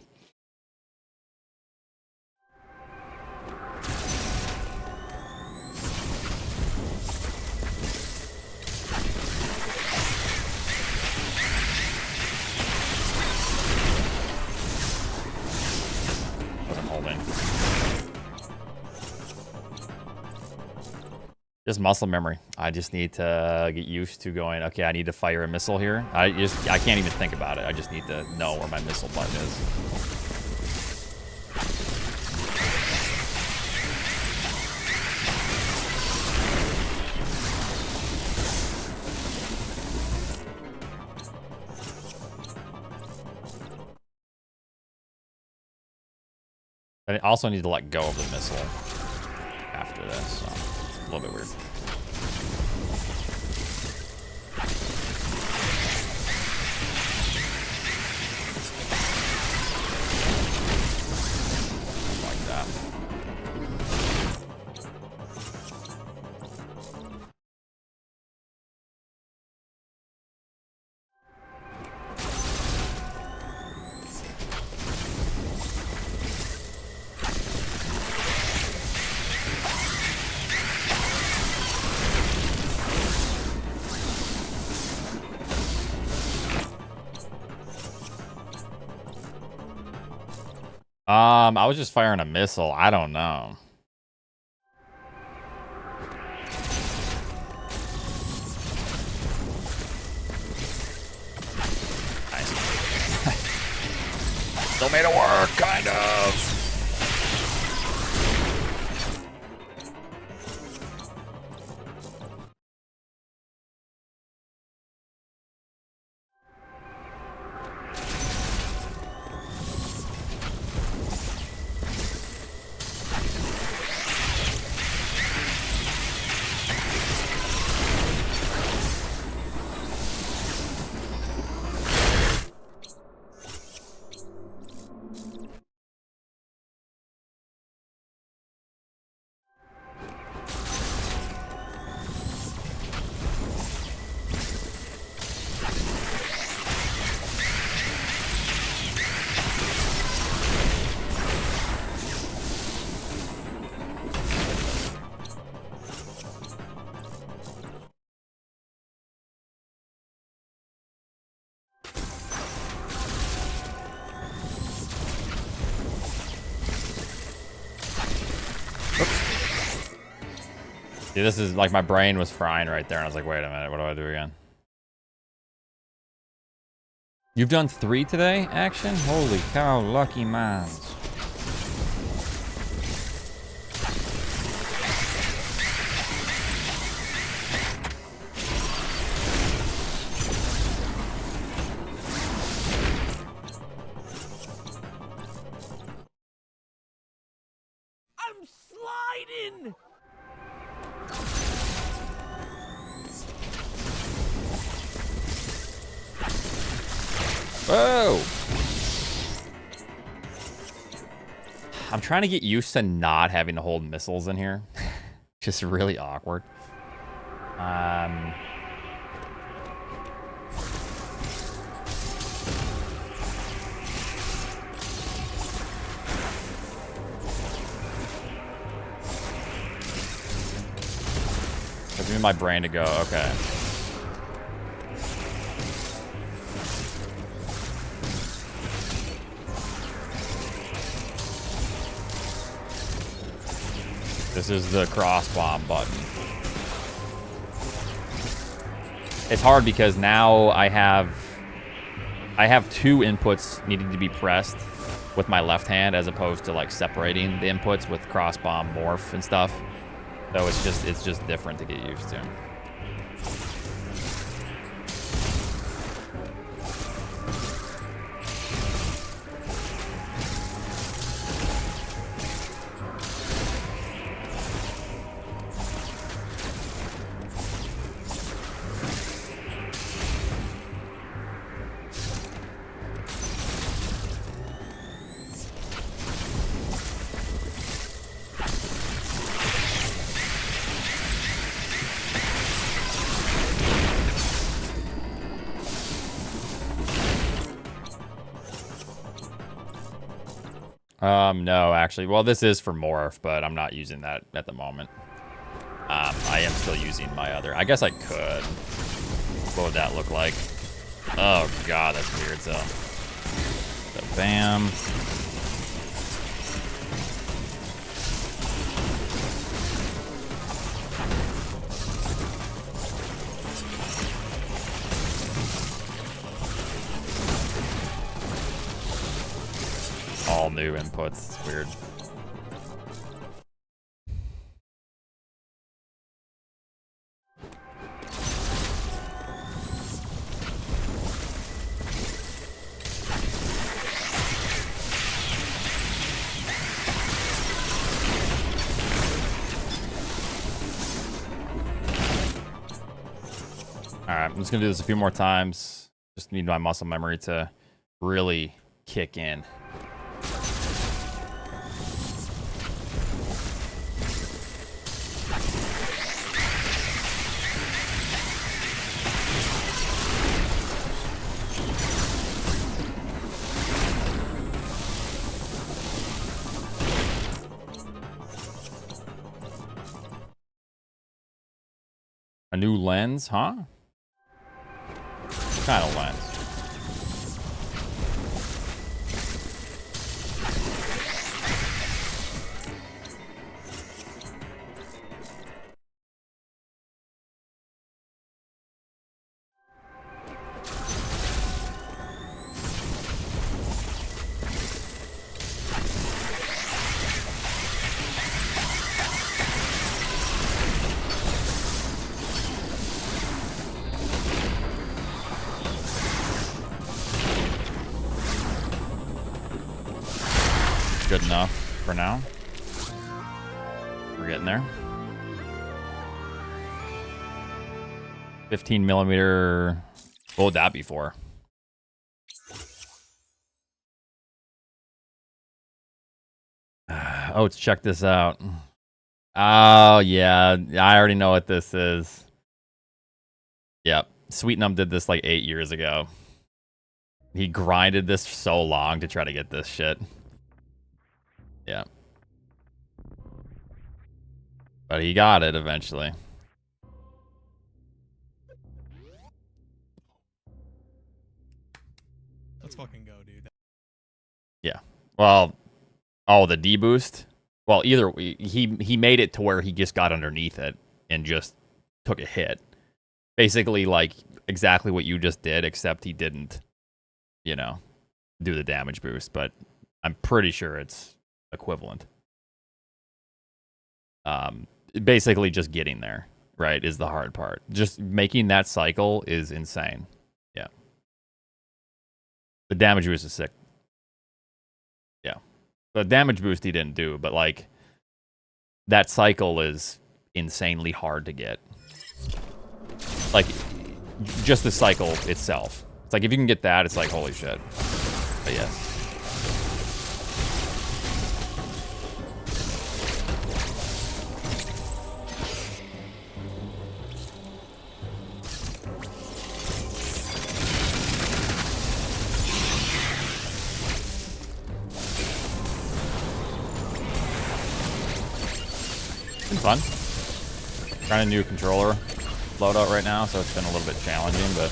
Just muscle memory. I just need to get used to going, okay, I need to fire a missile here. I can't even think about it. I just need to know where my missile button is. I also need to let go of the missile after this, so a little bit weird. Like that. I was just firing a missile. I don't know. Nice. Still made it work, kind of. See, this is like my brain was frying right there, and I was like, wait a minute, what do I do again? You've done 3 today, Action? Holy cow, lucky mans. I'm sliding! Whoa! I'm trying to get used to not having to hold missiles in here. Just really awkward. Give me my brain to go, okay. This is the cross bomb button. It's hard because now I have 2 inputs needing to be pressed with my left hand as opposed to like separating the inputs with cross bomb morph and stuff. So it's just different to get used to. No, actually. Well, this is for morph, but I'm not using that at the moment. I am still using my other. I guess I could. What would that look like? Oh, God, that's weird, so bam. new inputs. It's weird. Alright, I'm just gonna do this a few more times. Just need my muscle memory to really kick in. A new lens, huh? What kind of lens? Good enough for now. We're getting there. 15 millimeter. What would that be for? Oh, let's check this out. Oh, yeah. I already know what this is. Yep. Sweetnum did this like 8 years ago. He grinded this so long to try to get this shit. Yeah. But he got it eventually. Let's fucking go, dude. Yeah. Well, oh, the deboost? Well, either he made it to where he just got underneath it and just took a hit. Basically like exactly what you just did, except he didn't, you know, do the damage boost, but I'm pretty sure it's equivalent. Basically just getting there, right, is the hard part. Just making that cycle is insane. Yeah. The damage boost is sick. Yeah. The damage boost he didn't do, but like that cycle is insanely hard to get. Like just the cycle itself. It's like if you can get that, it's like holy shit. But yes. Been fun. Trying a new controller loadout right now, so it's been a little bit challenging, but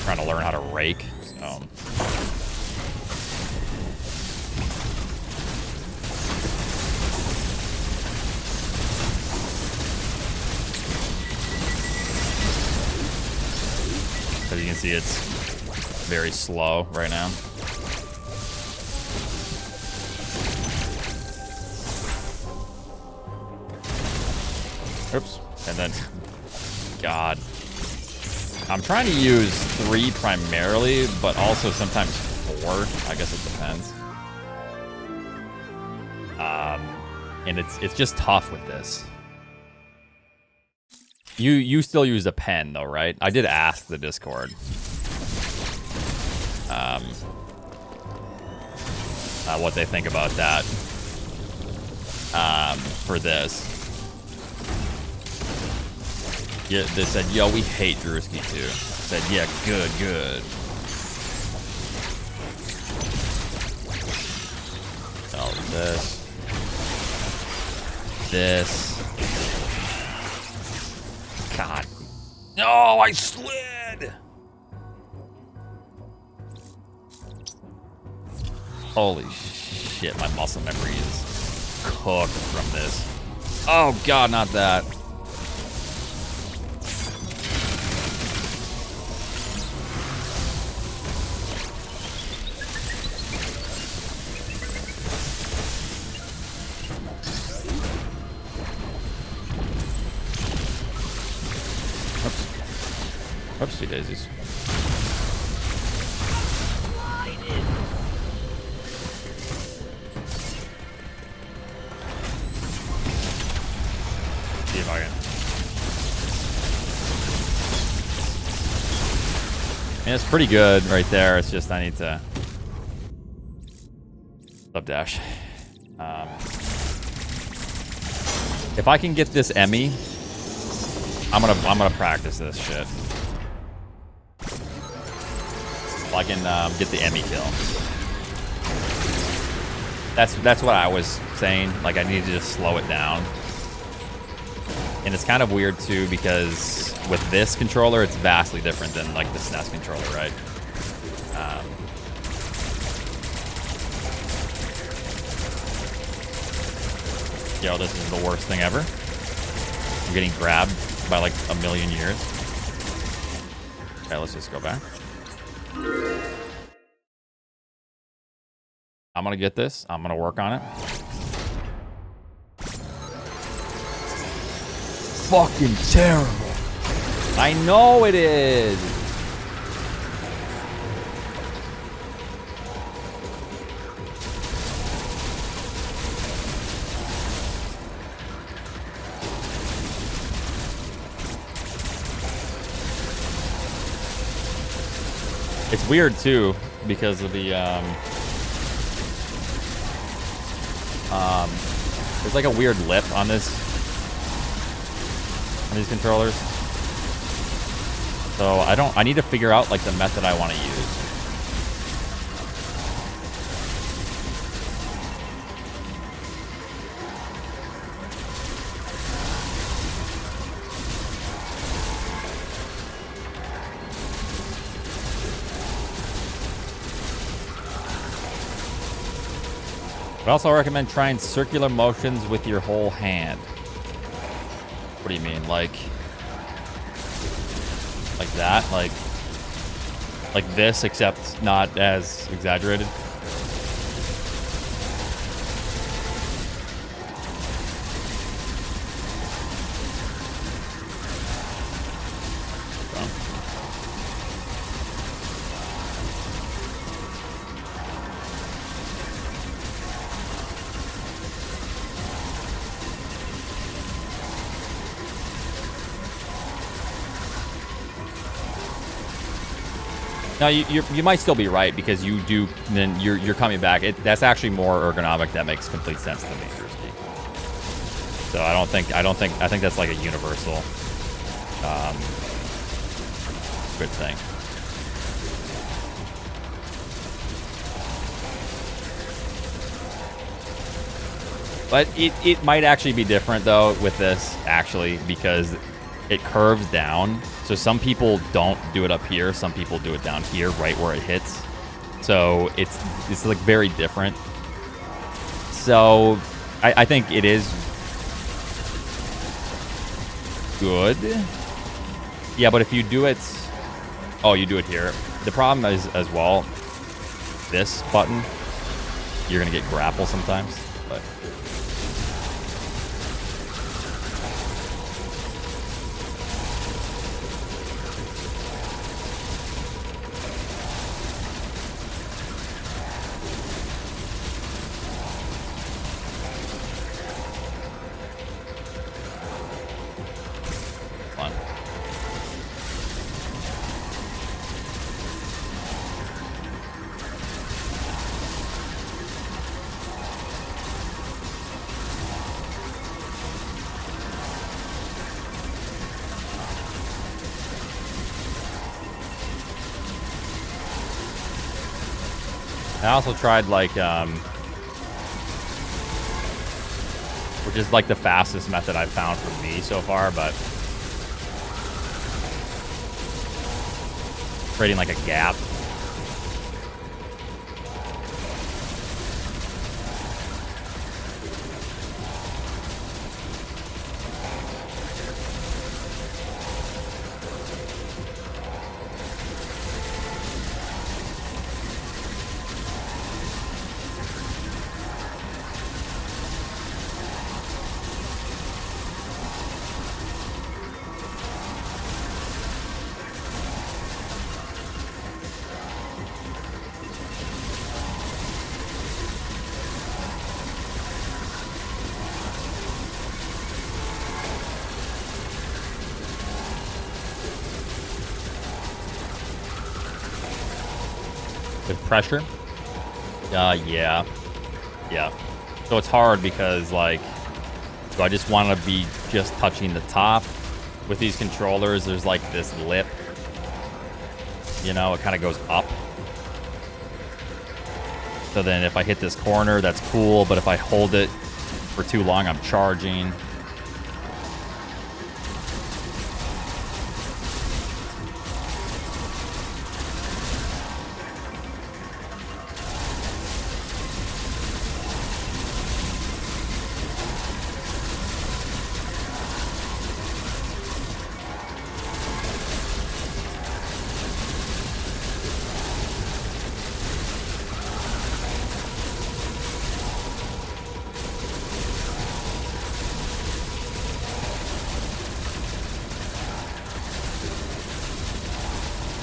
trying to learn how to rake. So as you can see, it's very slow right now. Oops. And then, God. I'm trying to use 3 primarily, but also sometimes 4. I guess it depends. And it's just tough with this. You still use a pen though, right? I did ask the Discord. What they think about that. For this. Yeah, they said, yo, we hate Drewski too. I said, yeah, good. Oh, this. God. No, I slid! Holy shit, my muscle memory is cooked from this. Oh, God, not that. Whoopsie daisies. See if I can. I mean, it's pretty good right there. It's just I need to sub dash. If I can get this Emmy, I'm gonna practice this shit. If I can get the Emmy kill. That's what I was saying. Like I need to just slow it down. And it's kind of weird too because with this controller, it's vastly different than like the SNES controller, right? Yo, this is the worst thing ever. I'm getting grabbed by like a million years. Okay, let's just go back. I'm gonna get this. I'm gonna work on it. Fucking terrible. I know it is. It's weird too because of the there's like a weird lip on these controllers. So I need to figure out like the method I want to use. I also recommend trying circular motions with your whole hand. What do you mean? Like that? Like this, except not as exaggerated? No, you might still be right because you do. Then you're coming back. That's actually more ergonomic. That makes complete sense to me, Drewski. So I think that's like a universal good thing. But it might actually be different though with this actually because it curves down. So some people don't do it up here. Some people do it down here, right where it hits. So it's like very different. So I think it is good. Yeah, but if you do it, oh, you do it here. The problem is as well, this button, you're gonna get grapple sometimes, but. I also tried like, which is like the fastest method I've found for me so far, but creating like a gap. Pressure? Yeah. Yeah. So it's hard because, like, do I just want to be just touching the top? With these controllers, there's like this lip. You know, it kind of goes up. So then if I hit this corner, that's cool. But if I hold it for too long, I'm charging.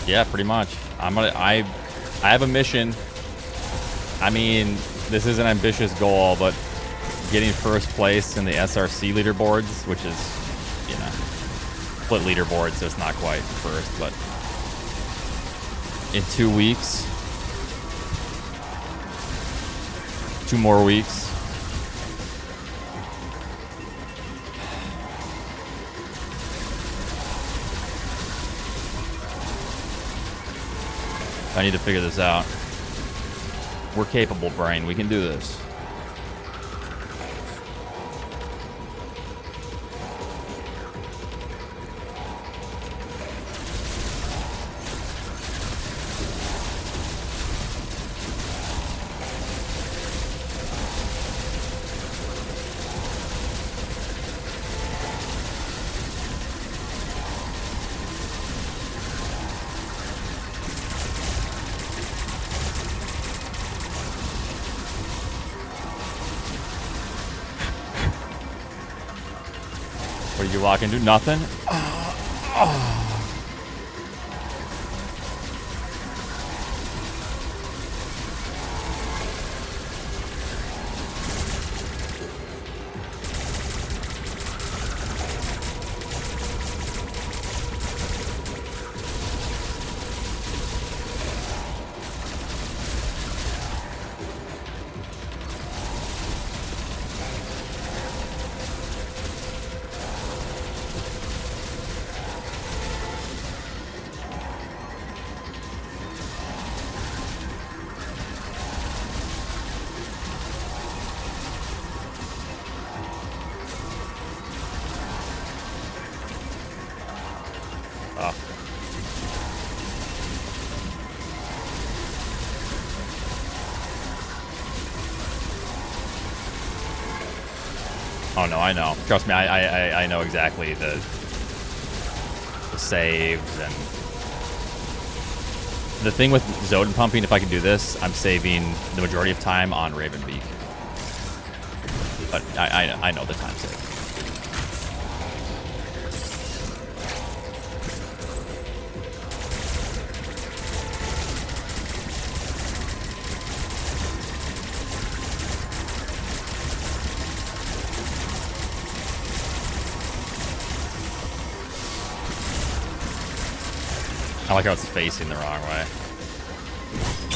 Yeah, pretty much. I have a mission. I mean, this is an ambitious goal, but getting first place in the SRC leaderboards, which is, you know, split leaderboard, so it's not quite first, but in 2 weeks, 2 more weeks. I need to figure this out. We're capable, brain. We can do this. What do you walk into? Nothing? Oh no, I know. Trust me, I know exactly the saves and the thing with Zodin pumping. If I can do this, I'm saving the majority of time on Raven Beak. But I know the time save. I like how it's facing the wrong way.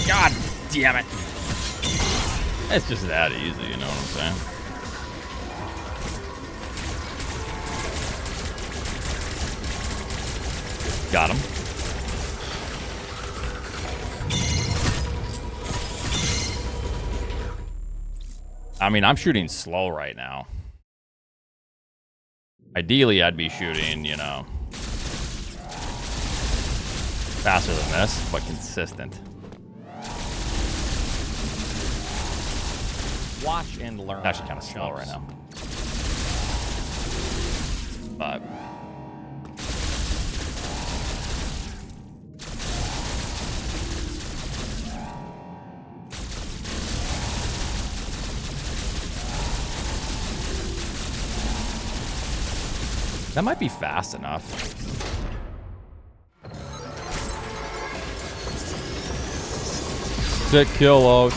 God damn it. It's just that easy, you know what I'm saying? Got him. I mean, I'm shooting slow right now. Ideally, I'd be shooting, you know, faster than this, but consistent. Watch and learn. Actually, kind of slow right now. But that might be fast enough. Sick kill, Oats.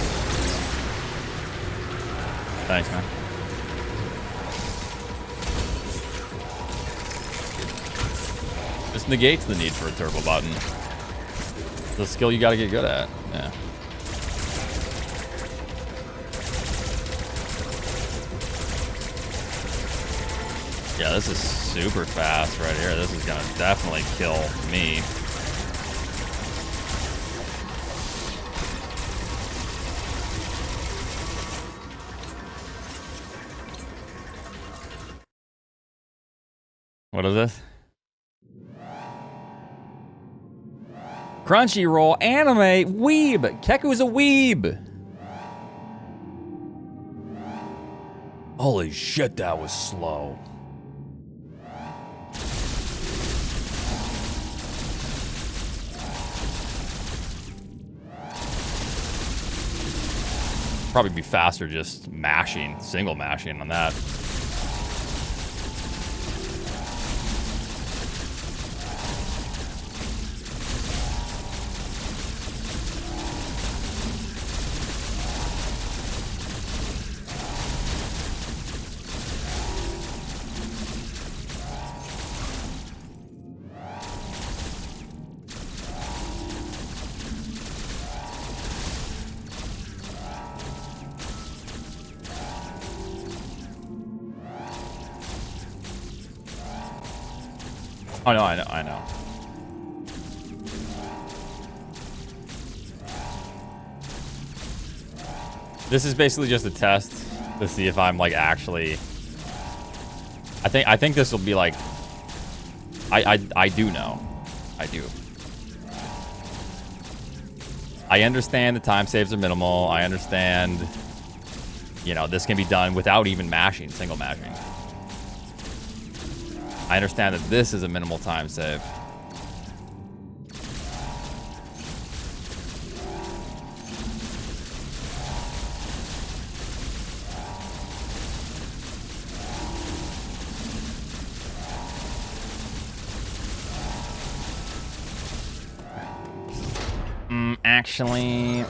Thanks, man. This negates the need for a turbo button. It's a skill you gotta get good at. Yeah. Yeah, this is super fast right here. This is gonna definitely kill me. What is this? Crunchyroll anime weeb. Keku's a weeb. Holy shit, that was slow. Probably be faster just mashing, single mashing on that. Oh no, I know. This is basically just a test to see if I'm like actually. I think this will be like. I do know. I do. I understand the time saves are minimal. I understand. You know, this can be done without even mashing, single mashing. I understand that this is a minimal time save. Actually...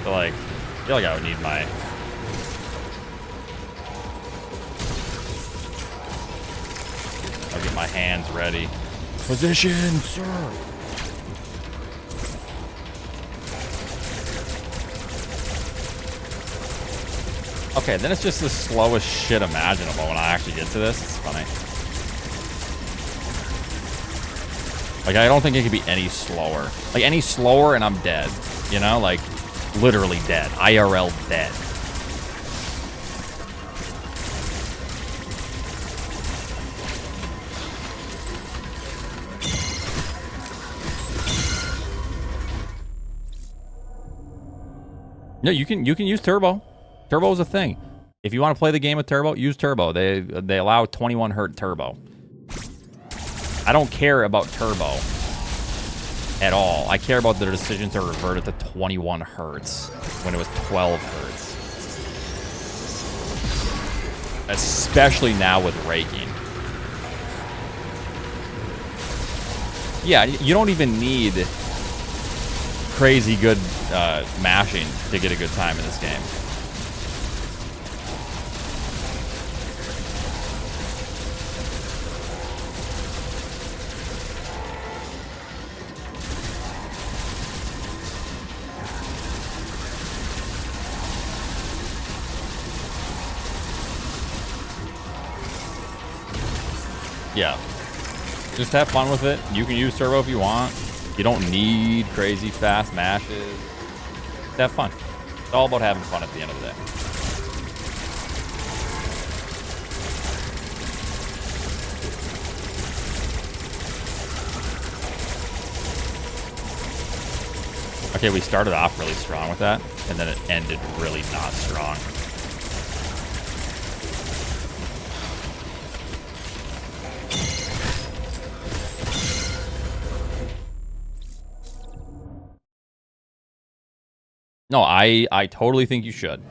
I feel like I would need my... I'll get my hands ready. Position, sir. Okay, then it's just the slowest shit imaginable when I actually get to this. It's funny. Like, I don't think it could be any slower. Like, any slower and I'm dead. You know? Like, literally dead. IRL dead. No, you can use turbo. Turbo is a thing. If you want to play the game with turbo, use turbo. They allow 21 hertz turbo. I don't care about turbo at all. I care about their decision to revert it to 21 hertz when it was 12 hertz. Especially now with raking. Yeah, you don't even need crazy good mashing to get a good time in this game. Yeah, just have fun with it. You can use turbo if you want. You don't need crazy fast mashes. Just have fun. It's all about having fun at the end of the day. Okay, we started off really strong with that, and then it ended really not strong. No, I totally think you should.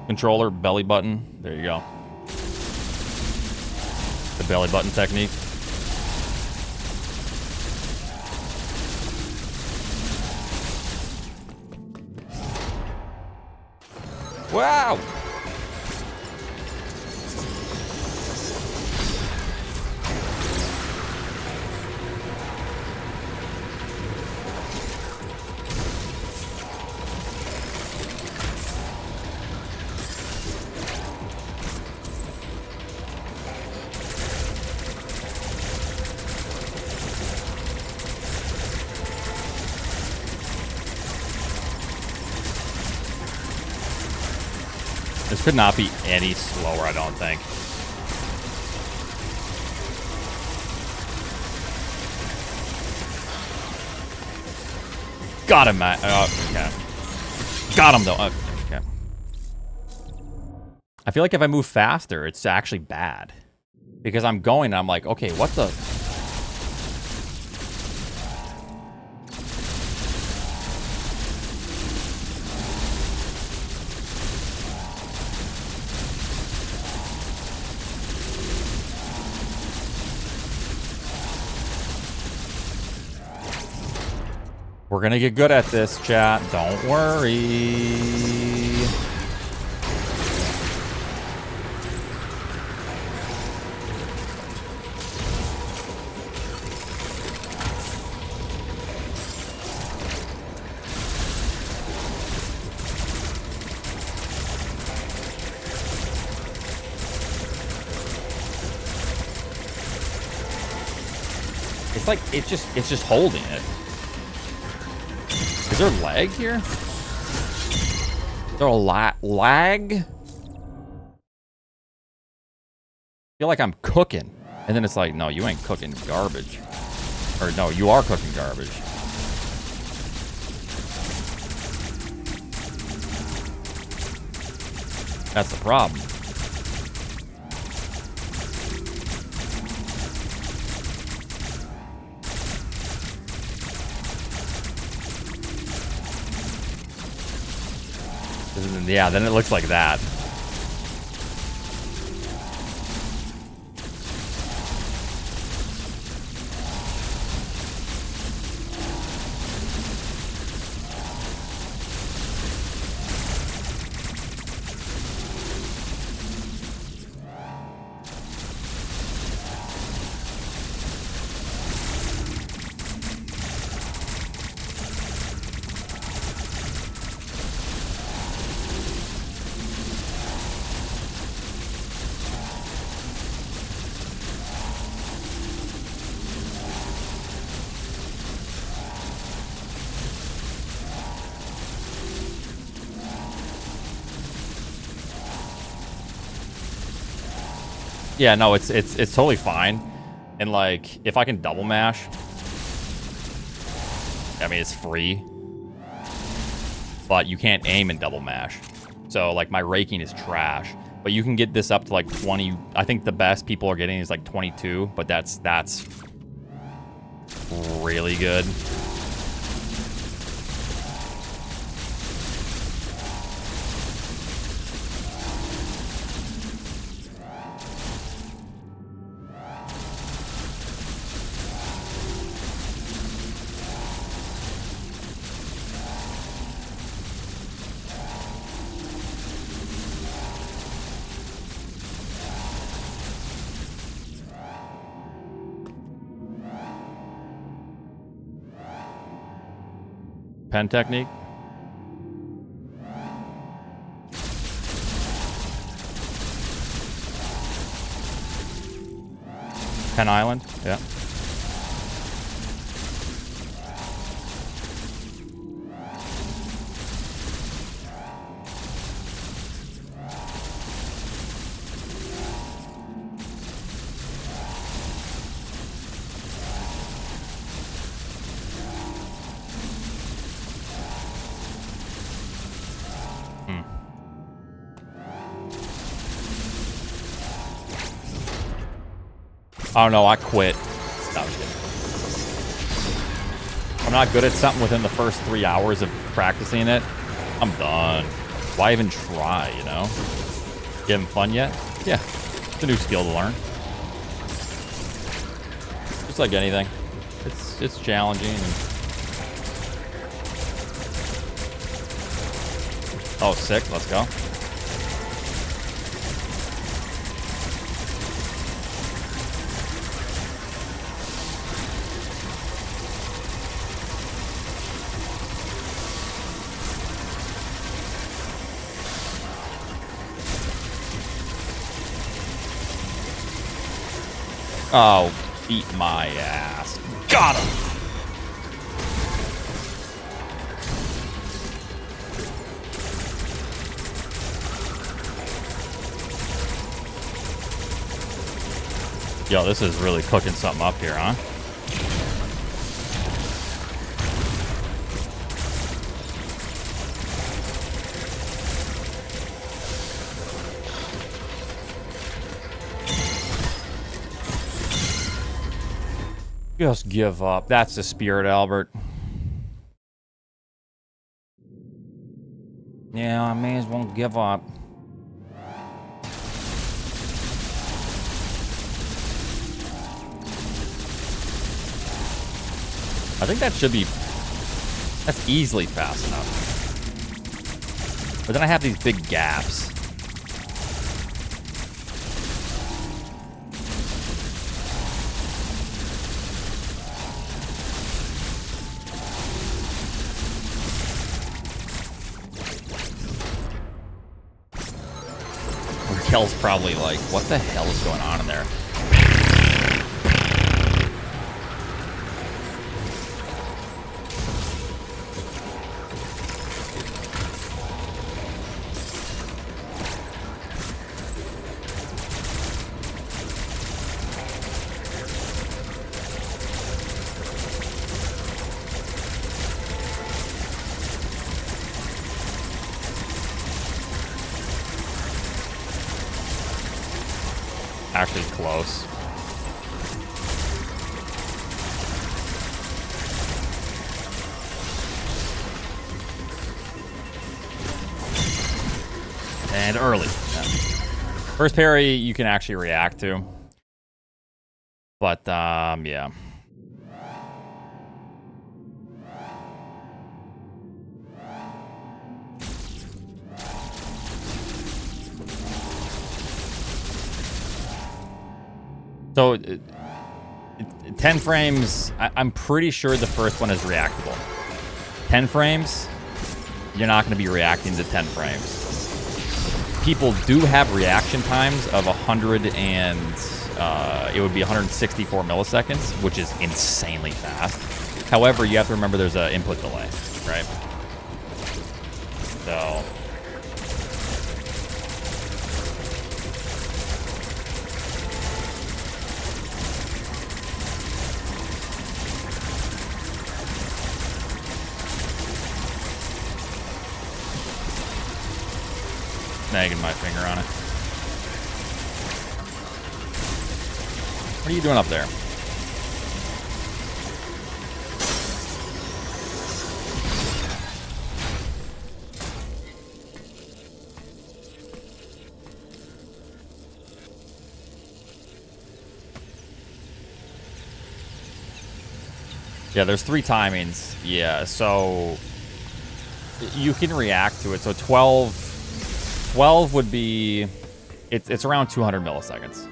Controller, belly button. There you go. The belly button technique. Wow! This could not be any slower, I don't think. Got him, Matt. Okay. Got him, though. Okay. I feel like if I move faster, it's actually bad. Because I'm going and I'm like, okay, what the... We're gonna get good at this, chat. Don't worry. It's like it's just holding it. Is there lag here? Is there a lag? I feel like I'm cooking. And then it's like, no, you ain't cooking garbage. Or no, you are cooking garbage. That's the problem. Yeah, then it looks like that. Yeah, no, it's totally fine. And like, if I can double mash, I mean, it's free, but you can't aim and double mash. So like, my raking is trash. But you can get this up to like 20. I think the best people are getting is like 22, but that's really good. Pen technique. Pen Island, yeah. Oh no, I quit. No, I'm just kidding. I'm not good at something within the first 3 hours of practicing it. I'm done. Why even try, you know? You having fun yet? Yeah. It's a new skill to learn. Just like anything. It's challenging and... Oh, sick. Let's go. Oh, beat my ass. Got him! Yo, this is really cooking something up here, huh? Just give up. That's the spirit, Albert. Yeah, I may as well give up. I think that should be... That's easily fast enough. But then I have these big gaps. Raquel's probably like, what the hell is going on in there? Actually close. And early. Yeah. First parry you can actually react to. But yeah. So, 10 frames, I'm pretty sure the first one is reactable. 10 frames, you're not going to be reacting to 10 frames. People do have reaction times of 100 and, it would be 164 milliseconds, which is insanely fast. However, you have to remember there's an input delay, right? So... snagging my finger on it. What are you doing up there? Yeah, there's 3 timings. Yeah, so you can react to it. So 12 would be, it's around 200 milliseconds.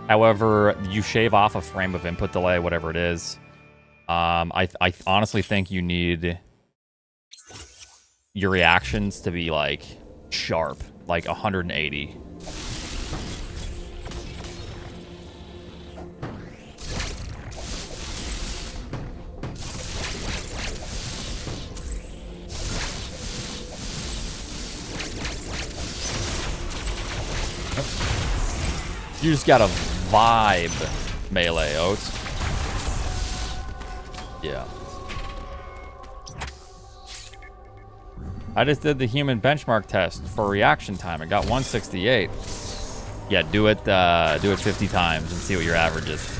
However, you shave off a frame of input delay, whatever it is. I honestly think you need your reactions to be like sharp, like 180. You just gotta vibe melee, Oats. Yeah. I just did the human benchmark test for reaction time. I got 168. Yeah, do it 50 times and see what your average is.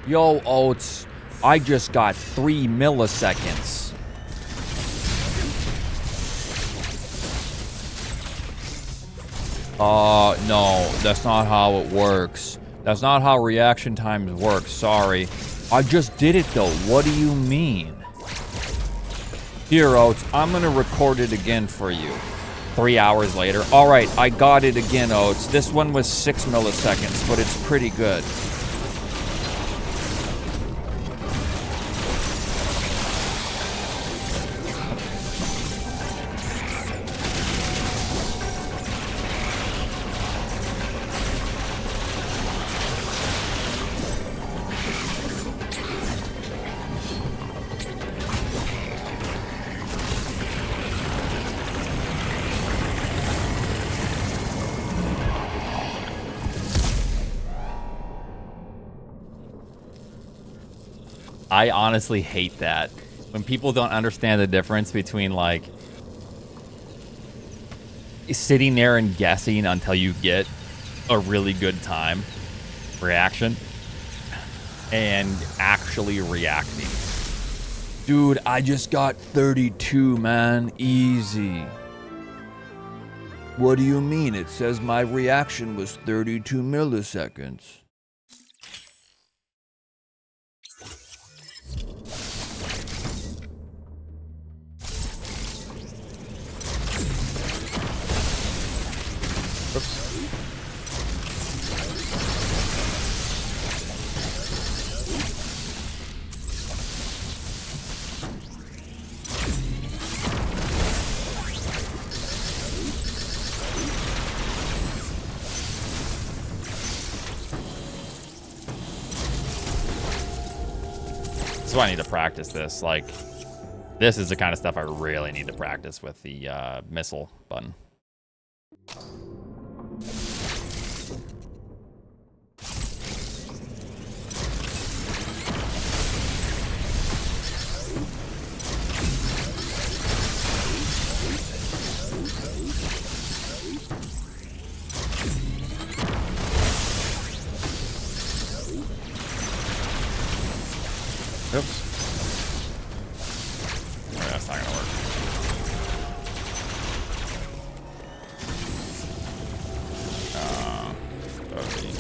Yo, Oats, I just got 3 milliseconds. No, that's not how it works. That's not how reaction times work, sorry. I just did it though, what do you mean? Here, Oats, I'm gonna record it again for you. 3 hours later. Alright, I got it again, Oats. This one was 6 milliseconds, but it's pretty good. I honestly hate that. When people don't understand the difference between, like, sitting there and guessing until you get a really good time reaction and actually reacting. Dude, I just got 32, man. Easy. What do you mean? It says my reaction was 32 milliseconds. Oops. So I need to practice this. Like, this is the kind of stuff I really need to practice with the missile button. Oops. Oh, that's not gonna work. Okay.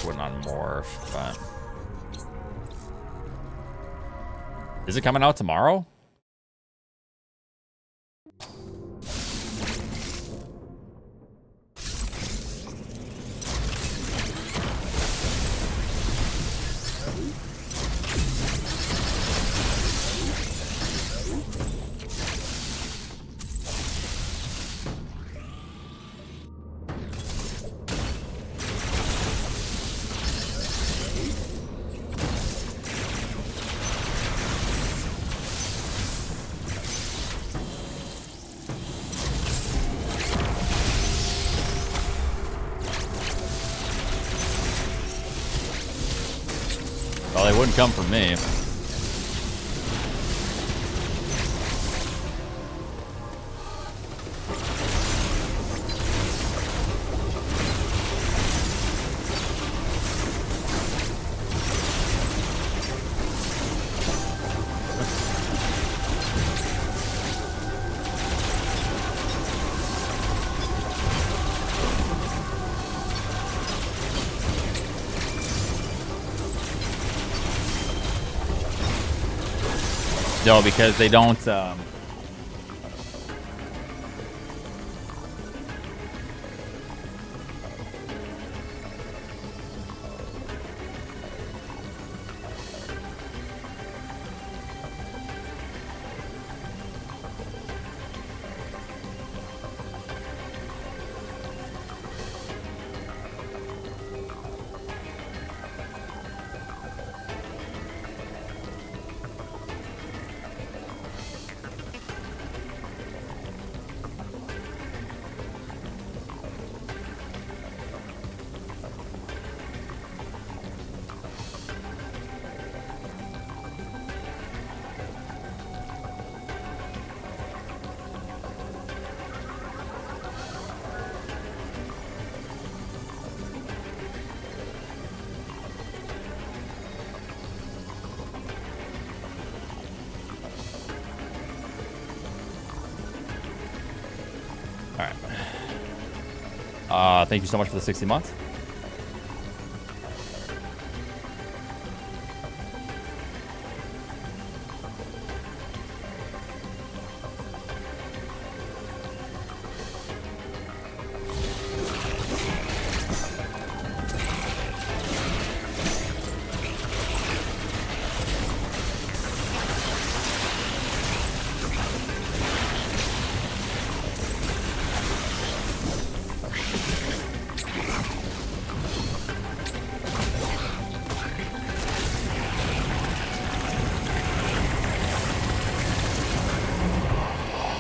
Wouldn't on morph, but is it coming out tomorrow? Well, they wouldn't come from me. No, because they don't. Thank you so much for the 60 months.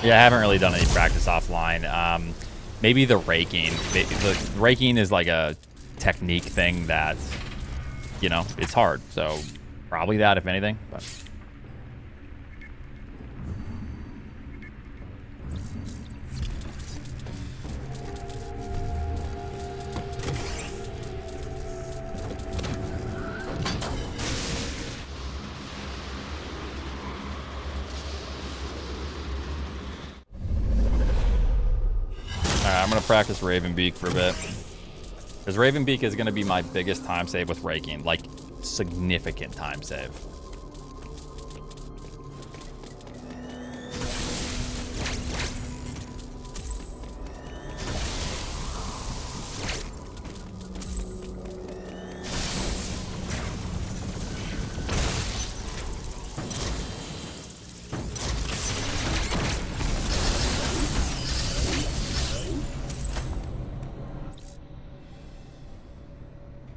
Yeah, I haven't really done any practice offline. Maybe the raking. The raking is like a technique thing that, you know, it's hard. So probably that, if anything. But alright, I'm gonna practice Beak for a bit. Because Beak is gonna be my biggest time save with raking. Like, significant time save.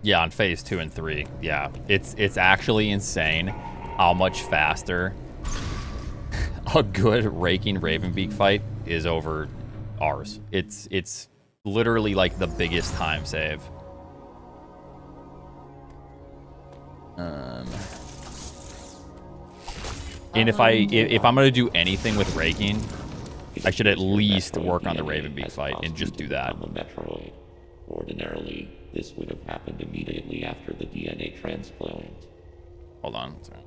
Yeah, on phase 2 and 3. Yeah, it's actually insane how much faster a good raking Beak fight is over ours. It's literally like the biggest time save. And if I'm gonna do anything with raking, I should at least work on the Beak fight and just do that. Metroid. Ordinarily, this would have happened immediately after the DNA transplant. Hold on. Sorry.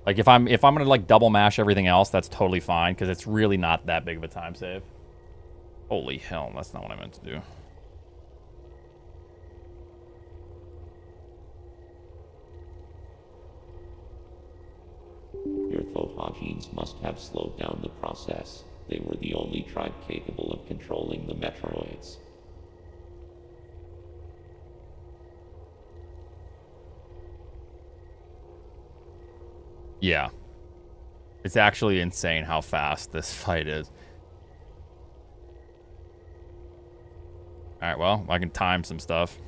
Like if I'm gonna like double mash everything else, that's totally fine because it's really not that big of a time save. Holy hell, that's not what I meant to do. Your Thoha genes must have slowed down the process. They were the only tribe capable of controlling the Metroids. Yeah. It's actually insane how fast this fight is. Alright, well, I can time some stuff.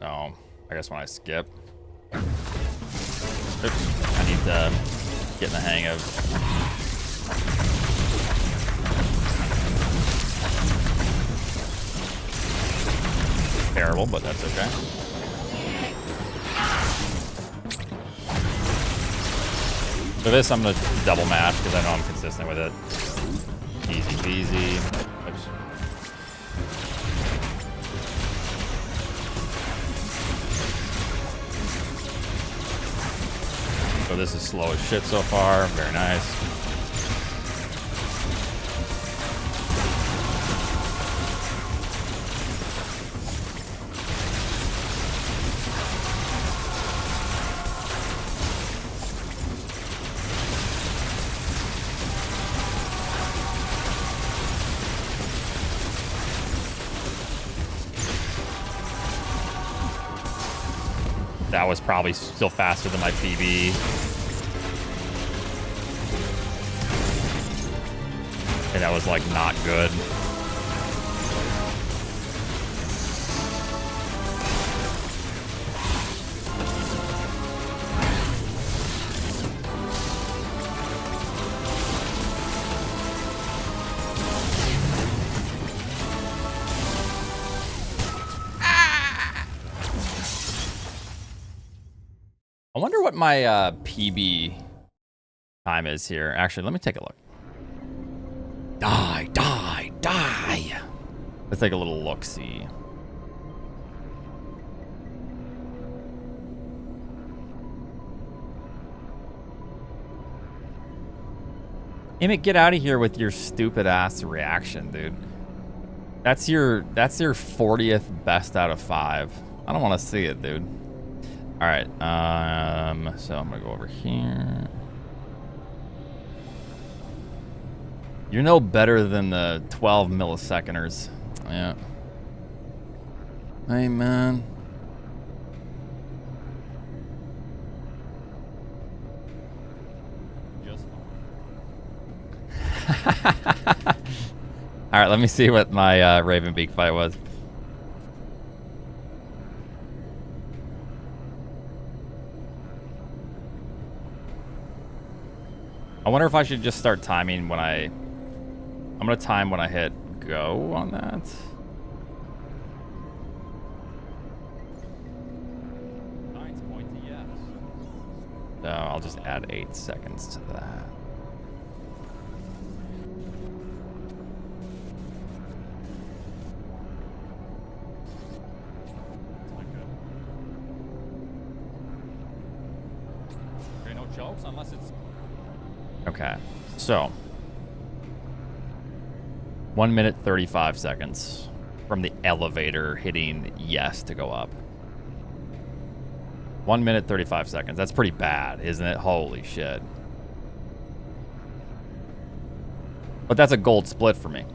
Oh, I guess when I skip. Oops, I need to get in the hang of. Terrible, but that's okay. For this, I'm gonna double mash because I know I'm consistent with it. Easy peasy. Oops. So this is slow as shit so far. Very nice. That was probably still faster than my PB. And that was like not good. I wonder what my PB time is here. Actually, let me take a look. Die, die, die. Let's take a little look-see. Emmett, get out of here with your stupid ass reaction, dude. That's your 40th best out of 5. I don't want to see it, dude. All right, so I'm gonna go over here. You're no better than the 12 milliseconders. Yeah. Hey, man. Just All right, let me see what my Beak fight was. I wonder if I should just start timing when I'm gonna time when I hit go on that. Nice point to yes. So I'll just add 8 seconds to that. Okay, no jokes unless it's... Okay, so 1 minute 35 seconds from the elevator hitting yes to go up. 1 minute 35 seconds. That's pretty bad, isn't it? Holy shit. But that's a gold split for me.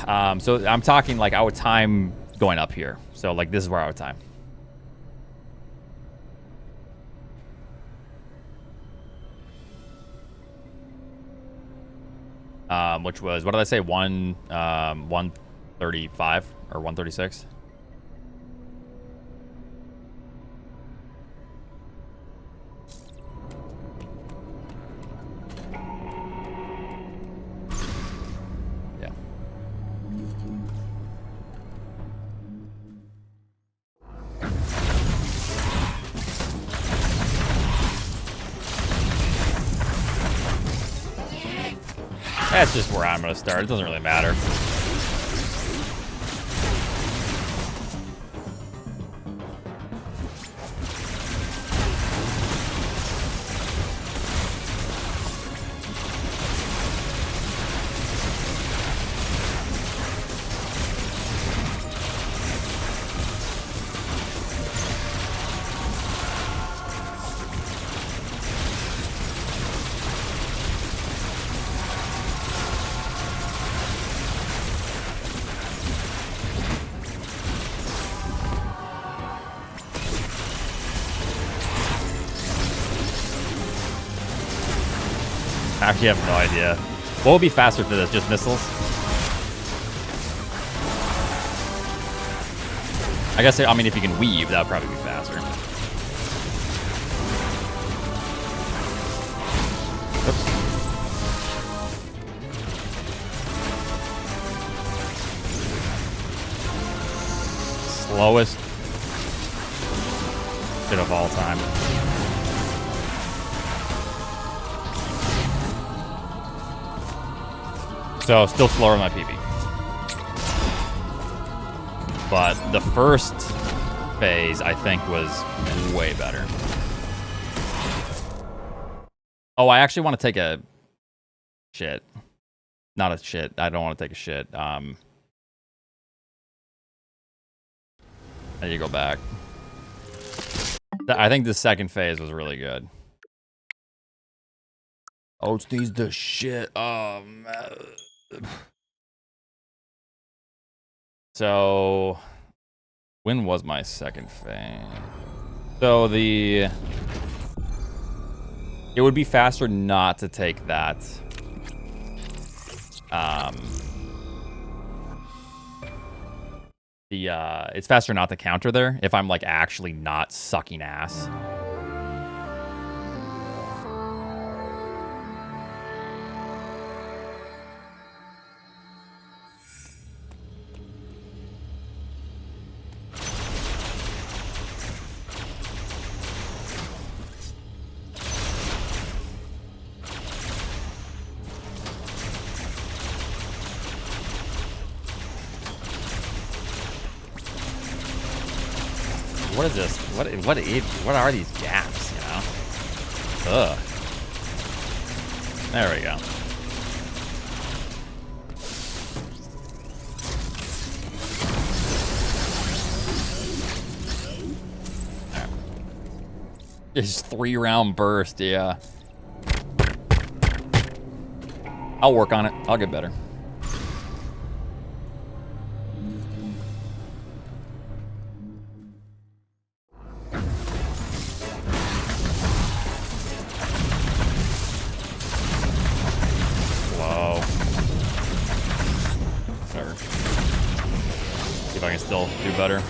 So I'm talking like I would time going up here. So like this is where I would time. Which was, what did I say? 135 or 136? Yeah. That's just where I'm going to start. It doesn't really matter. I actually have no idea. What would be faster for this? Just missiles? I guess, I mean, if you can weave, that would probably be faster. Oops. Slowest shit of all time. So, still slower on my PB. But the first phase, I think, was way better. Oh, I actually want to take a shit. Not a shit. I don't want to take a shit. I need to go back. I think the second phase was really good. Oats needs the shit. Oh, man. So, when was my second phase? So it would be faster not to take that. It's faster not to counter there if I'm like actually not sucking ass. What is this? What are these gaps, you know? Ugh. There we go. Right. This 3-round burst, yeah. I'll work on it. I'll get better. I can still do better.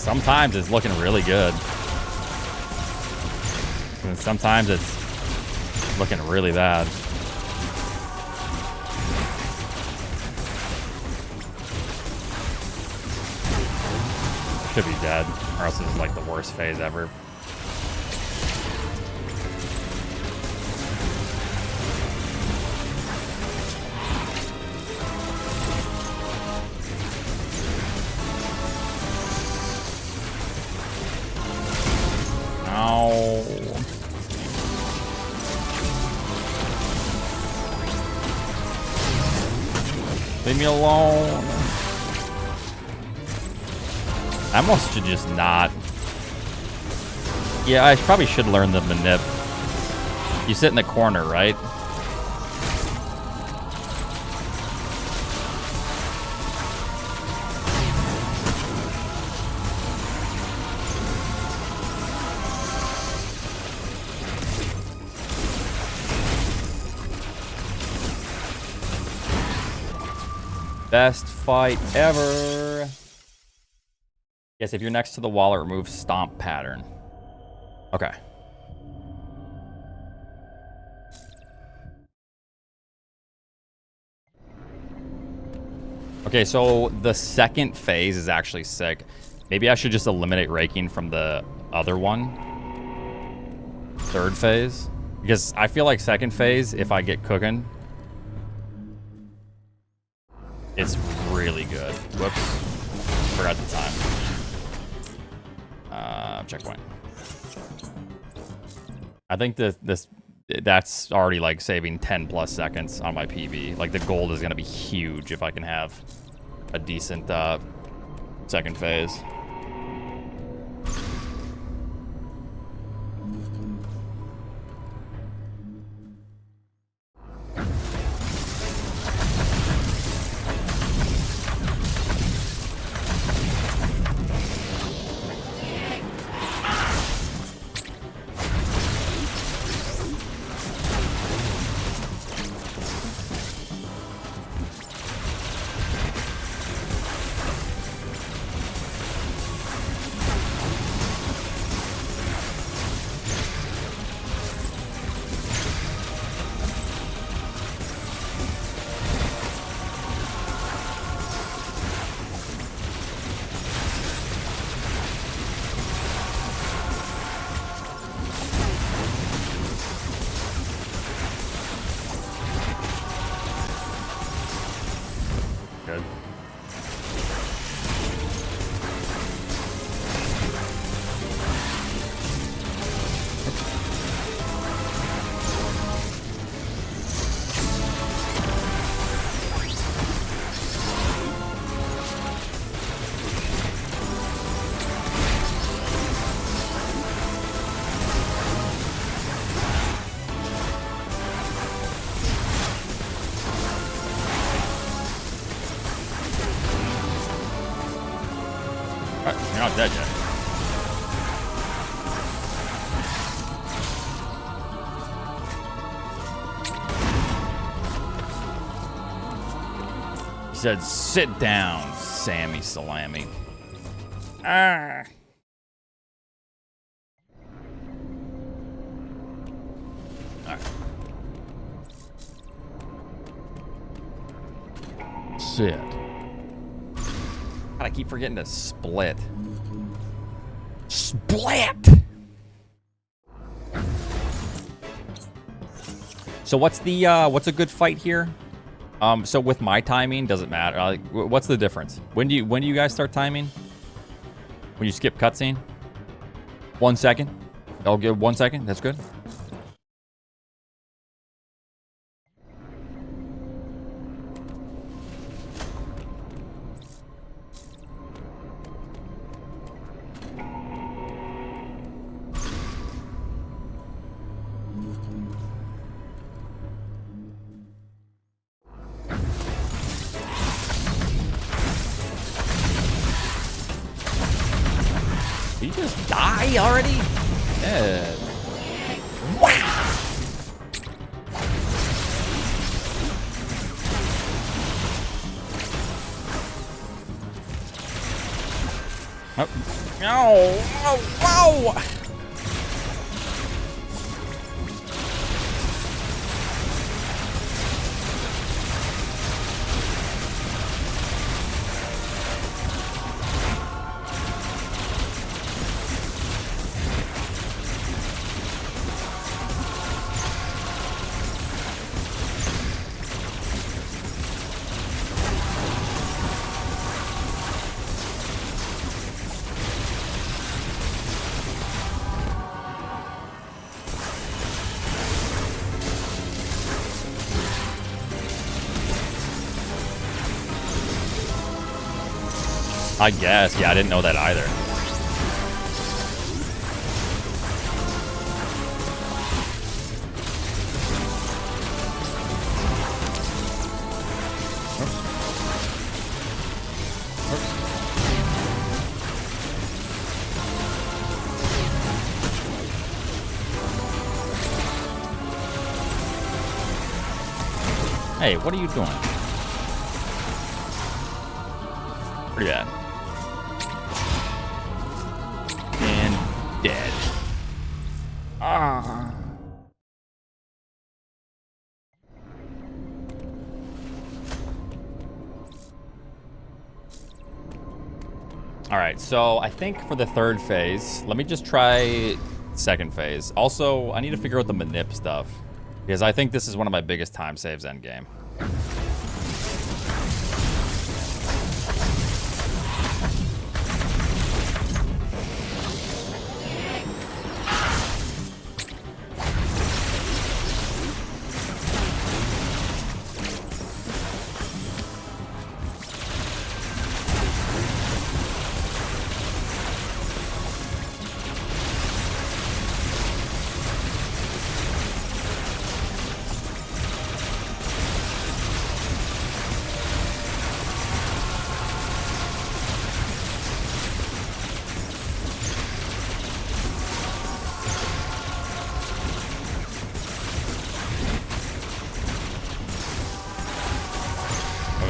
sometimes it's looking really good. And sometimes it's looking really bad. Should be dead, or else this is like the worst phase ever. Ow. Leave me alone. I almost should just not. Yeah, I probably should learn the manip. You sit in the corner, right? Best fight ever. Yes, if you're next to the wall, it removes stomp pattern. Okay. Okay, so the second phase is actually sick. Maybe I should just eliminate Raking from the other one. Third phase. Because I feel like second phase, if I get cooking, it's really good. Whoops. Forgot the time. Checkpoint. I think that's already like saving 10 plus seconds on my PB. Like the gold is gonna be huge if I can have a decent second phase. Good. You're not dead yet. He said, sit down, Sammy Salami. Ah. All right. Sit. God, I keep forgetting to split. Split! So what's a good fight here? So with my timing, doesn't matter. Like, what's the difference? When do you guys start timing? When you skip cutscene? 1 second. I'll give 1 second. That's good. Did you just die already? Yeah. Wow. Oh. No! Whoa! Whoa! I guess. Yeah, I didn't know that either. Hey, what are you doing? Pretty bad. And dead. Ah. All right, so I think for the third phase, let me just try second phase. Also, I need to figure out the manip stuff, because I think this is one of my biggest time saves endgame.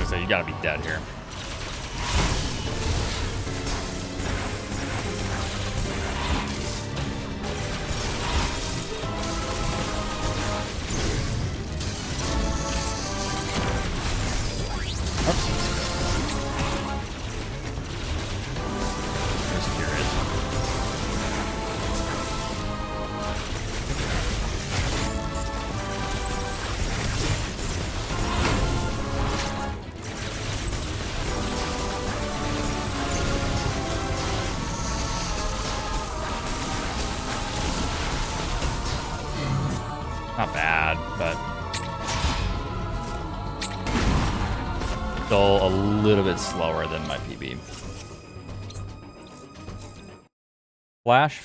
So you gotta be dead here. Just curious. Not bad, but still a little bit slower than my PB. Flash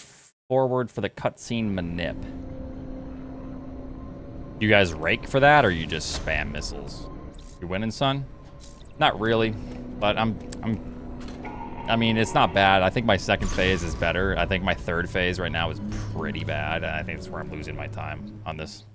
forward for the cutscene manip. You guys rake for that, or you just spam missiles? You winning, son? Not really, but I mean, it's not bad. I think my second phase is better. I think my third phase right now is pretty bad. And I think that's where I'm losing my time on this.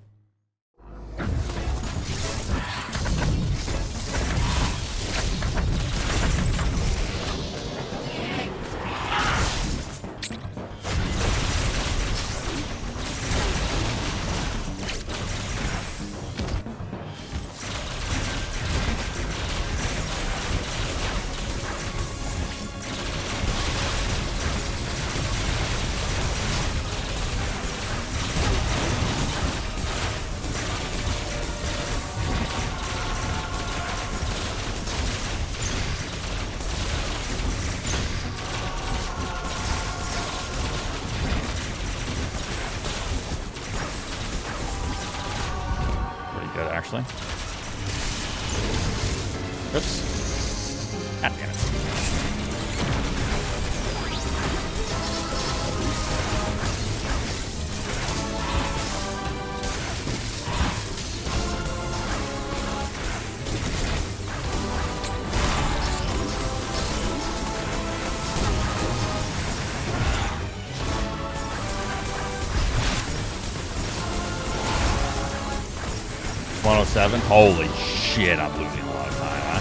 Good, actually. Oops. God damn it. $107. Holy shit, I'm losing a lot of time, huh?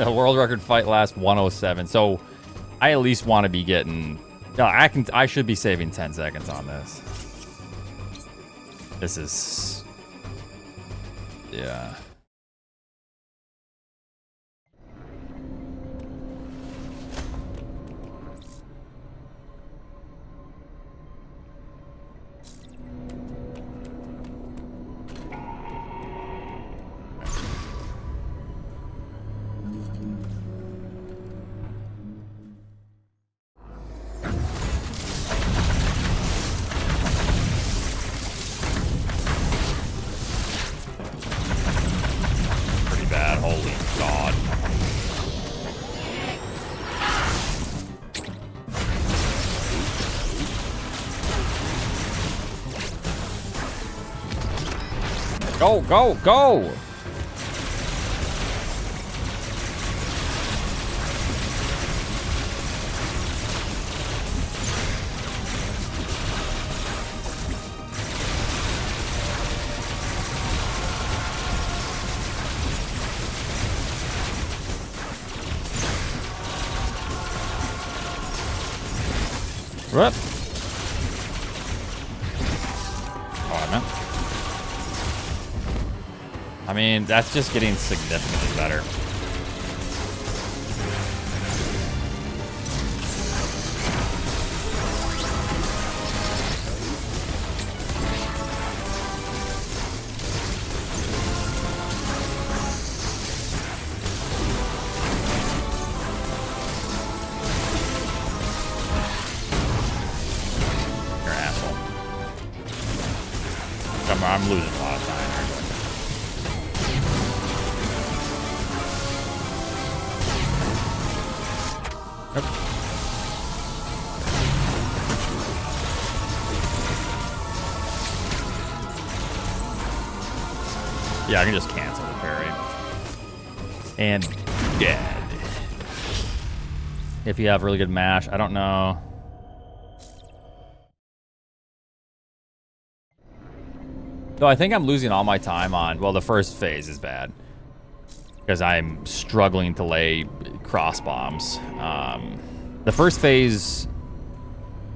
The world record fight lasts 107. So I at least want to be getting... No, I should be saving 10 seconds on this. This is... Yeah. Holy God. Go, go, go! What? I mean, that's just getting significantly better. I'm losing a lot of time here. Nope. Yeah, I can just cancel the parry. And dead. If you have really good mash, I don't know. Though I think I'm losing all my time on, well, the first phase is bad. Because I'm struggling to lay cross bombs. The first phase,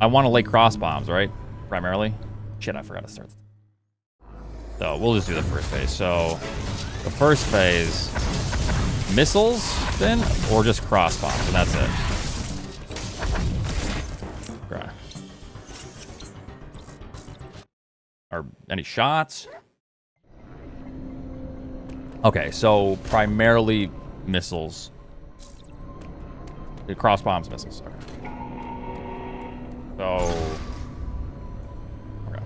I want to lay cross bombs, right? Primarily. Shit, I forgot to start. So we'll just do the first phase. So the first phase, missiles then, or just cross bombs, and that's it. Okay. Or any shots? Okay, so primarily missiles. Cross bombs, missiles. Okay. So. Okay.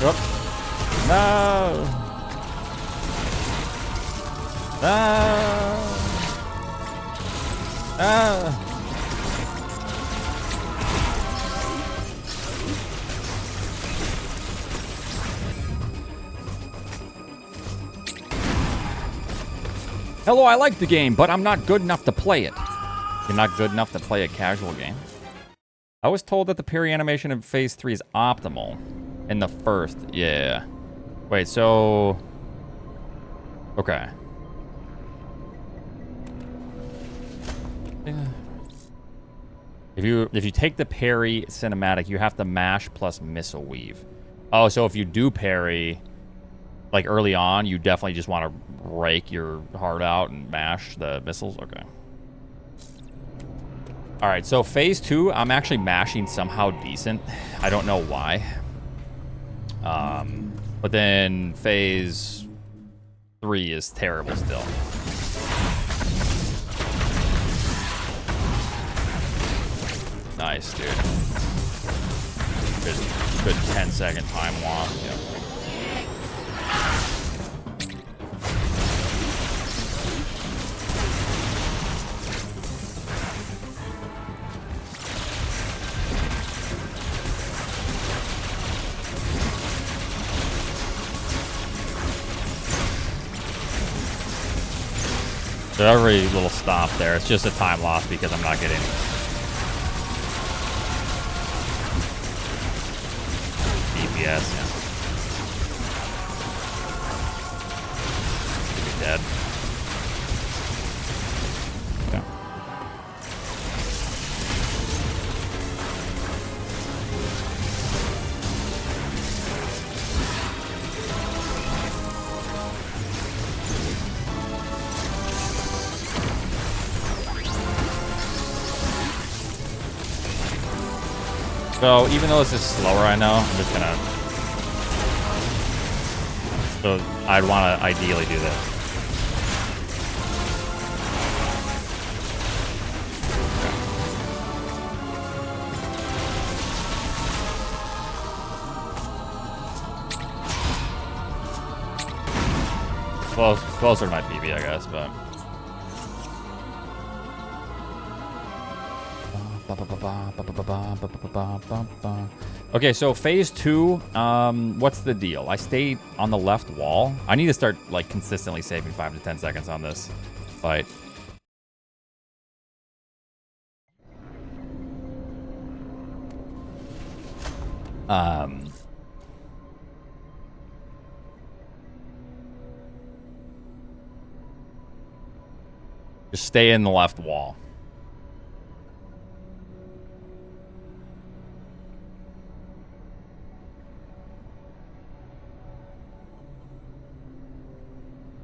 Yep. No. No. No. Hello, I like the game, but I'm not good enough to play it. You're not good enough to play a casual game? I was told that the parry animation in Phase 3 is optimal. In the first, yeah. Wait, so... Okay. If you take the parry cinematic, you have to mash plus missile weave. Oh, so if you do parry, like early on, you definitely just want to rake your heart out and mash the missiles? Okay. All right, so phase 2, I'm actually mashing somehow decent. I don't know why. But then phase 3 is terrible still. Nice, dude. Good 10-second time lock. Yeah. So every little stop there, it's just a time loss because I'm not getting DPS. Yeah. Should be dead. Okay. So even though this is slower, I know, I'm just gonna... So I'd want to ideally do this. Closer to my PB, I guess, but... Okay, so phase 2, what's the deal? I stay on the left wall. I need to start like consistently saving 5 to 10 seconds on this fight. Just stay in the left wall.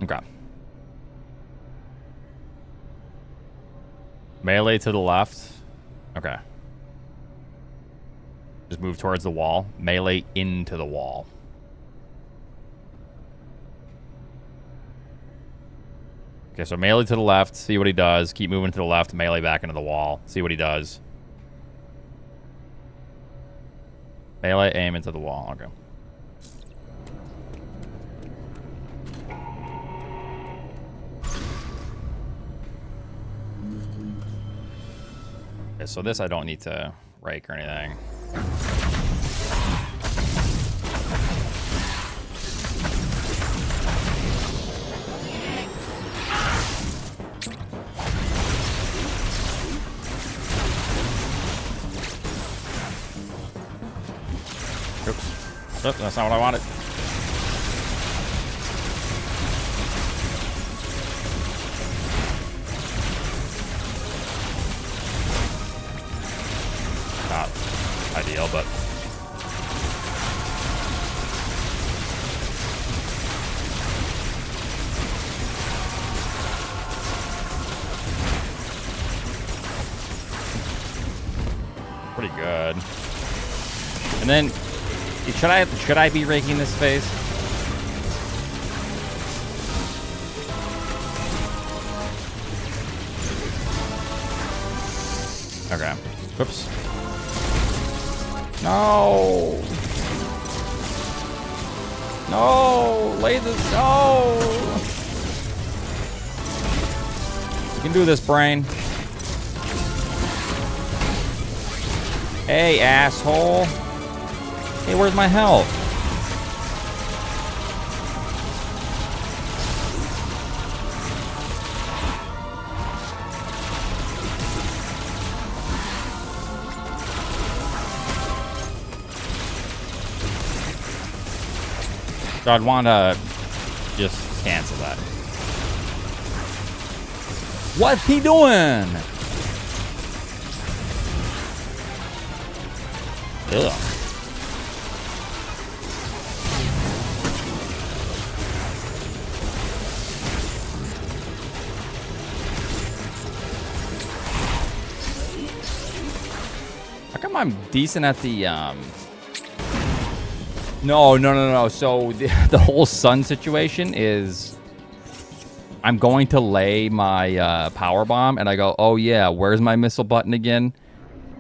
Okay. Melee to the left. Okay. Just move towards the wall. Melee into the wall. Okay, so melee to the left. See what he does. Keep moving to the left. Melee back into the wall. See what he does. Melee, aim into the wall. Okay. Okay, so this I don't need to rake or anything. Oops. Oops, that's not what I wanted. Not ideal, but pretty good. And then should I be raking this phase? Okay. Whoops. No. No. Lay this. No. You can do this, brain. Hey, asshole. Hey, where's my health? So I'd want to just cancel that. What's he doing? Ugh. How come I'm decent at the No. So the whole sun situation is I'm going to lay my power bomb and I go, oh yeah, where's my missile button again?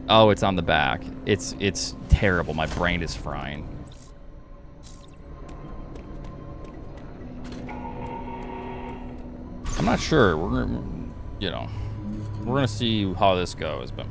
Oh, it's on the back. It's terrible. My brain is frying. I'm not sure. We're gonna see how this goes, but.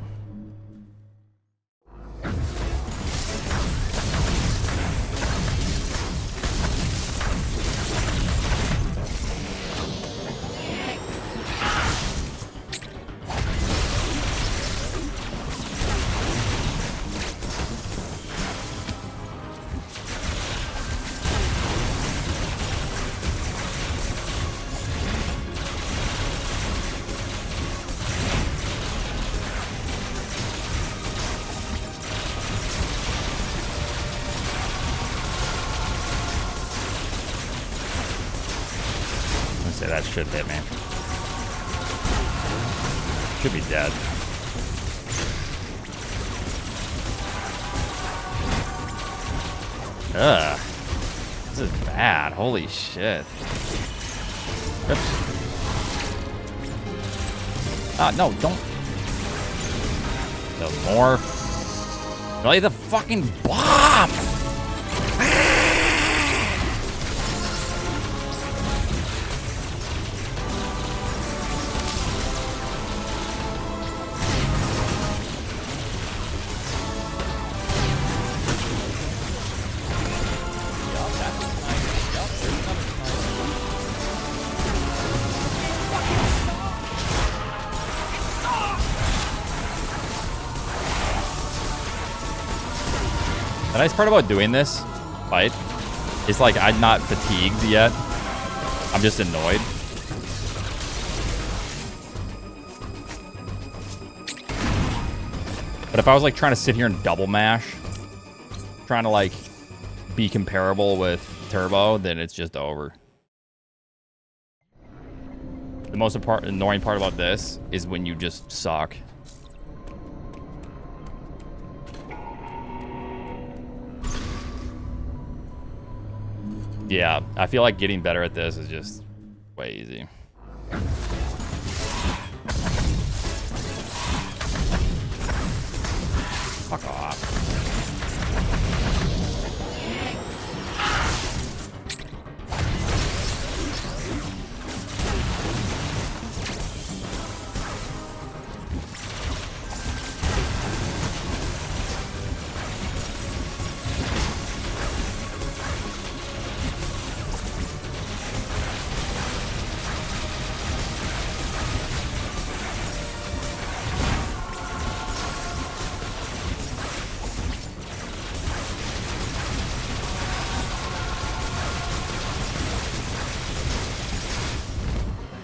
That should hit me. Should be dead. Ugh. This is bad. Holy shit. Oops. No, don't. No more. Really, the fucking bomb! The nice part about doing this fight is like I'm not fatigued yet. I'm just annoyed. But if I was like trying to sit here and double mash, trying to like be comparable with Turbo, then it's just over. The most annoying part about this is when you just suck. Yeah, I feel like getting better at this is just way easy. Fuck off.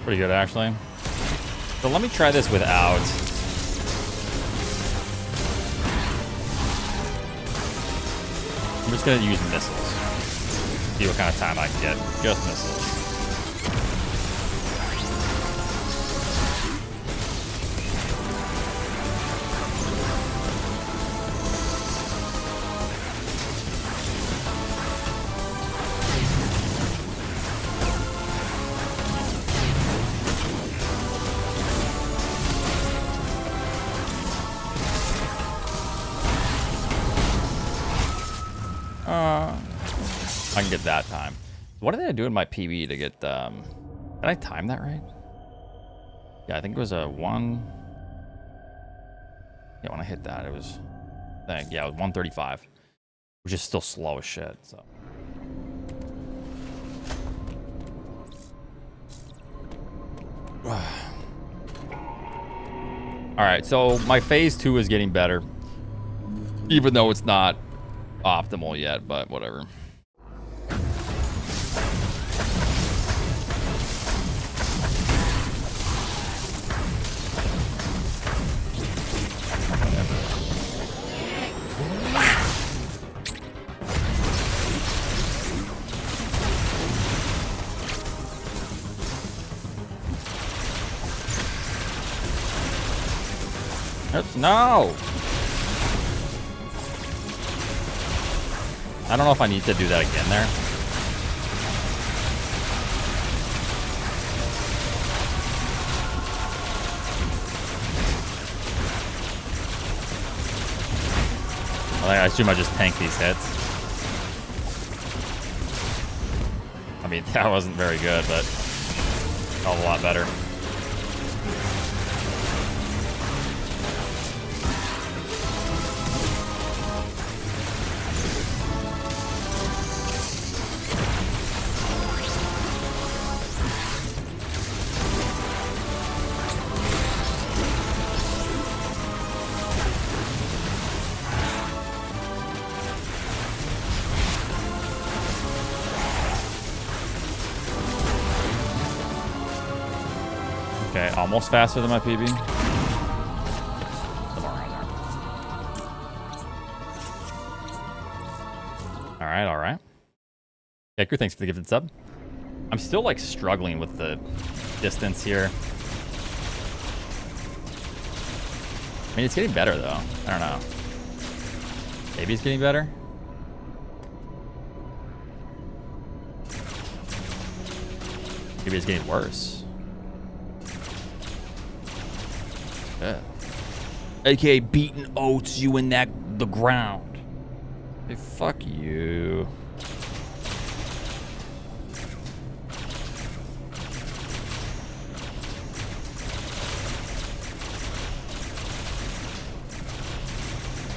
Pretty good, actually. So let me try this without. I'm just gonna use missiles. See what kind of time I can get. Just missiles. I can get that time. What did I do in my PB to get, did I time that right? Yeah, I think it was a 1. Yeah, when I hit that, it was, I think, yeah, it was 135, which is still slow as shit, so. All right, so my phase 2 is getting better, even though it's not optimal yet, but whatever. No! I don't know if I need to do that again there. I assume I just tank these hits. I mean, that wasn't very good, but a lot better. Okay, almost faster than my PB. Somewhere around there. Alright, alright. Edgar, thanks for the gifted sub. I'm still like struggling with the distance here. I mean, it's getting better though. I don't know. Maybe it's getting better. Maybe it's getting worse. Yeah. AKA beating oats you in the ground. Hey, fuck you.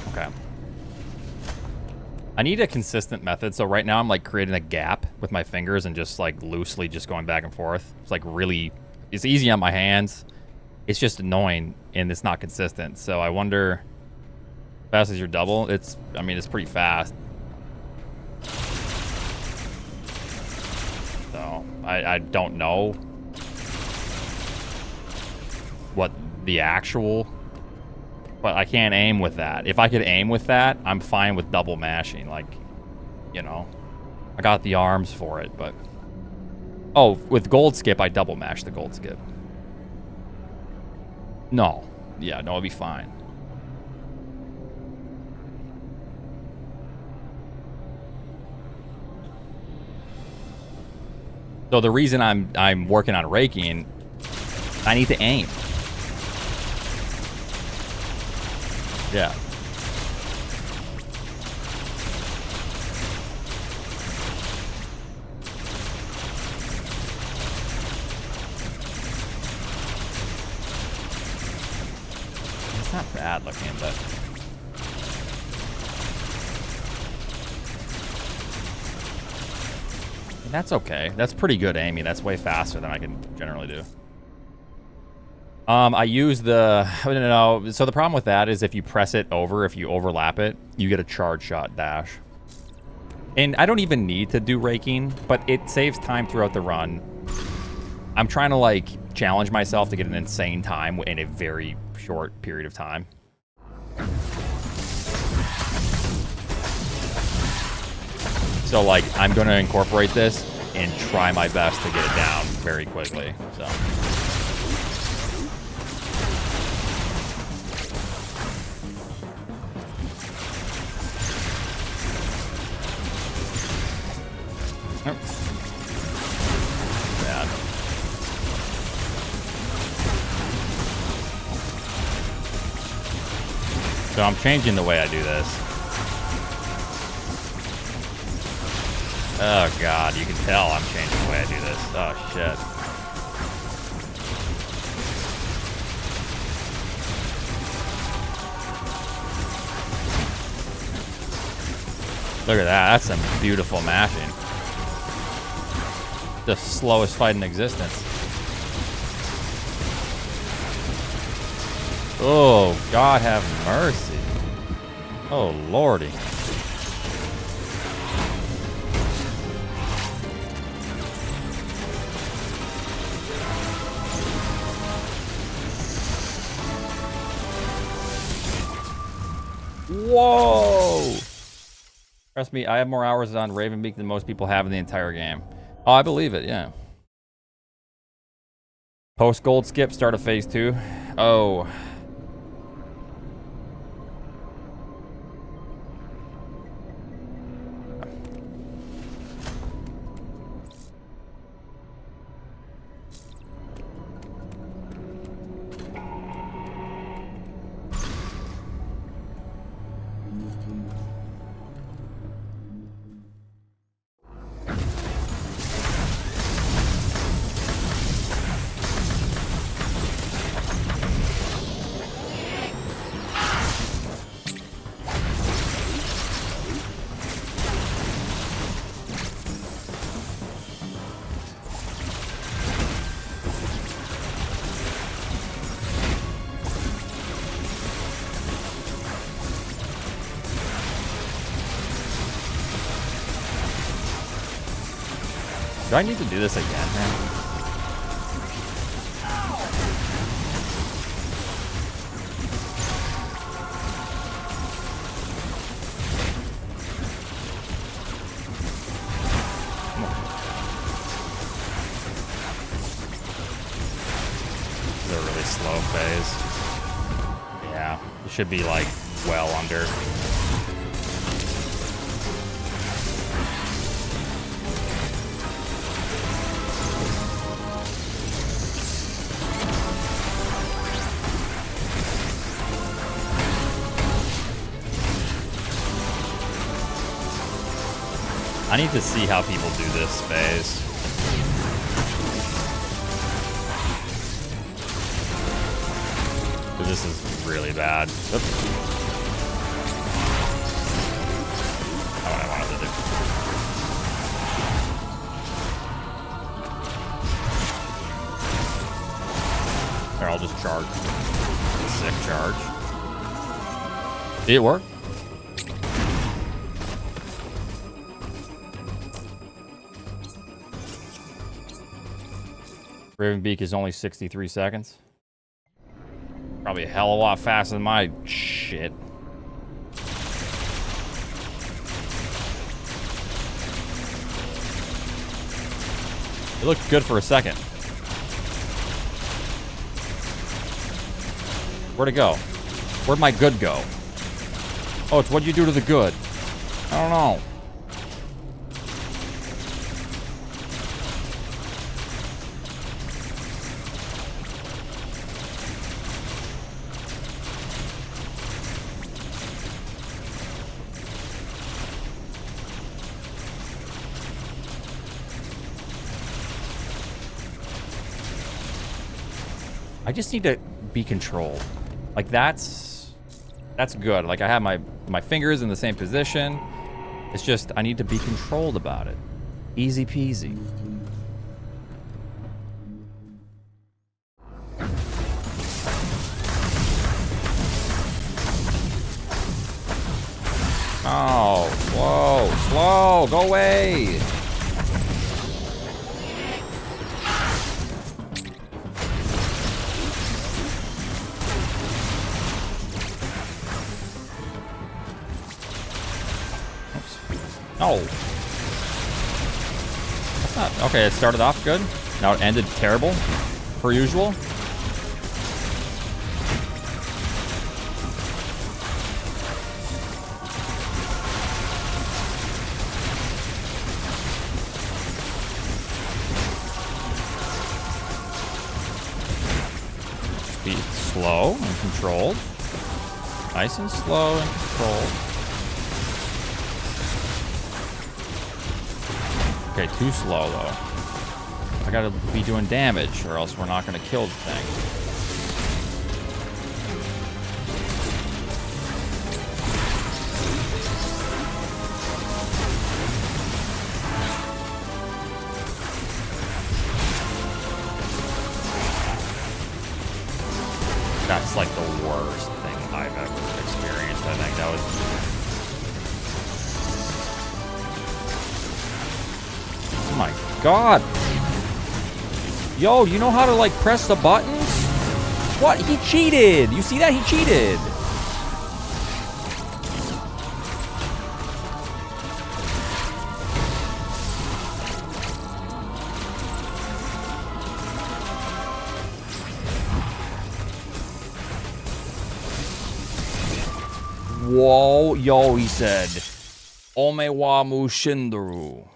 Okay. I need a consistent method. So right now I'm like creating a gap with my fingers and just like loosely just going back and forth. It's like really, it's easy on my hands. It's just annoying and it's not consistent. So I wonder, fast as your double, I mean, it's pretty fast. So I don't know what the actual, but I can't aim with that. If I could aim with that, I'm fine with double mashing. Like, you know, I got the arms for it, but, oh, with gold skip, I double mash the gold skip. No. Yeah, no, it'll be fine. So the reason I'm working on raking, I need to aim. Yeah. Not bad looking, but that's okay. That's pretty good aiming. That's way faster than I can generally do. I use the, no, so the problem with that is if you press it over, if you overlap it, you get a charge shot dash. And I don't even need to do raking, but it saves time throughout the run. I'm trying to like challenge myself to get an insane time in a very short period of time. So like I'm going to incorporate this and try my best to get it down very quickly. So bad. So I'm changing the way I do this. Oh god, you can tell I'm changing the way I do this. Oh shit. Look at that, that's some beautiful mashing. The slowest fight in existence. Oh, God have mercy. Oh, lordy. Whoa! Trust me, I have more hours on Raven Beak than most people have in the entire game. Oh, I believe it, yeah. Post gold skip, start of phase 2. Oh. Do I need to do this again, man? This is a really slow phase. Yeah, it should be like well under. I need to see how people do this phase. Because this is really bad. Oops. Not what I wanted to do. Here, I'll just charge. Sick charge. Did it work? Raven Beak is only 63 seconds. Probably a hell of a lot faster than my shit. It looked good for a second. Where'd it go? Where'd my good go? Oh, it's what you do to the good. I don't know. I just need to be controlled. Like that's good. Like I have my fingers in the same position. It's just I need to be controlled about it. Easy peasy. Oh, slow, go away. No. That's not... Okay, it started off good. Now it ended terrible, per usual. Be slow and controlled. Nice and slow and controlled. Okay, too slow though. I gotta be doing damage or else we're not gonna kill the thing. That's like the worst thing I've ever experienced. I think that was... Oh my god. Yo, you know how to like press the buttons? What? He cheated. You see that? He cheated. Whoa, yo, he said. Ome wa mushindaru.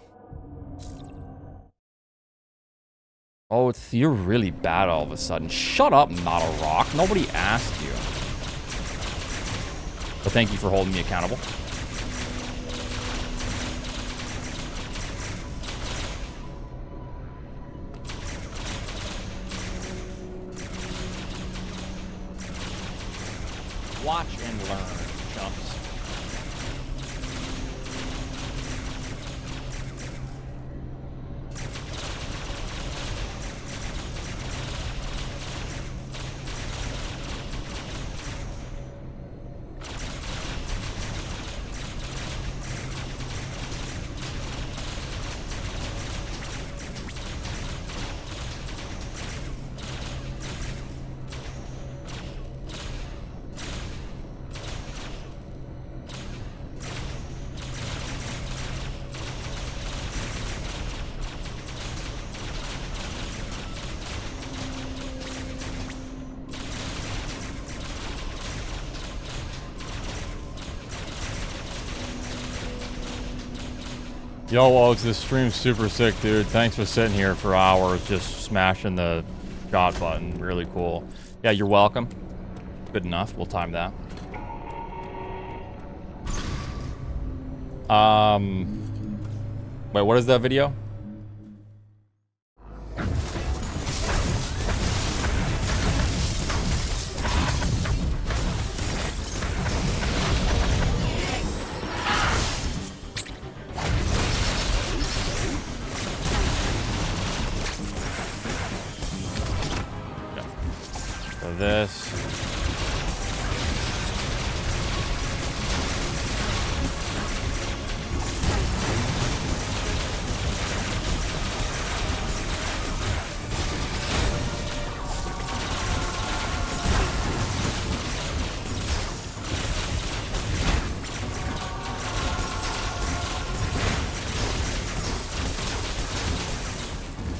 Oh, you're really bad all of a sudden. Shut up, not a rock. Nobody asked you. But thank you for holding me accountable. Watch and learn, chumps. Yo, Oaks, this stream's super sick, dude. Thanks for sitting here for hours just smashing the shot button. Really cool. Yeah, you're welcome. Good enough. We'll time that. Wait, what is that video? This.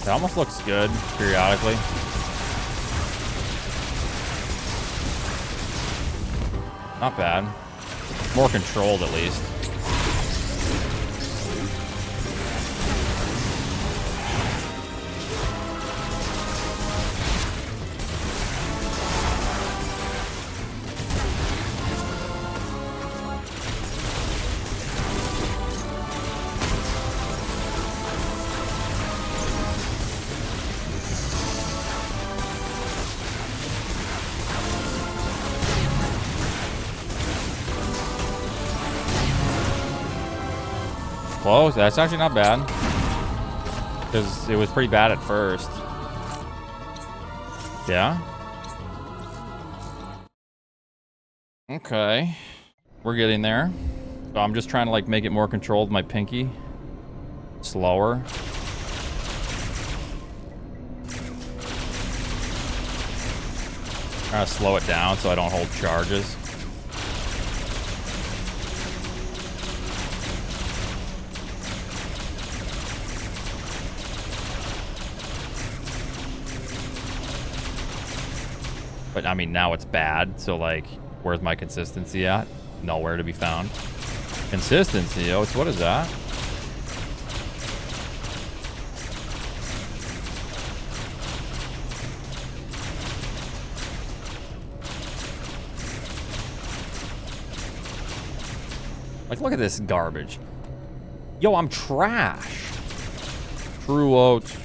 It almost looks good periodically. Not bad. More controlled, at least. Close. That's actually not bad. Because it was pretty bad at first. Yeah. Okay. We're getting there. So I'm just trying to like make it more controlled with my pinky. Slower. Trying to slow it down so I don't hold charges. But I mean, now it's bad, so like, where's my consistency at? Nowhere to be found. Consistency, oh, it's what is that? Like, look at this garbage. Yo, I'm trash. True oats.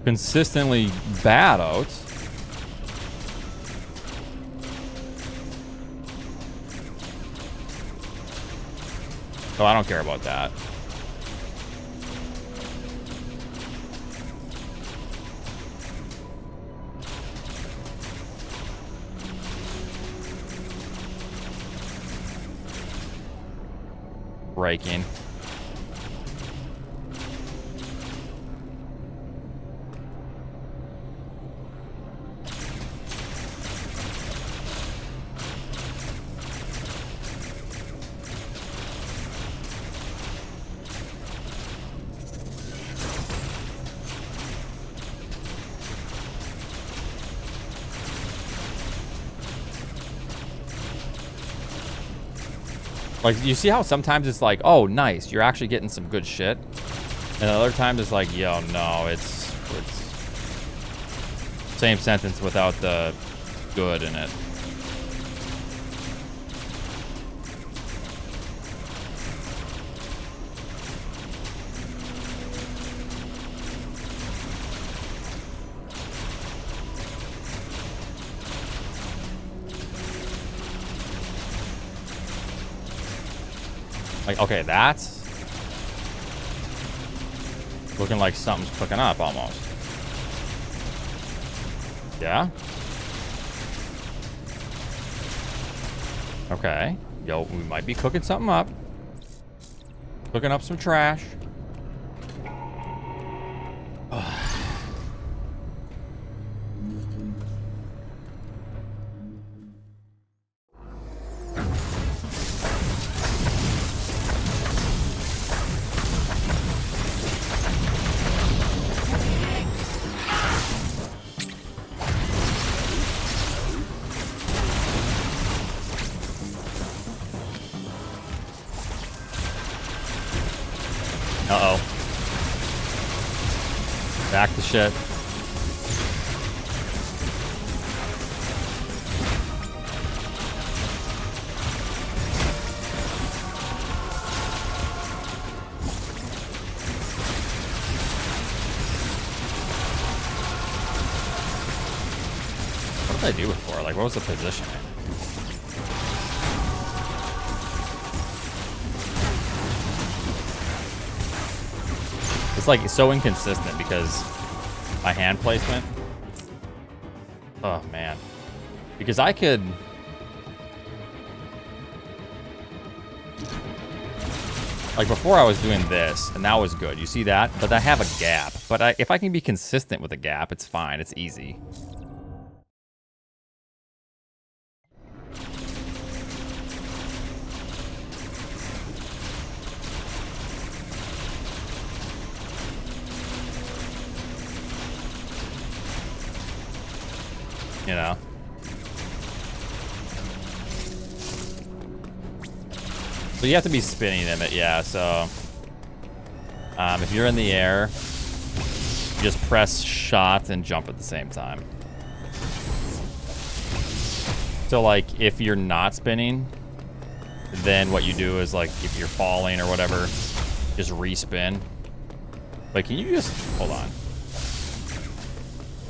Consistently bad oats. Oh, I don't care about that. Raking. Like, you see how sometimes it's like, oh, nice, you're actually getting some good shit. And other times it's like, yo, no, it's same sentence without the good in it. Like, okay, that's looking like something's cooking up almost. Yeah? Okay. Yo, we might be cooking something up. Cooking up some trash. Back to shit. What did I do before? Like, what was the positioning? It's like so inconsistent because my hand placement. Oh man, because I could. Like before I was doing this and that was good. You see that? But I have a gap. But if I can be consistent with a gap, it's fine. It's easy. You know? So you have to be spinning them, yeah, so... if you're in the air, just press shot and jump at the same time. So, like, if you're not spinning, then what you do is, like, if you're falling or whatever, just respin. Like, can you just... Hold on.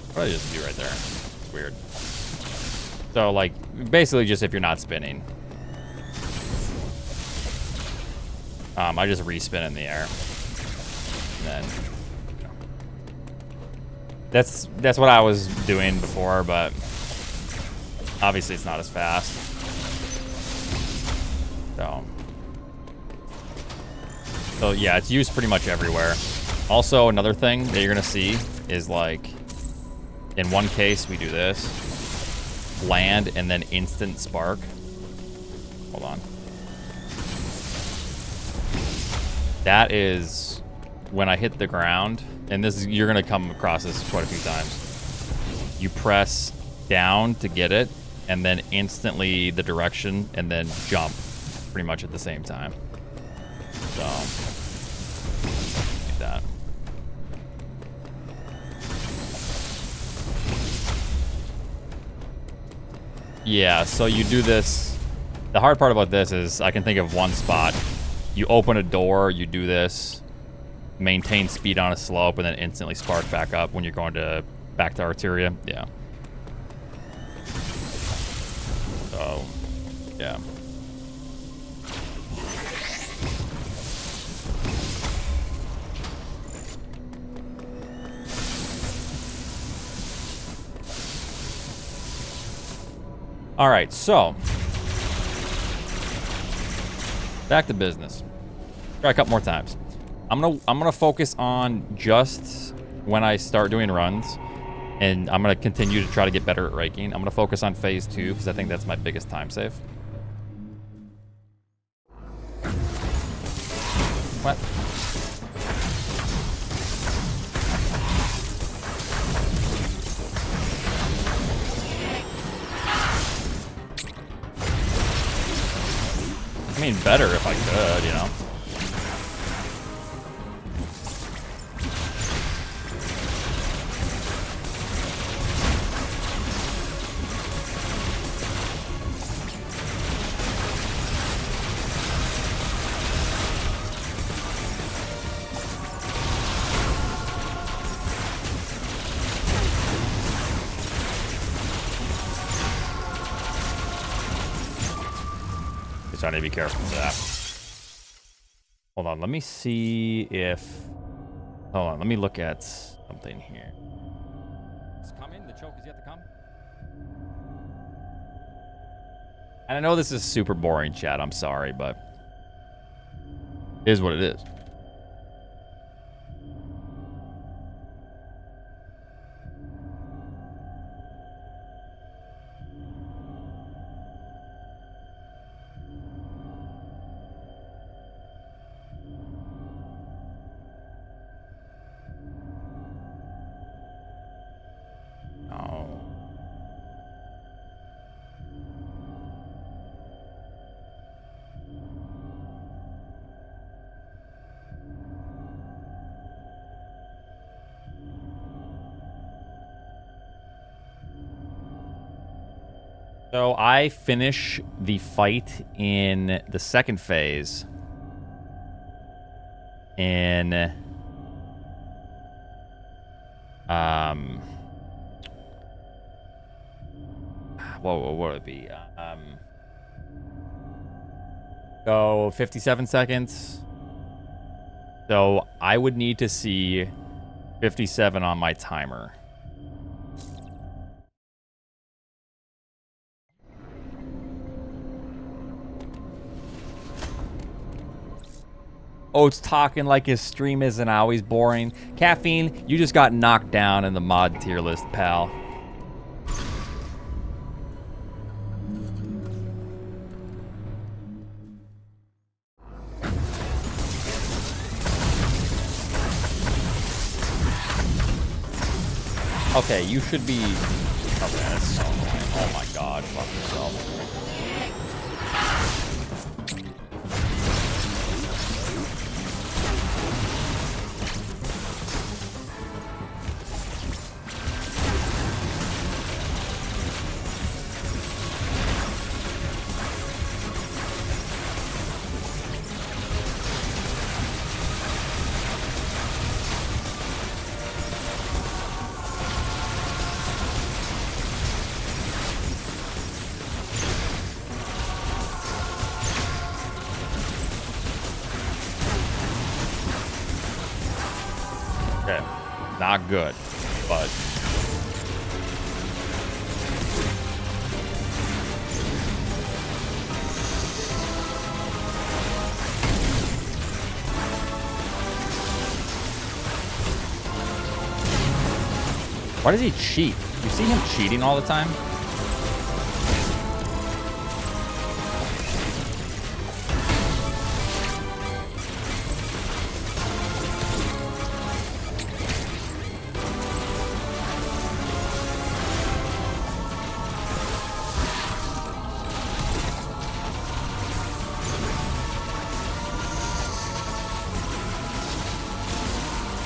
What did I just do right there? It's weird. So, like, basically just if you're not spinning. I just respin in the air. And then, you know. That's what I was doing before, but obviously it's not as fast. So yeah, it's used pretty much everywhere. Also, another thing that you're gonna see is like, in one case we do this, land and then instant spark. Hold on. That is when I hit the ground, and this is, you're gonna come across this quite a few times. You press down to get it, and then instantly the direction, and then jump pretty much at the same time. So, like that. Yeah, so you do this. The hard part about this is I can think of one spot. You open a door, you do this, maintain speed on a slope, and then instantly spark back up when you're going to back to Arteria. Yeah. So, yeah. All right, so back to business. Try a couple more times. I'm gonna focus on just when I start doing runs, and I'm gonna continue to try to get better at raking. I'm gonna focus on phase 2 because I think that's my biggest time save. What? I mean, better if I could, you know. So I need to be careful with that. Hold on, let me see if... Hold on, let me look at something here. It's coming? The choke is yet to come? And I know this is super boring, chat. I'm sorry, but... It is what it is. So I finish the fight in the second phase in what would it be? So 57 seconds. So I would need to see 57 on my timer. Oats talking like his stream isn't always boring. Caffeine, you just got knocked down in the mod tier list, pal. Okay, you should be... Okay, that's so annoying. Oh my god, fuck yourself. Okay, not good, but... Why does he cheat? You see him cheating all the time?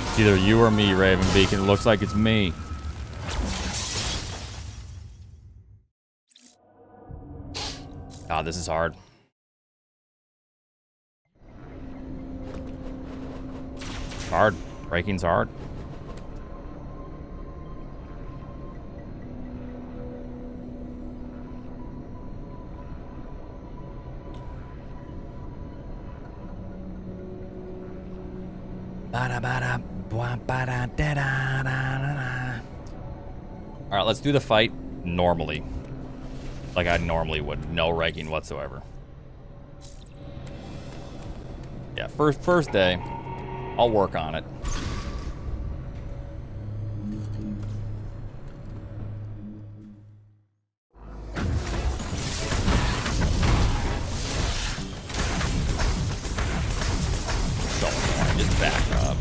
It's either you or me, Raven Beacon. It looks like it's me. God, this is hard. Hard. Raking's hard. All right, let's do the fight normally. Like I normally would. No raking whatsoever. Yeah, first day. I'll work on it. So annoying. Just back up.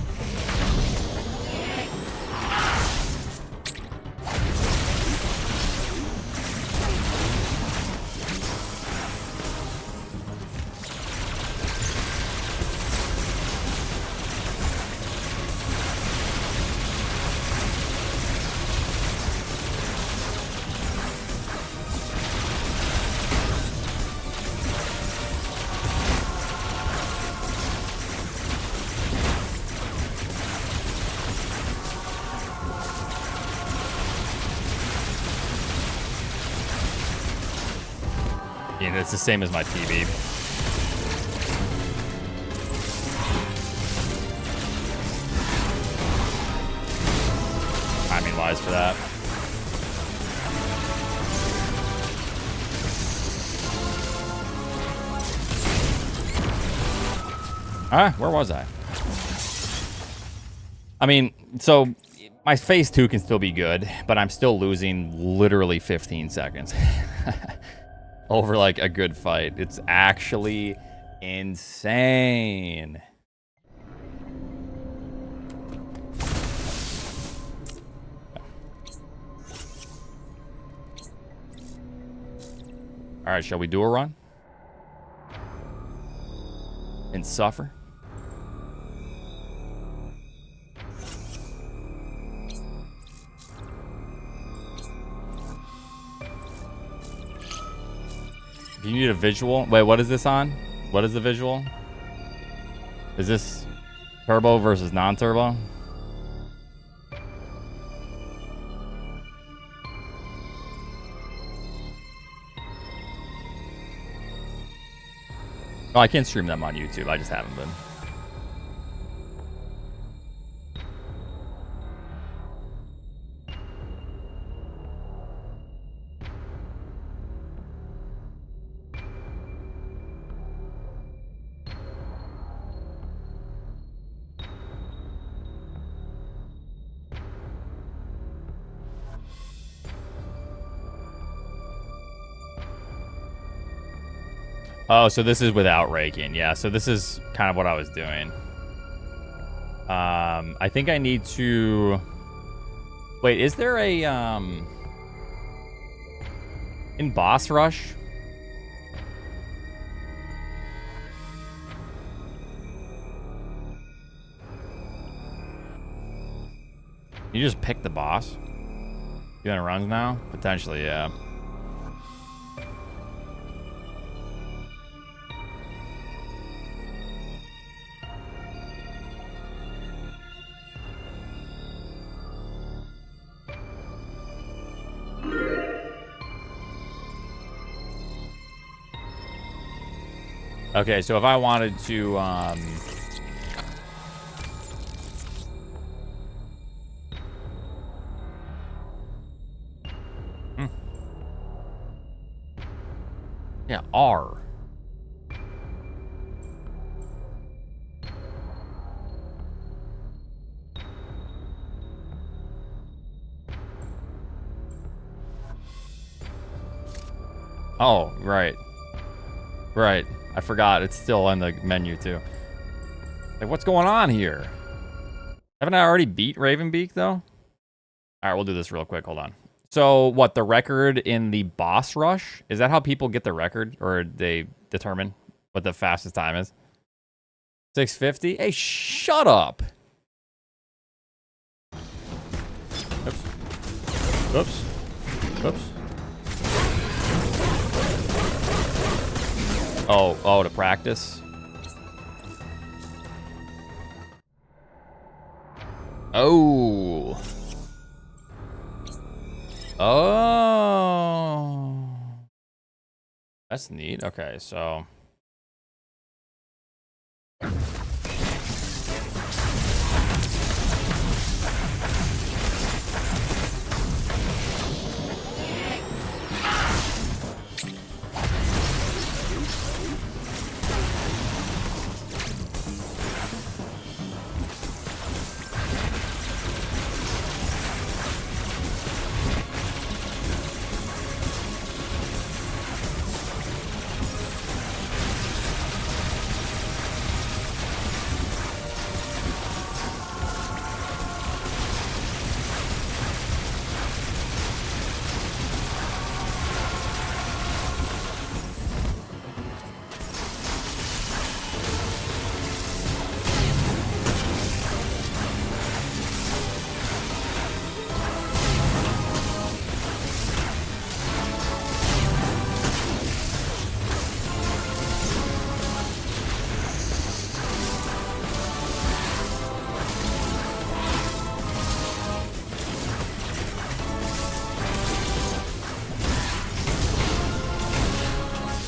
Yeah, it's the same as my TV. Timing wise for that. Where was I? I mean, so my phase 2 can still be good, but I'm still losing literally 15 seconds. Over like a good fight. It's actually insane. All right, shall we do a run? And suffer? You need a visual. Wait, what is this on? What is the visual? Is this turbo versus non-turbo? Oh, I can't stream them on YouTube. I just haven't been. Oh, so this is without raking. Yeah, so this is kind of what I was doing. I think I need to... Wait, is there a... In Boss Rush? You just pick the boss? You in runs now? Potentially, yeah. Okay, so if I wanted to, Yeah, R. Oh, right. Right. I forgot. It's still in the menu, too. Like, what's going on here? Haven't I already beat Ravenbeak, though? All right, we'll do this real quick. Hold on. So, what, the record in the boss rush? Is that how people get the record? Or they determine what the fastest time is? 650? Hey, shut up! Oops. Oops. Oops. Oh, to practice? Oh. Oh. That's neat. Okay, so...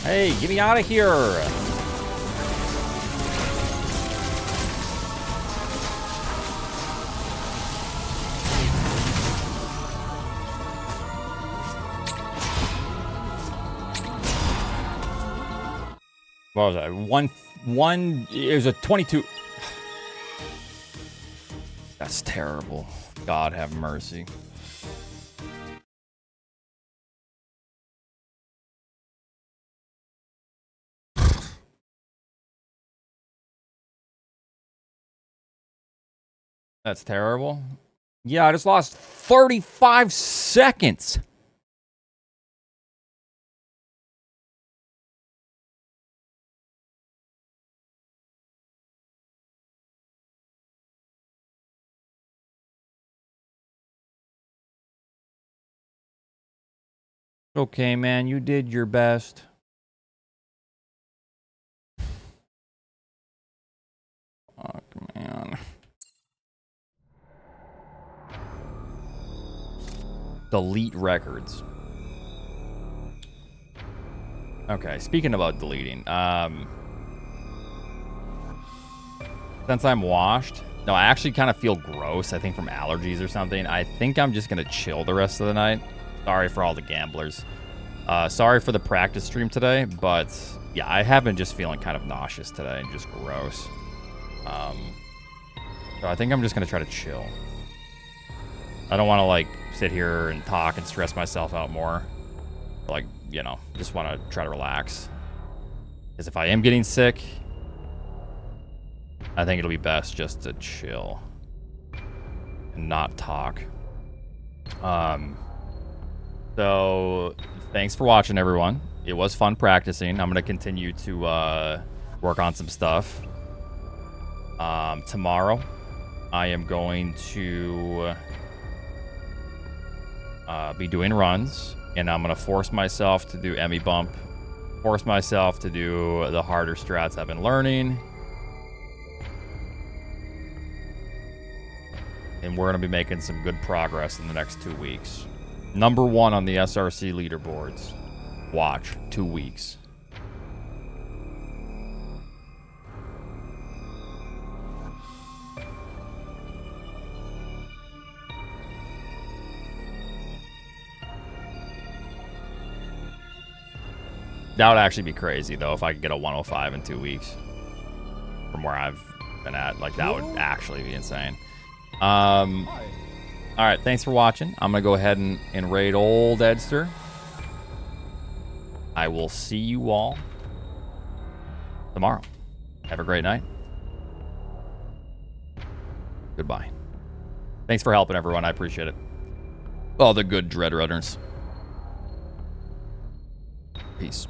Hey, get me out of here! What was that? It was a 22. That's terrible. God have mercy. That's terrible. Yeah, I just lost 35 seconds. Okay, man, you did your best. Fuck, man. Delete records. Okay, speaking about deleting, since I'm washed, no, I actually kind of feel gross, I think from allergies or something. I think I'm just gonna chill the rest of the night. Sorry for all the gamblers. Sorry for the practice stream today, but yeah, I have been just feeling kind of nauseous today and just gross. So I think I'm just gonna try to chill. I don't want to like sit here and talk and stress myself out more. Like, you know, just want to try to relax. Because if I am getting sick, I think it'll be best just to chill and not talk. So thanks for watching, everyone. It was fun practicing. I'm going to continue to work on some stuff. Tomorrow, I am going to be doing runs. And I'm going to force myself to do Emmy Bump. Force myself to do the harder strats I've been learning. And we're going to be making some good progress in the next 2 weeks. Number 1 on the SRC leaderboards. Watch. 2 weeks. That would actually be crazy, though, if I could get a 105 in 2 weeks. From where I've been at. Like, that would actually be insane. Alright, thanks for watching. I'm going to go ahead and raid old Edster. I will see you all tomorrow. Have a great night. Goodbye. Thanks for helping, everyone. I appreciate it. All the good Dread Runners. Peace.